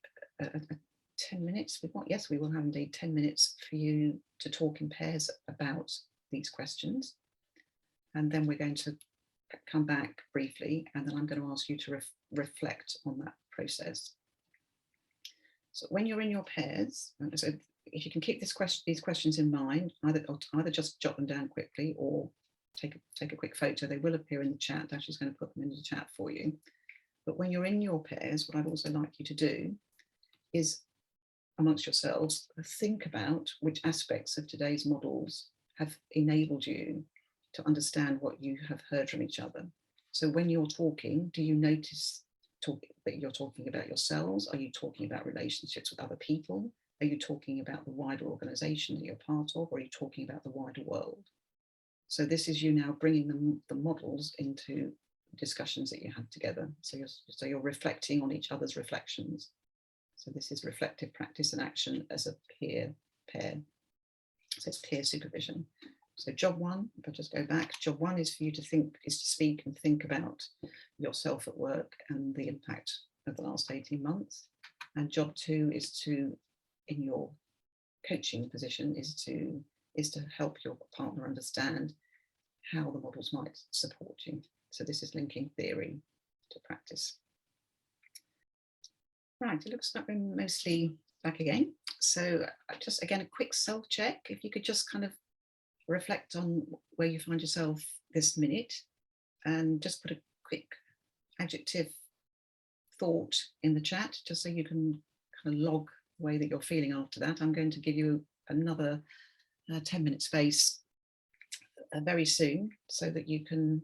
10 minutes. Yes, we will have indeed 10 minutes for you to talk in pairs about these questions. And then we're going to come back briefly, and then I'm going to ask you to reflect on that process. So when you're in your pairs, so if you can keep these questions in mind, either just jot them down quickly or take a quick photo. They will appear in the chat. Ashley's going to put them in the chat for you. But when you're in your pairs, what I'd also like you to do is, amongst yourselves, think about which aspects of today's models have enabled you to understand what you have heard from each other. So when you're talking, do you notice that you're talking about yourselves? Are you talking about relationships with other people? Are you talking about the wider organisation that you're part of? Or are you talking about the wider world? So this is you now bringing the models into discussions that you had together. So you're reflecting on each other's reflections. So this is reflective practice and action as a peer pair. So it's peer supervision. So job one, if I just go back, job one is for you to speak and think about yourself at work and the impact of the last 18 months. And job two is to, in your coaching position is to help your partner understand how the models might support you. So this is linking theory to practice. Right, it looks like we're mostly back again. So just again, a quick self-check. If you could just kind of reflect on where you find yourself this minute and just put a quick adjective thought in the chat, just so you can kind of log the way that you're feeling after that. I'm going to give you another 10-minute space very soon, so that you can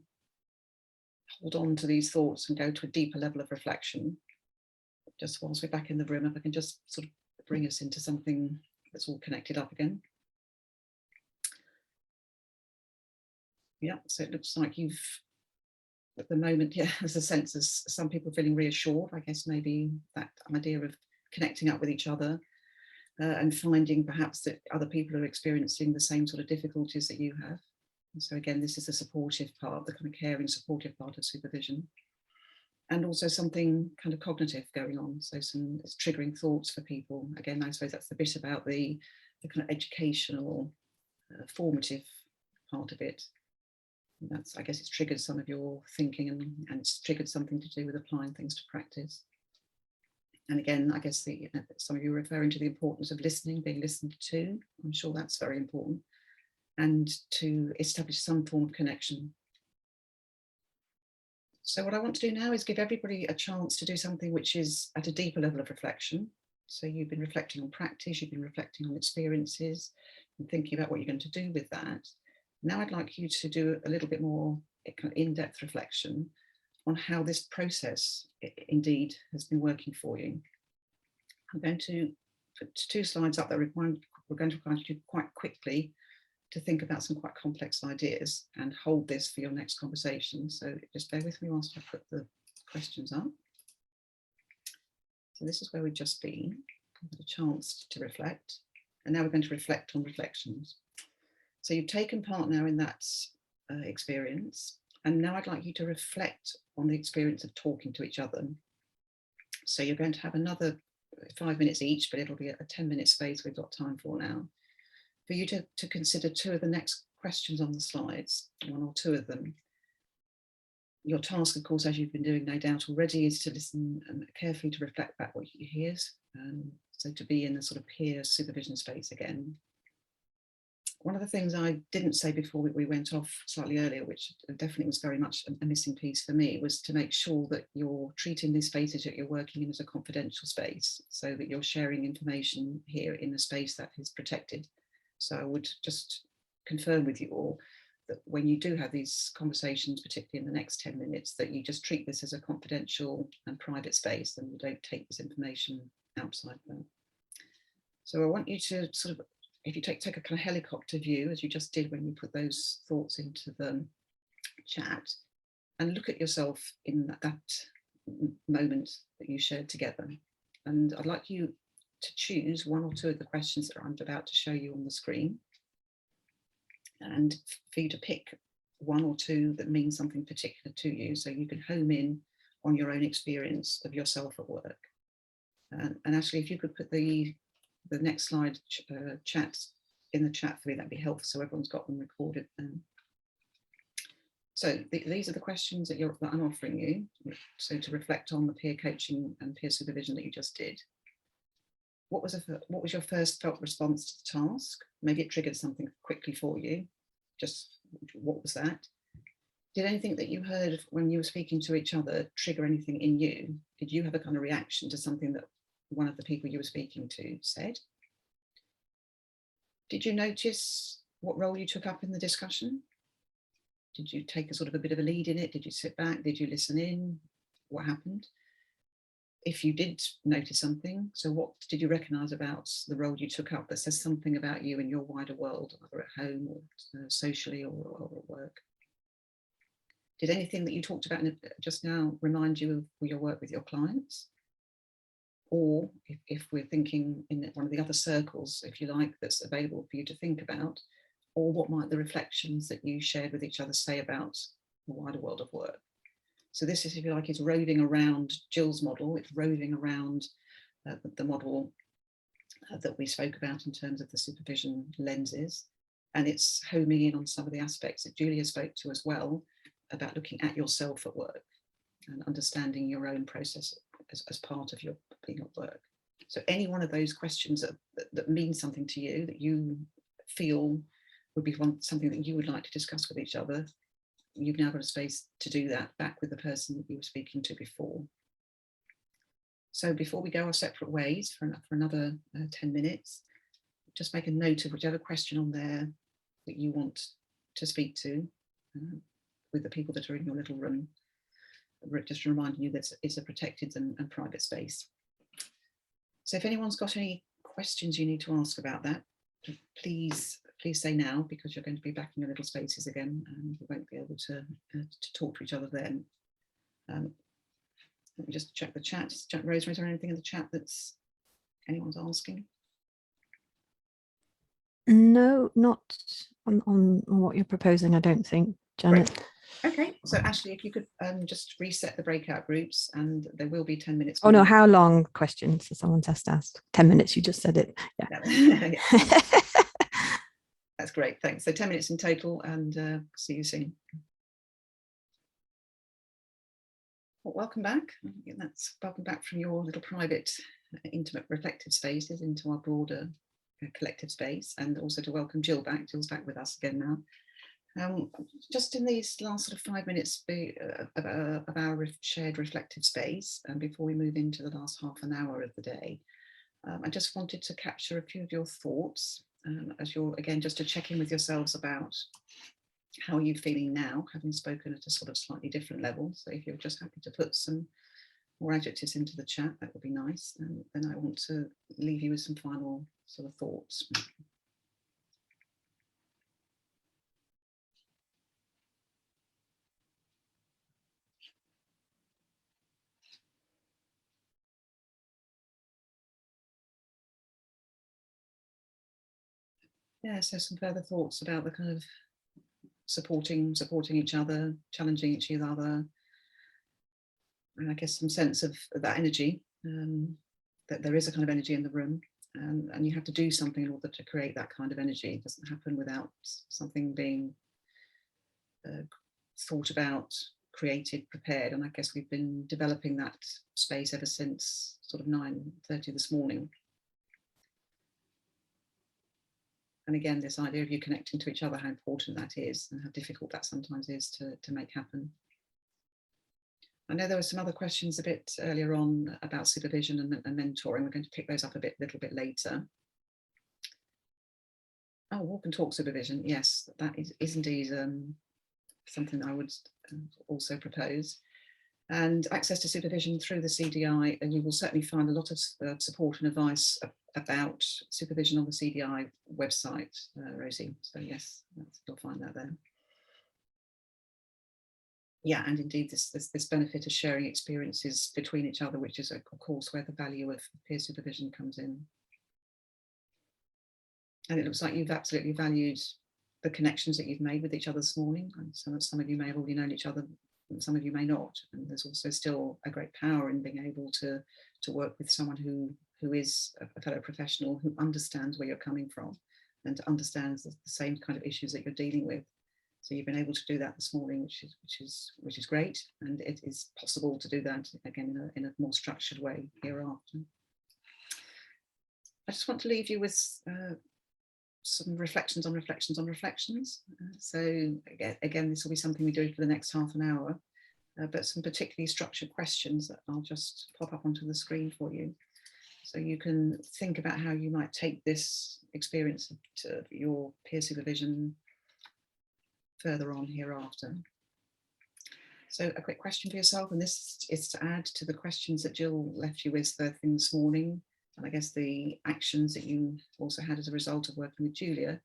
hold on to these thoughts and go to a deeper level of reflection. Just whilst we're back in the room, if I can just sort of bring us into something that's all connected up again. Yeah, so it looks like you've, at the moment, yeah, there's a sense of some people feeling reassured. I guess maybe that idea of connecting up with each other and finding perhaps that other people are experiencing the same sort of difficulties that you have. And so again, this is the supportive part, the kind of caring, supportive part of supervision. And also something kind of cognitive going on. So some triggering thoughts for people. Again, I suppose that's the bit about the kind of educational, formative part of it. And that's, I guess it's triggered some of your thinking, and it's triggered something to do with applying things to practice. And again, I guess some of you are referring to the importance of listening, being listened to. I'm sure that's very important. And to establish some form of connection. So what I want to do now is give everybody a chance to do something which is at a deeper level of reflection. So you've been reflecting on practice, you've been reflecting on experiences and thinking about what you're going to do with that. Now I'd like you to do a little bit more kind of in-depth reflection on how this process indeed has been working for you. I'm going to put 2 slides up that we're going to require you quite quickly to think about some quite complex ideas and hold this for your next conversation. So just bear with me whilst I put the questions up. So this is where we've just been, a chance to reflect. And now we're going to reflect on reflections. So you've taken part now in that experience. And now I'd like you to reflect on the experience of talking to each other. So you're going to have another 5 minutes each, but it'll be a 10-minute space we've got time for now, for you to consider 2 of the next questions on the slides, 1 or 2 of them. Your task, of course, as you've been doing no doubt already, is to listen and carefully to reflect back what you hear. So to be in a sort of peer supervision space again. One of the things I didn't say before we went off slightly earlier, which definitely was very much a missing piece for me, was to make sure that you're treating these spaces that you're working in as a confidential space, so that you're sharing information here in a space that is protected. So I would just confirm with you all that when you do have these conversations, particularly in the next 10 minutes, that you just treat this as a confidential and private space, and you don't take this information outside that. So I want you to sort of, if you take a kind of helicopter view, as you just did when you put those thoughts into the chat, and look at yourself in that moment that you shared together. And I'd like you to choose 1 or 2 of the questions that I'm about to show you on the screen, and for you to pick 1 or 2 that mean something particular to you, so you can home in on your own experience of yourself at work. And actually, if you could put the next slide chat in the chat for me, that'd be helpful, so everyone's got them recorded then. So these are the questions that I'm offering you, so to reflect on the peer coaching and peer supervision that you just did. What was your first felt response to the task? Maybe it triggered something quickly for you. Just what was that? Did anything that you heard when you were speaking to each other trigger anything in you? Did you have a kind of reaction to something that one of the people you were speaking to said? Did you notice what role you took up in the discussion? Did you take a sort of a bit of a lead in it? Did you sit back? Did you listen in? What happened? If you did notice something, so what did you recognise about the role you took up that says something about you in your wider world, either at home or socially or at work? Did anything that you talked about just now remind you of your work with your clients? Or if we're thinking in one of the other circles, if you like, that's available for you to think about, or what might the reflections that you shared with each other say about the wider world of work? So this is, if you like, is roving around Jill's model. It's roving around the model that we spoke about in terms of the supervision lenses. And it's homing in on some of the aspects that Julia spoke to as well, about looking at yourself at work and understanding your own process as part of your being at work. So any one of those questions that means something to you, that you feel would be something that you would like to discuss with each other, you've now got a space to do that back with the person that you were speaking to before. So before we go our separate ways for another 10 minutes, just make a note of whichever question on there that you want to speak to with the people that are in your little room. Just reminding you that it's a protected and private space. So if anyone's got any questions you need to ask about that, please say now, because you're going to be back in your little spaces again and you won't be able to talk to each other then. Let me just check the chat. Rosemary, is there anything in the chat that's anyone's asking? No, not on what you're proposing, I don't think, Janet. Great. Okay, so Ashley, if you could just reset the breakout groups, and there will be 10 minutes. Oh no, how long questions? So someone just asked. 10 minutes, you just said it. Yeah. That's great, thanks. So 10 minutes in total, and see you soon. Well, welcome back. That's welcome back from your little private, intimate, reflective spaces into our broader collective space, and also to welcome Jill back. Jill's back with us again now. Just in these last sort of 5 minutes of our shared reflective space, and before we move into the last half an hour of the day, I just wanted to capture a few of your thoughts as you're, again, just to check in with yourselves about how are you feeling now, having spoken at a sort of slightly different level. So if you're just happy to put some more adjectives into the chat, that would be nice. And then I want to leave you with some final sort of thoughts. Yeah, so some further thoughts about the kind of supporting each other, challenging each other, and I guess some sense of that energy, that there is a kind of energy in the room, and you have to do something in order to create that kind of energy. It doesn't happen without something being thought about, created, prepared, and I guess we've been developing that space ever since sort of 9:30 this morning. And again, this idea of you connecting to each other, how important that is and how difficult that sometimes is to make happen. I know there were some other questions a bit earlier on about supervision and mentoring. We're going to pick those up a little bit later. Oh, walk and talk supervision. Yes, that is indeed something that I would also propose. And access to supervision through the CDI, and you will certainly find a lot of support and advice about supervision on the CDI website, Rosie. So yes, you'll find that there. Yeah, and indeed this benefit of sharing experiences between each other, which is of course where the value of peer supervision comes in. And it looks like you've absolutely valued the connections that you've made with each other this morning. And some of you may have already known each other, and some of you may not. And there's also still a great power in being able to work with someone who is a fellow professional, who understands where you're coming from and understands the same kind of issues that you're dealing with. So you've been able to do that this morning, which is great, and it is possible to do that again in a more structured way hereafter. I just want to leave you with some reflections on reflections on reflections. So again, this will be something we do for the next half an hour, but some particularly structured questions that I'll just pop up onto the screen for you. So you can think about how you might take this experience to your peer supervision further on hereafter. So a quick question for yourself, and this is to add to the questions that Jill left you with first thing this morning, and I guess the actions that you also had as a result of working with Julia.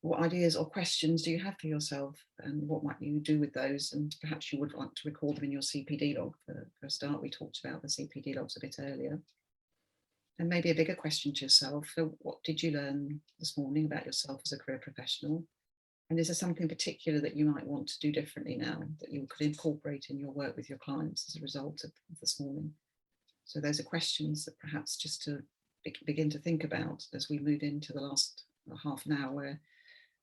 What ideas or questions do you have for yourself, and what might you do with those? And perhaps you would want to record them in your CPD log. For a start, we talked about the CPD logs a bit earlier. And maybe a bigger question to yourself: what did you learn this morning about yourself as a career professional? And is there something particular that you might want to do differently now, that you could incorporate in your work with your clients as a result of this morning? So those are questions that perhaps just to begin to think about as we move into the last half an hour, where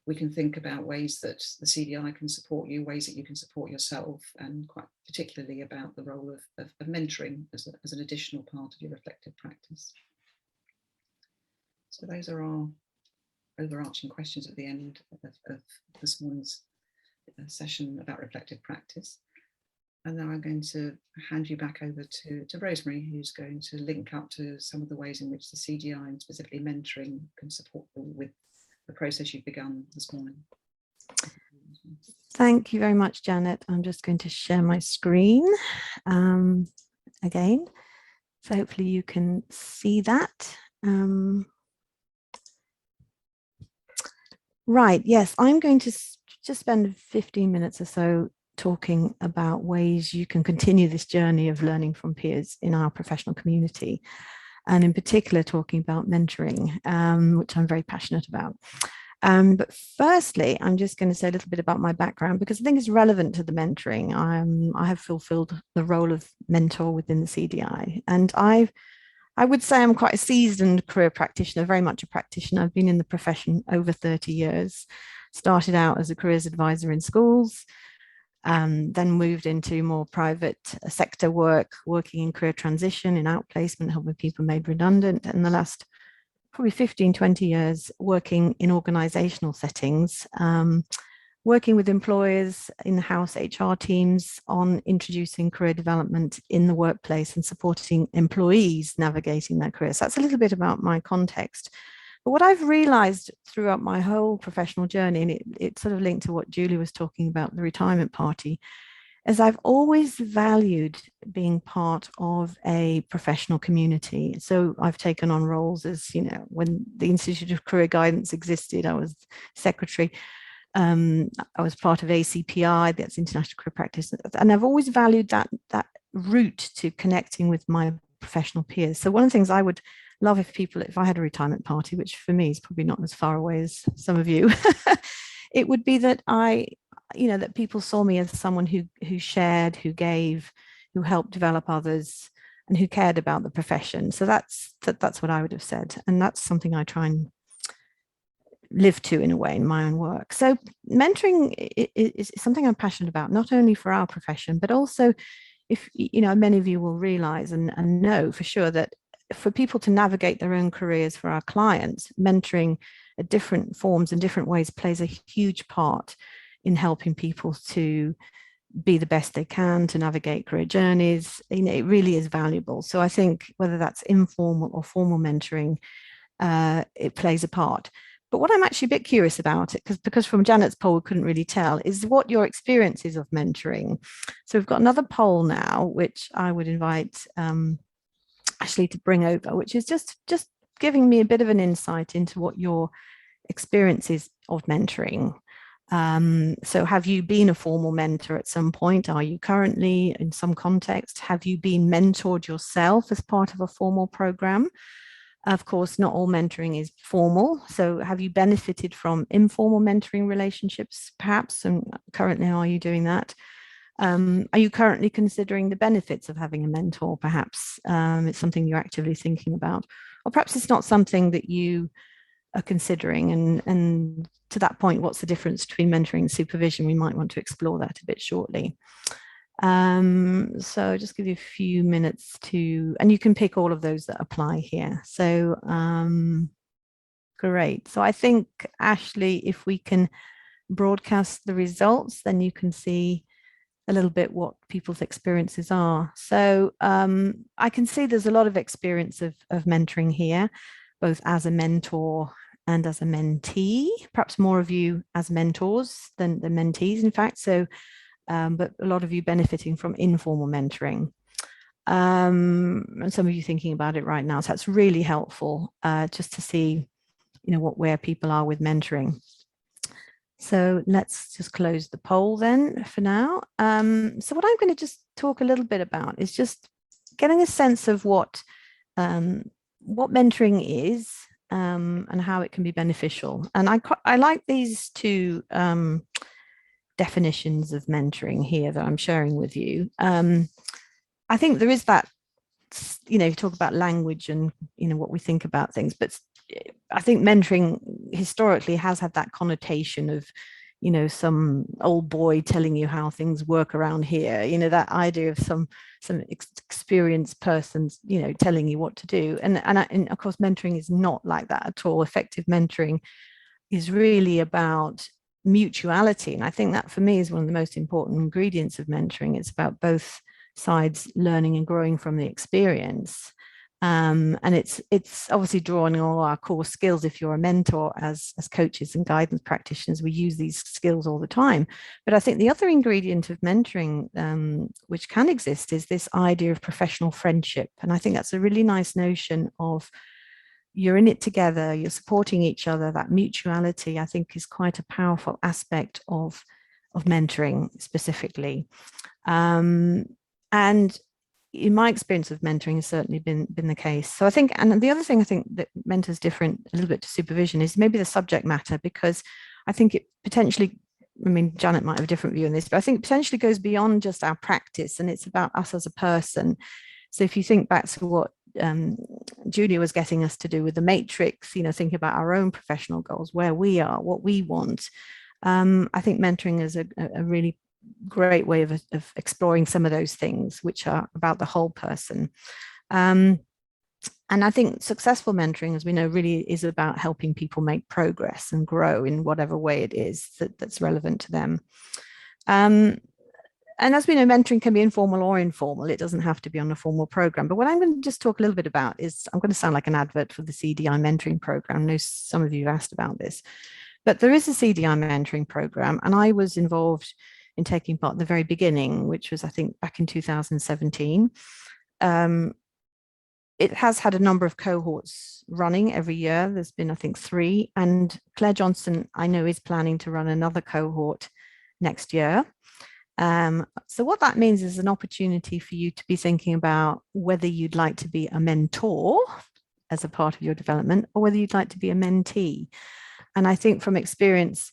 we can think about ways that the CDI can support you, ways that you can support yourself, and quite particularly about the role of mentoring as an additional part of your reflective practice. So those are our overarching questions at the end of this morning's session about reflective practice. And now I'm going to hand you back over to Rosemary, who's going to link up to some of the ways in which the CDI and specifically mentoring can support you with the process you've begun this morning. Thank you very much, Janet. I'm just going to share my screen again. So hopefully you can see that. Right, yes, I'm going to just spend 15 minutes or so talking about ways you can continue this journey of learning from peers in our professional community, and in particular talking about mentoring, which I'm very passionate about. But firstly, I'm just going to say a little bit about my background, because I think it's relevant to the mentoring. I have fulfilled the role of mentor within the CDI, and I would say I'm quite a seasoned career practitioner, very much a practitioner. I've been in the profession over 30 years, started out as a careers advisor in schools, then moved into more private sector work, working in career transition, in outplacement, helping people made redundant, and the last probably 15, 20 years working in organizational settings, working with employers, in-house HR teams on introducing career development in the workplace and supporting employees navigating their careers. So that's a little bit about my context. But what I've realized throughout my whole professional journey, and it sort of linked to what Julie was talking about, the retirement party, is I've always valued being part of a professional community. So I've taken on roles as, you know, when the Institute of Career Guidance existed, I was secretary. I was part of ACPI, that's International Career Practice, and I've always valued that route to connecting with my professional peers. So one of the things I would love if I had a retirement party, which for me is probably not as far away as some of you, it would be that that people saw me as someone who shared, who gave, who helped develop others, and who cared about the profession. So that's what I would have said, and that's something I try and live to in a way in my own work. So mentoring is something I'm passionate about, not only for our profession, but also, if many of you will realize and know for sure that for people to navigate their own careers for our clients, mentoring at different forms and different ways plays a huge part in helping people to be the best they can, to navigate career journeys. It really is valuable. So I think whether that's informal or formal mentoring, it plays a part. But what I'm actually a bit curious about it, because from Janet's poll we couldn't really tell, is what your experience is of mentoring. So we've got another poll now, which I would invite Ashley to bring over, which is just giving me a bit of an insight into what your experience is of mentoring. So have you been a formal mentor at some point? Are you currently in some context? Have you been mentored yourself as part of a formal program? Of course, not all mentoring is formal. So have you benefited from informal mentoring relationships, perhaps? And currently, are you doing that? Are you currently considering the benefits of having a mentor, perhaps? It's something you're actively thinking about. Or perhaps it's not something that you are considering. And to that point, what's the difference between mentoring and supervision? We might want to explore that a bit shortly. So just give you a few minutes and you can pick all of those that apply here. So great. So I think, Ashley, if we can broadcast the results, then you can see a little bit what people's experiences are. So I can see there's a lot of experience of mentoring here, both as a mentor and as a mentee, perhaps more of you as mentors than mentees, in fact. So but a lot of you benefiting from informal mentoring. And some of you thinking about it right now. So that's really helpful just to see, where people are with mentoring. So let's just close the poll then for now. So what I'm going to just talk a little bit about is just getting a sense of what mentoring is and how it can be beneficial. And I like these two definitions of mentoring here that I'm sharing with you. I think there is that you know, you talk about language and, you know, what we think about things, but I think mentoring historically has had that connotation of, you know, some old boy telling you how things work around here, you know, that idea of some experienced persons, you know, telling you what to do. And of course, mentoring is not like that at all. Effective mentoring is really about mutuality. And I think that for me is one of the most important ingredients of mentoring. It's about both sides learning and growing from the experience. And it's obviously drawing on all our core skills. If you're a mentor, as coaches and guidance practitioners, we use these skills all the time. But I think the other ingredient of mentoring, which can exist, is this idea of professional friendship. And I think that's a really nice notion of you're in it together, you're supporting each other. That mutuality, I think, is quite a powerful aspect of mentoring specifically. And in my experience of mentoring has certainly been the case. So I think, and the other thing I think that mentors different a little bit to supervision is maybe the subject matter, because I think it potentially, I mean, Janet might have a different view on this, but I think it potentially goes beyond just our practice, and it's about us as a person. So if you think back to what Julia was getting us to do with the matrix, you know, think about our own professional goals, where we are, what we want. I think mentoring is a really great way of exploring some of those things, which are about the whole person. And I think successful mentoring, as we know, really is about helping people make progress and grow in whatever way it is that's relevant to them. And as we know, mentoring can be informal or informal. It doesn't have to be on a formal program. But what I'm going to just talk a little bit about is, I'm going to sound like an advert for the CDI mentoring program. I know some of you have asked about this, but there is a CDI mentoring program, and I was involved in taking part in the very beginning, which was, I think, back in 2017. It has had a number of cohorts running every year. There's been, I think, 3. And Claire Johnson, I know, is planning to run another cohort next year. So what that means is an opportunity for you to be thinking about whether you'd like to be a mentor as a part of your development, or whether you'd like to be a mentee. And I think from experience,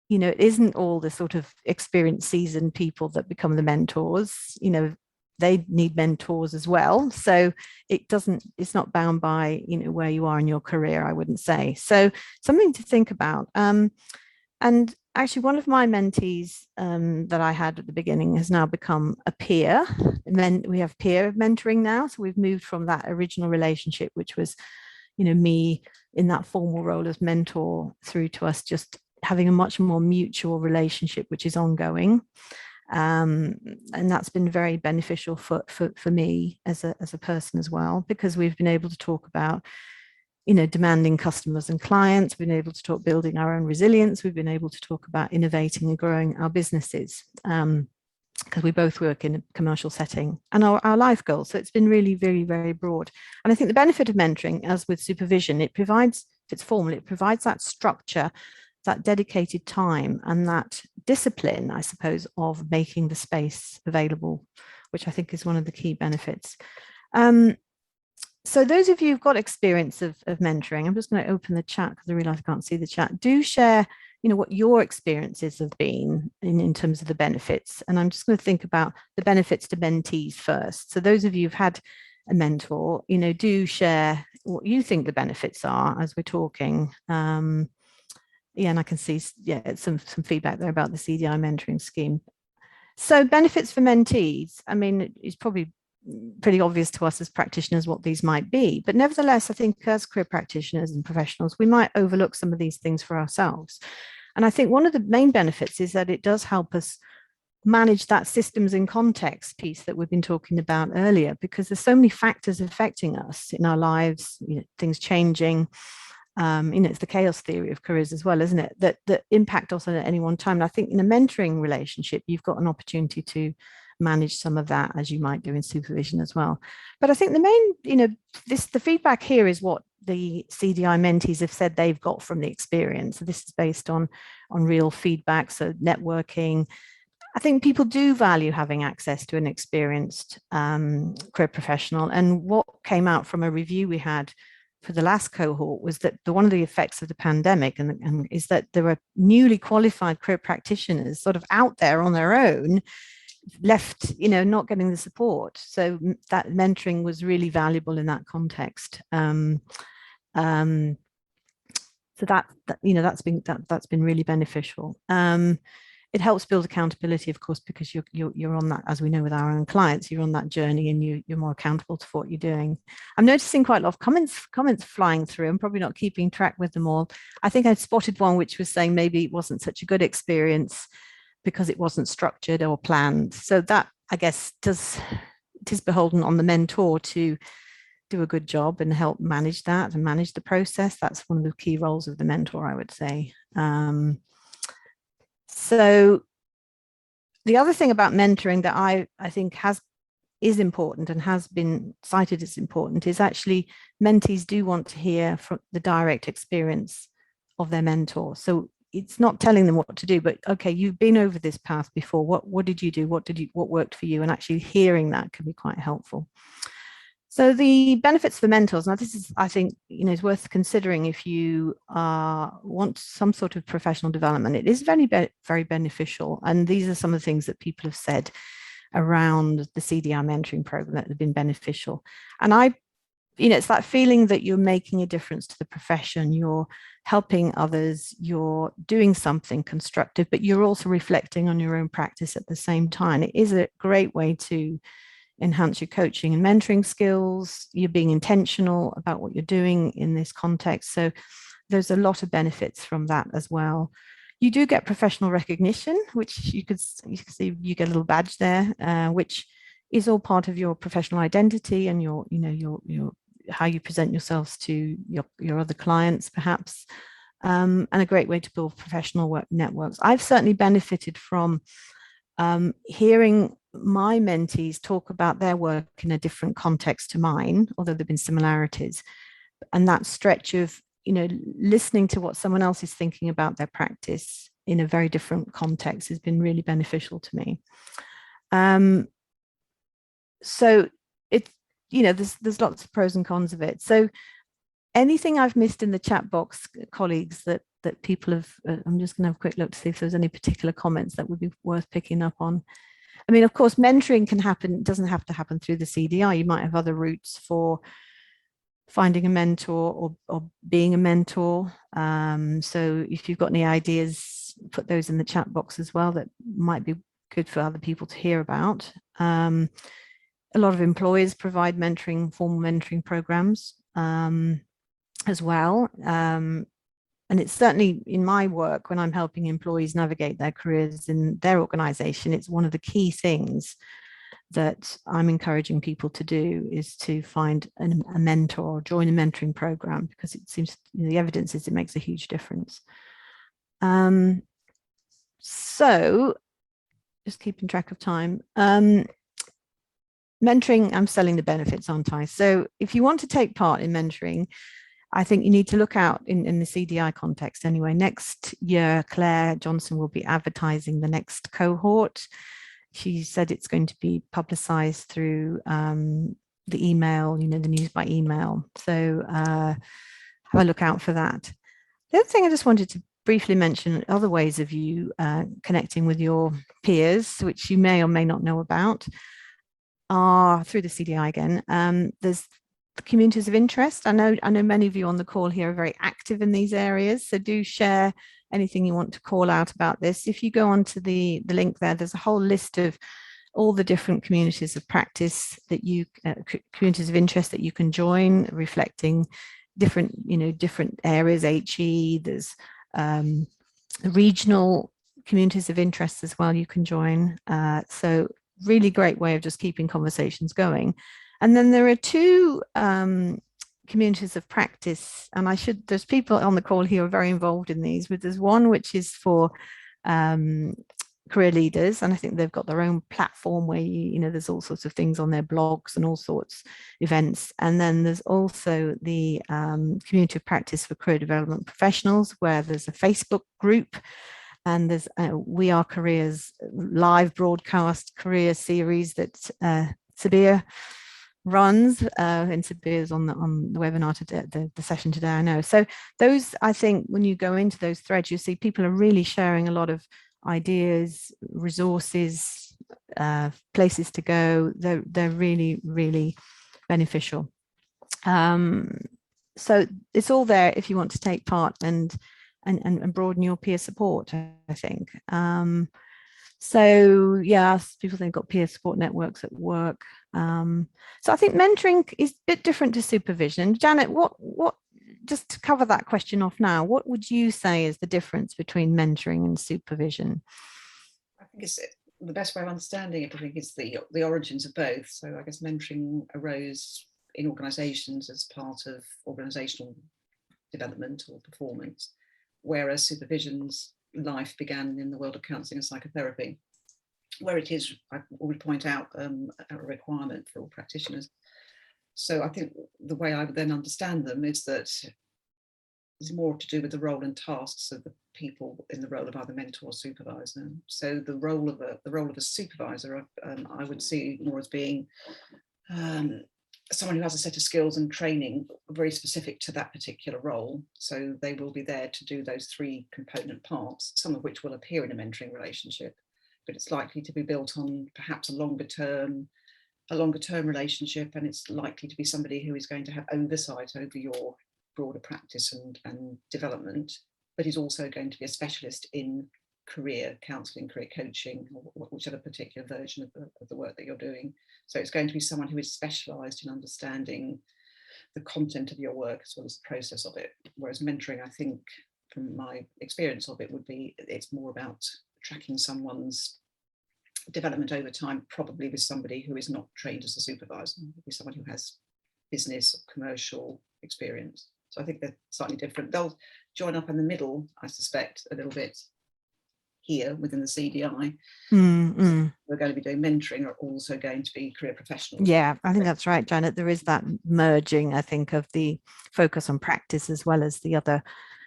you know, it isn't all the sort of experienced, seasoned people that become the mentors. You know, they need mentors as well. So it's not bound by, you know, where you are in your career, I wouldn't say. So something to think about. And actually, one of my mentees that I had at the beginning has now become a peer. And then we have peer mentoring now. So we've moved from that original relationship, which was, you know, me in that formal role as mentor, through to us just having a much more mutual relationship, which is ongoing. And that's been very beneficial for me as a person as well, because we've been able to talk about, you know, demanding customers and clients. We've been able to talk building our own resilience. We've been able to talk about innovating and growing our businesses, because we both work in a commercial setting, and our life goals. So it's been really very, very broad. And I think the benefit of mentoring, as with supervision, it provides, if it's formal, it provides that structure, that dedicated time, and that discipline, I suppose, of making the space available, which I think is one of the key benefits. So those of you who've got experience of mentoring, I'm just going to open the chat because I realize I can't see the chat. Do share, you know, what your experiences have been in terms of the benefits. And I'm just going to think about the benefits to mentees first. So those of you who've had a mentor, you know, do share what you think the benefits are as we're talking. Yeah, and I can see, yeah, some feedback there about the CDI mentoring scheme. So benefits for mentees, I mean, it's probably pretty obvious to us as practitioners what these might be, but nevertheless, I think as career practitioners and professionals, we might overlook some of these things for ourselves. And I think one of the main benefits is that it does help us manage that systems and context piece that we've been talking about earlier, because there's so many factors affecting us in our lives, you know, things changing. You know, it's the chaos theory of careers as well, isn't it? That impact us at any one time. And I think in a mentoring relationship, you've got an opportunity to manage some of that, as you might do in supervision as well. But I think the main, you know, the feedback here is what the CDI mentees have said they've got from the experience. So this is based on real feedback, so networking. I think people do value having access to an experienced career professional. And what came out from a review we had for the last cohort was that one of the effects of the pandemic and is that there were newly qualified career practitioners sort of out there on their own, left, not getting the support. So that mentoring was really valuable in that context. So that's been really beneficial. It helps build accountability, of course, because you're on that, as we know with our own clients, you're on that journey and you're more accountable to what you're doing. I'm noticing quite a lot of comments flying through. I'm probably not keeping track with them all. I think I spotted one which was saying maybe it wasn't such a good experience because it wasn't structured or planned. So that, I guess, it is beholden on the mentor to do a good job and help manage that and manage the process. That's one of the key roles of the mentor, I would say. So the other thing about mentoring that I think is important and has been cited as important is actually mentees do want to hear from the direct experience of their mentor. So it's not telling them what to do, but okay, you've been over this path before. What did you do? What worked for you? And actually hearing that can be quite helpful. So the benefits for mentors, now this is, I think, is worth considering if you want some sort of professional development. It is very beneficial. And these are some of the things that people have said around the CDI mentoring program that have been beneficial. And it's that feeling that you're making a difference to the profession, you're helping others, you're doing something constructive, but you're also reflecting on your own practice at the same time. It is a great way to enhance your coaching and mentoring skills. You're being intentional about what you're doing in this context. So there's a lot of benefits from that as well. You do get professional recognition, which you can see you get a little badge there, which is all part of your professional identity and your how you present yourselves to your other clients, perhaps, and a great way to build professional work networks. I've certainly benefited from hearing my mentees talk about their work in a different context to mine, although there've been similarities, and that stretch of listening to what someone else is thinking about their practice in a very different context has been really beneficial to me. So it's there's lots of pros and cons of it. So anything I've missed in the chat box, colleagues, that people have, I'm just going to have a quick look to see if there's any particular comments that would be worth picking up on. I mean, of course, mentoring can happen, it doesn't have to happen through the CDI. You might have other routes for finding a mentor or being a mentor. So if you've got any ideas, put those in the chat box as well. That might be good for other people to hear about. A lot of employers provide formal mentoring programs as well. And it's certainly in my work, when I'm helping employees navigate their careers in their organization, it's one of the key things that I'm encouraging people to do is to find a mentor or join a mentoring program, because it seems the evidence is it makes a huge difference. So just keeping track of time. Mentoring, I'm selling the benefits, aren't I? So if you want to take part in mentoring, I think you need to look out in the CDI context anyway. Next year, Claire Johnson will be advertising the next cohort. She said it's going to be publicized through the email, the news by email. So have a look out for that. The other thing I just wanted to briefly mention, other ways of you connecting with your peers, which you may or may not know about, are through the CDI again. There's the communities of interest. I know many of you on the call here are very active in these areas, so do share anything you want to call out about this. If you go onto the link there's a whole list of all the different communities of practice that communities of interest that you can join, reflecting different areas. HE, there's regional communities of interest as well you can join. So really great way of just keeping conversations going. And then there are two communities of practice, and there's people on the call here who are very involved in these, but there's one which is for career leaders, and I think they've got their own platform where there's all sorts of things on their blogs and all sorts events. And then there's also the community of practice for career development professionals, where there's a Facebook group, and there's We Are Careers live broadcast career series that Sabir runs, and Sabir's on the webinar today, the session today, I know. So those, I think, when you go into those threads, you see people are really sharing a lot of ideas, resources, places to go. They're really, really beneficial. So it's all there if you want to take part and broaden your peer support, I think. So yeah, people think got peer support networks at work. So I think mentoring is a bit different to supervision. Janet, what just to cover that question off now, what would you say is the difference between mentoring and supervision? I think it's the best way of understanding it. I think it's the origins of both. So I guess mentoring arose in organisations as part of organisational development or performance, whereas supervision's life began in the world of counselling and psychotherapy, where it is, I would point out, a requirement for all practitioners. So I think the way I would then understand them is that it's more to do with the role and tasks of the people in the role of either mentor or supervisor. So the role of a supervisor, I would see more as being someone who has a set of skills and training very specific to that particular role. So they will be there to do those three component parts, some of which will appear in a mentoring relationship, but it's likely to be built on perhaps a longer term relationship, and it's likely to be somebody who is going to have oversight over your broader practice and development, but is also going to be a specialist in career counselling, career coaching, or whichever particular version of the work that you're doing. So it's going to be someone who is specialised in understanding the content of your work as well as the process of it. Whereas mentoring, I think, from my experience of it, would be it's more about tracking someone's development over time, probably with somebody who is not trained as a supervisor, with someone who has business or commercial experience. So I think they're slightly different. They'll join up in the middle, I suspect, a little bit here within the CDI. We're going to be doing mentoring, are also going to be career professionals. Yeah, I think that's right, Janet. There is that merging, I think, of the focus on practice as well as the other.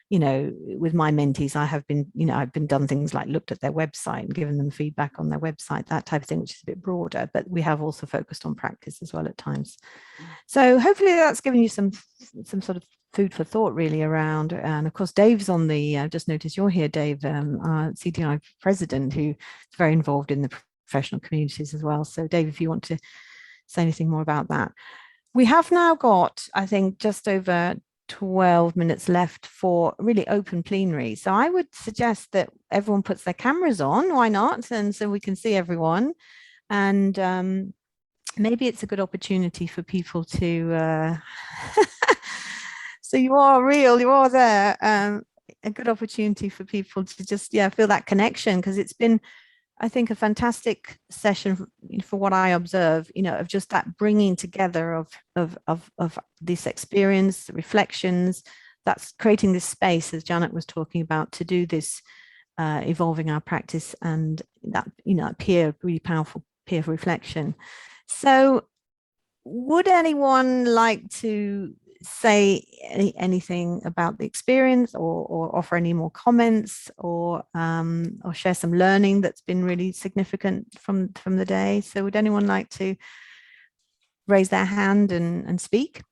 You know, with my mentees, I've been done things like looked at their website and given them feedback on their website, that type of thing, which is a bit broader, but we have also focused on practice as well at times. So hopefully that's given you some sort of food for thought really around, and of course Dave's on the, I just noticed you're here, Dave, our CDI president, who is very involved in the professional communities as well. So Dave, if you want to say anything more about that. We have now got, I think, just over 12 minutes left for really open plenary. So I would suggest that everyone puts their cameras on, why not? And so we can see everyone. And maybe it's a good opportunity for people to, so you are real, you are there. A good opportunity for people to just, feel that connection, because it's been, I think, a fantastic session for what I observe, of just that bringing together of this experience, reflections, that's creating this space, as Janet was talking about, to do this, evolving our practice, and that, really powerful peer reflection. So would anyone like to say anything about the experience, or offer any more comments, or share some learning that's been really significant from the day? So would anyone like to raise their hand and speak?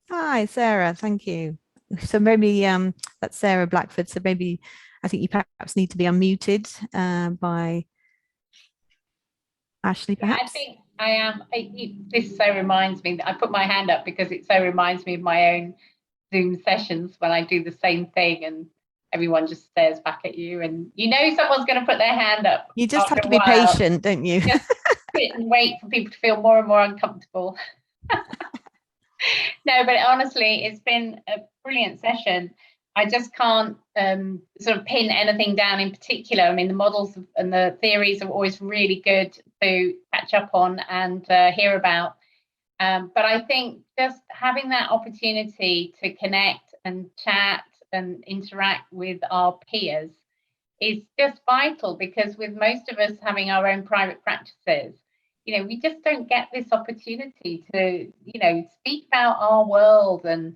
Hi, Sarah, thank you. So maybe that's Sarah Blackford. So maybe I think you perhaps need to be unmuted by Ashley, perhaps. I think I am. This so reminds me that I put my hand up because it so reminds me of my own Zoom sessions when I do the same thing and everyone just stares back at you, and someone's going to put their hand up. You just have to be patient, don't you? Just sit and wait for people to feel more and more uncomfortable. No, but honestly, it's been a brilliant session. I just can't sort of pin anything down in particular. I mean, the models and the theories are always really good to catch up on and hear about. But I think just having that opportunity to connect and chat and interact with our peers is just vital, because with most of us having our own private practices, we just don't get this opportunity to, speak about our world and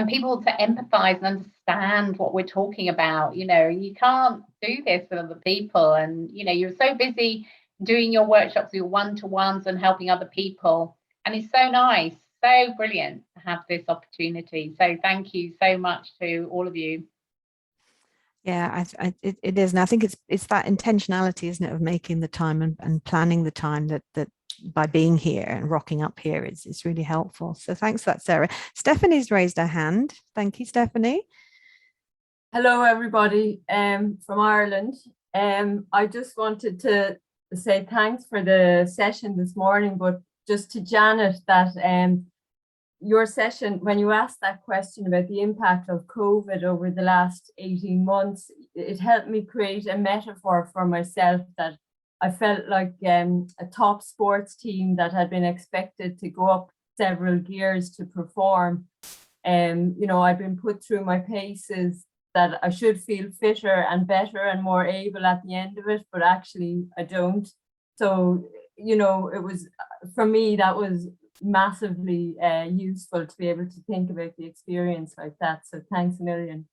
people to empathize and understand what we're talking about. You can't do this with other people, and you're so busy doing your workshops, your one-to-ones and helping other people, and it's so nice so brilliant to have this opportunity. So thank you so much to all of you. Yeah, it is, and I think it's that intentionality, isn't it, of making the time and planning the time that by being here and rocking up here is really helpful. So thanks for that, Sarah. Stephanie's raised her hand. Thank you, Stephanie. Hello, everybody from Ireland. I just wanted to say thanks for the session this morning, but just to Janet, that your session, when you asked that question about the impact of COVID over the last 18 months, it helped me create a metaphor for myself, that I felt like a top sports team that had been expected to go up several gears to perform. You know, I've been put through my paces, that I should feel fitter and better and more able at the end of it, but actually I don't. So, you know, it was, for me, that was massively useful to be able to think about the experience like that. So thanks a million.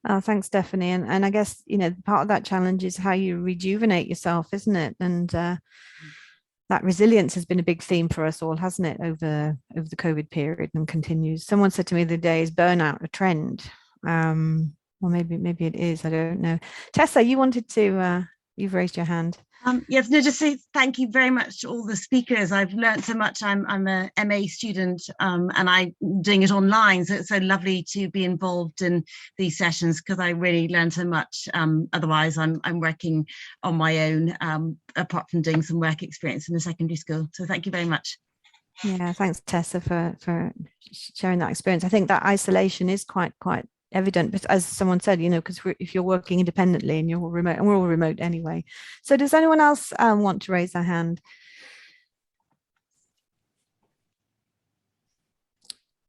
Oh, thanks, Stephanie. And I guess, you know, part of that challenge is how you rejuvenate yourself, isn't it? And that resilience has been a big theme for us all, hasn't it, over the COVID period, and continues. Someone said to me the other day, is burnout a trend? Or maybe it is, I don't know. Tessa, you wanted to, you've raised your hand. Yes, no, just say thank you very much to all the speakers. I've learned so much. I'm a MA student and I'm doing it online, so it's so lovely to be involved in these sessions, because I really learned so much. Otherwise, I'm working on my own, apart from doing some work experience in the secondary school. So thank you very much. Yeah, thanks, Tessa, for sharing that experience. I think that isolation is quite evident, but as someone said, you know, because if you're working independently and you're all remote, and we're all remote anyway. So does anyone else want to raise their hand?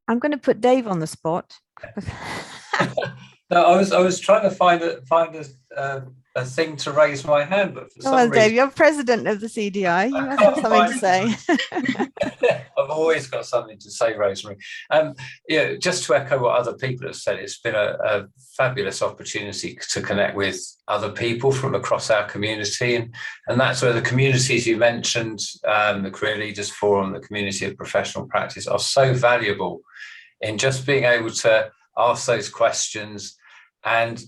I'm going to put Dave on the spot. No, I was trying to find a thing to raise my hand, but for some reason, Dave, you're president of the CDI. You must have something to say. I've always got something to say, Rosemary. Yeah, just to echo what other people have said, it's been a fabulous opportunity to connect with other people from across our community, and that's where the communities you mentioned, the Career Leaders Forum, the Community of Professional Practice, are so valuable in just being able to ask those questions. And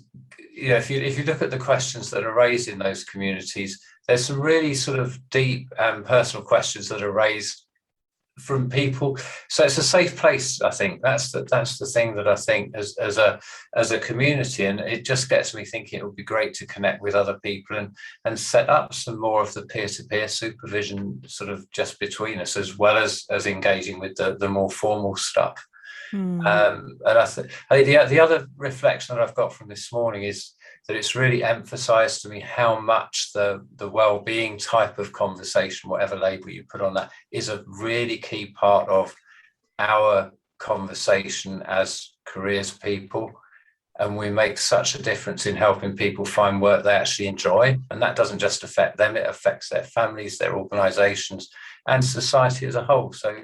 you know, if you look at the questions that are raised in those communities, there's some really sort of deep and personal questions that are raised from people. So it's a safe place. I think that's the thing that I think as a community, and it just gets me thinking it would be great to connect with other people and set up some more of the peer-to-peer supervision sort of just between us, as well as engaging with the more formal stuff. And I think the other reflection that I've got from this morning is that it's really emphasized to me how much the well-being type of conversation, whatever label you put on that, is a really key part of our conversation as careers people. And we make such a difference in helping people find work they actually enjoy. And that doesn't just affect them, it affects their families, their organizations, and society as a whole. So,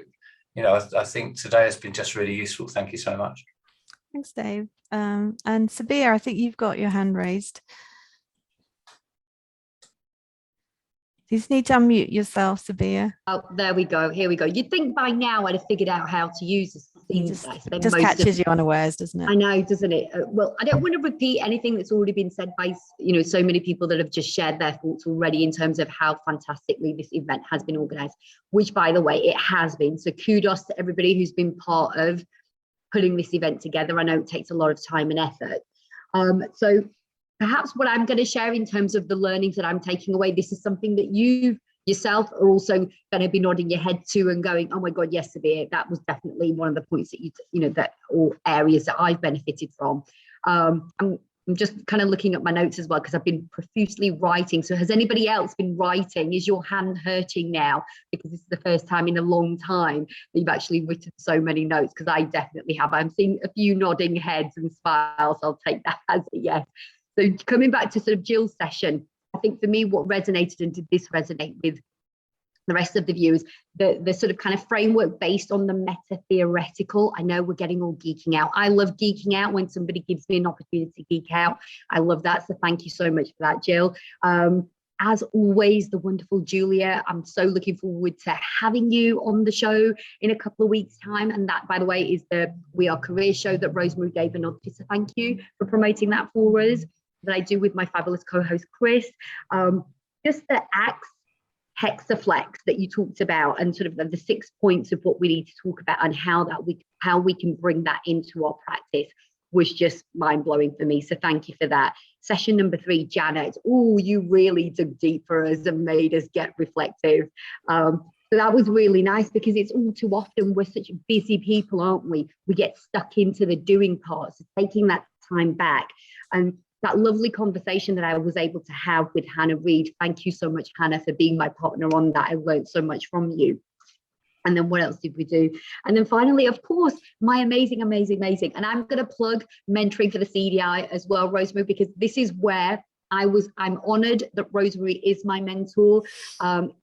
you know, I think today has been just really useful. Thank you so much. Thanks, Dave. And Sabir, I think you've got your hand raised. You just need to unmute yourself, Sabir. Oh, there we go. Here we go. You'd think by now I'd have figured out how to use this. It just catches you unawares, doesn't it? I know, doesn't it? Well, I don't want to repeat anything that's already been said by, you know, so many people that have just shared their thoughts already in terms of how fantastically this event has been organised, which, by the way, it has been. So kudos to everybody who's been part of putting this event together. I know it takes a lot of time and effort. So perhaps what I'm going to share in terms of the learnings that I'm taking away, this is something that you yourself are also going to be nodding your head to and going, oh my God, yes, Sabir, that was definitely one of the points that you know, that or areas that I've benefited from. I'm just kind of looking at my notes as well, because I've been profusely writing. So has anybody else been writing? Is your hand hurting now? Because this is the first time in a long time that you've actually written so many notes, because I definitely have. I'm seeing a few nodding heads and smiles. I'll take that as a yes. So coming back to sort of Jill's session, I think for me, what resonated, and did this resonate with the rest of the viewers, the sort of kind of framework based on the meta-theoretical. I know we're getting all geeking out. I love geeking out when somebody gives me an opportunity to geek out. I love that. So thank you so much for that, Jill. And as always, the wonderful Julia. I'm so looking forward to having you on the show in a couple of weeks' time. And that, by the way, is the We Are Career show that Rosemary gave a nod to. So thank you for promoting that for us, that I do with my fabulous co-host, Chris. Just the Hexaflex that you talked about, and sort of the 6 points of what we need to talk about and how we can bring that into our practice was just mind-blowing for me. So thank you for that. Session number 3, Janet. Oh, you really dug deep for us and made us get reflective. So that was really nice, because it's all too often we're such busy people, aren't we? We get stuck into the doing part, so taking that time back. And that lovely conversation that I was able to have with Hannah Reid. Thank you so much, Hannah, for being my partner on that. I learned so much from you. And then what else did we do? And then finally, of course, my amazing, and I'm going to plug mentoring for the CDI as well, Rosemary, because this is where I'm honored that Rosemary is my mentor.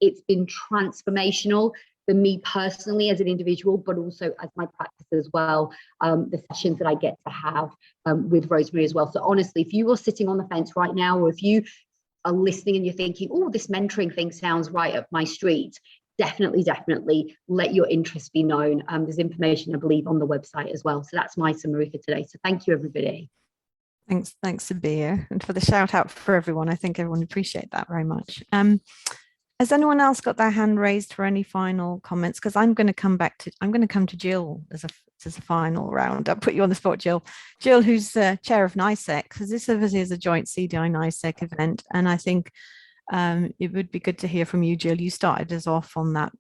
It's been transformational for me personally as an individual, but also as my practice as well, the sessions that I get to have with Rosemary as well. So honestly, if you are sitting on the fence right now, or if you are listening and you're thinking, oh, this mentoring thing sounds right up my street, definitely let your interest be known. There's information, I believe, on the website as well. So that's my summary for today. So thank you, everybody. Thanks, Sabir, and for the shout out for everyone. I think everyone appreciate that very much. Has anyone else got their hand raised for any final comments? Because I'm going to come to Jill as a final round. I'll put you on the spot, Jill. Jill, who's chair of NICEC, because this obviously is a joint CDI NICEC event, and I think it would be good to hear from you, Jill. You started us off on that,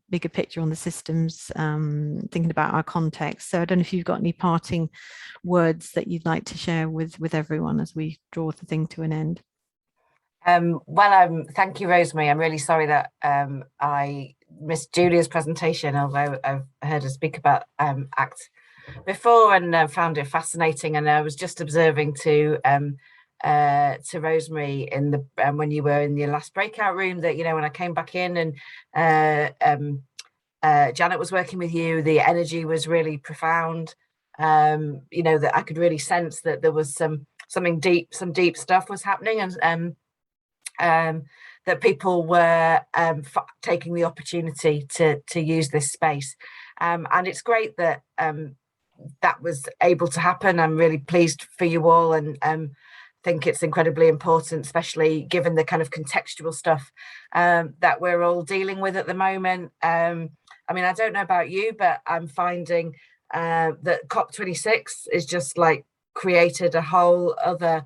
bigger picture on the systems, thinking about our context. So I don't know if you've got any parting words that you'd like to share with everyone as we draw the thing to an end. Thank you, Rosemary. I'm really sorry that I missed Julia's presentation, although I've heard her speak about ACT before and found it fascinating. And I was just observing to Rosemary in the when you were in your last breakout room that, when I came back in and Janet was working with you, the energy was really profound. That I could really sense that there was some deep stuff was happening, and that people were taking the opportunity to use this space, and it's great that that was able to happen. I'm really pleased for you all, and think it's incredibly important, especially given the kind of contextual stuff that we're all dealing with at the moment. I don't know about you, but I'm finding that COP26 is just like created a whole other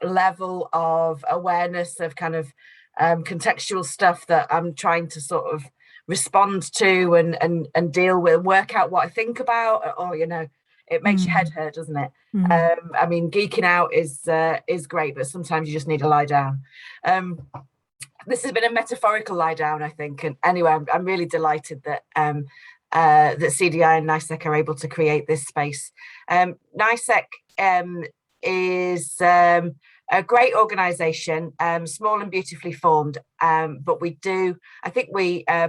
level of awareness of kind of contextual stuff that I'm trying to sort of respond to and deal with, work out what I think about, or it makes your head hurt, doesn't it? Geeking out is great, but sometimes you just need to lie down. This has been a metaphorical lie down, I think. And anyway, I'm really delighted that that CDI and NICEC are able to create this space. NICEC is a great organisation, small and beautifully formed, but we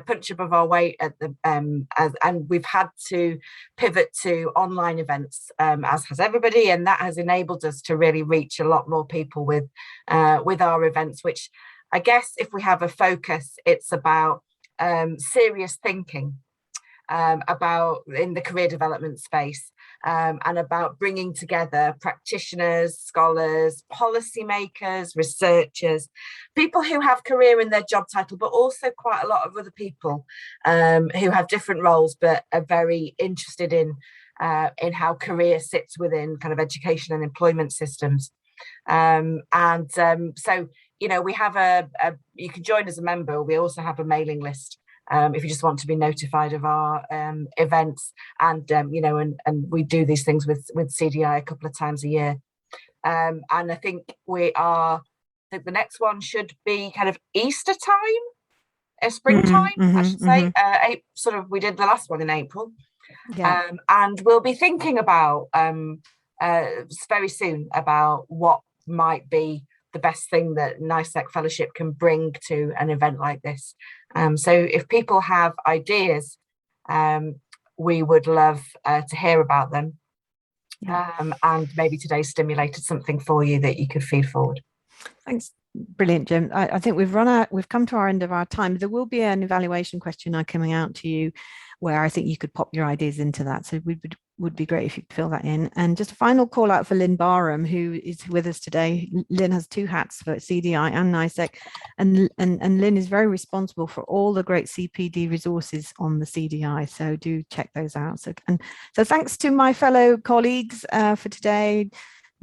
punch above our weight at the and we've had to pivot to online events, as has everybody, and that has enabled us to really reach a lot more people with our events, which I guess if we have a focus, it's about serious thinking about in the career development space, and about bringing together practitioners, scholars, policymakers, researchers, people who have career in their job title, but also quite a lot of other people who have different roles but are very interested in how career sits within kind of education and employment systems. So we have you can join as a member. We also have a mailing list if you just want to be notified of our events, and and we do these things with CDI a couple of times a year, and I think the next one should be kind of Easter time, springtime, I should say. We did the last one in April, and we'll be thinking about very soon about what might be the best thing that NICEC Fellowship can bring to an event like this. So if people have ideas, we would love to hear about them. And maybe today stimulated something for you that you could feed forward. Thanks. Brilliant, Jim. I think we've come to our end of our time. There will be an evaluation questionnaire coming out to you where I think you could pop your ideas into that. So would be great if you could fill that in. And just a final call out for Lynn Barham, who is with us today. Lynn has 2 hats for CDI and NICEC, and Lynn is very responsible for all the great CPD resources on the CDI. So do check those out. So thanks to my fellow colleagues for today.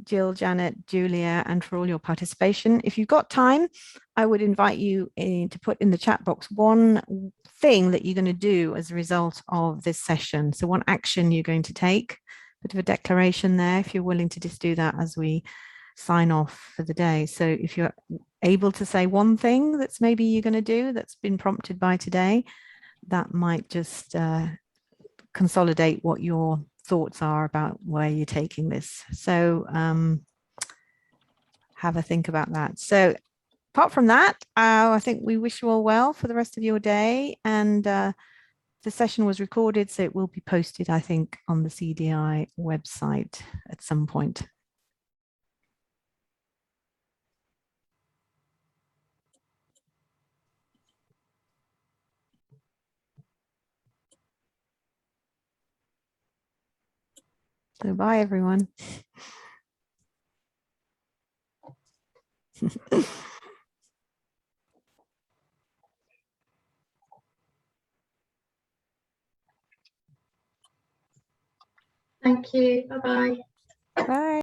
Jill, Janet, Julia, and for all your participation. If you've got time, I would invite you to put in the chat box one thing that you're going to do as a result of this session. So one action you're going to take, bit of a declaration there, if you're willing to just do that as we sign off for the day. So if you're able to say one thing that's maybe you're going to do that's been prompted by today, that might just consolidate what your thoughts are about where you're taking this. So have a think about that. So apart from that, I think we wish you all well for the rest of your day. And the session was recorded, so it will be posted, I think, on the CDI website at some point. So bye, everyone. Thank you. Bye-bye. Bye.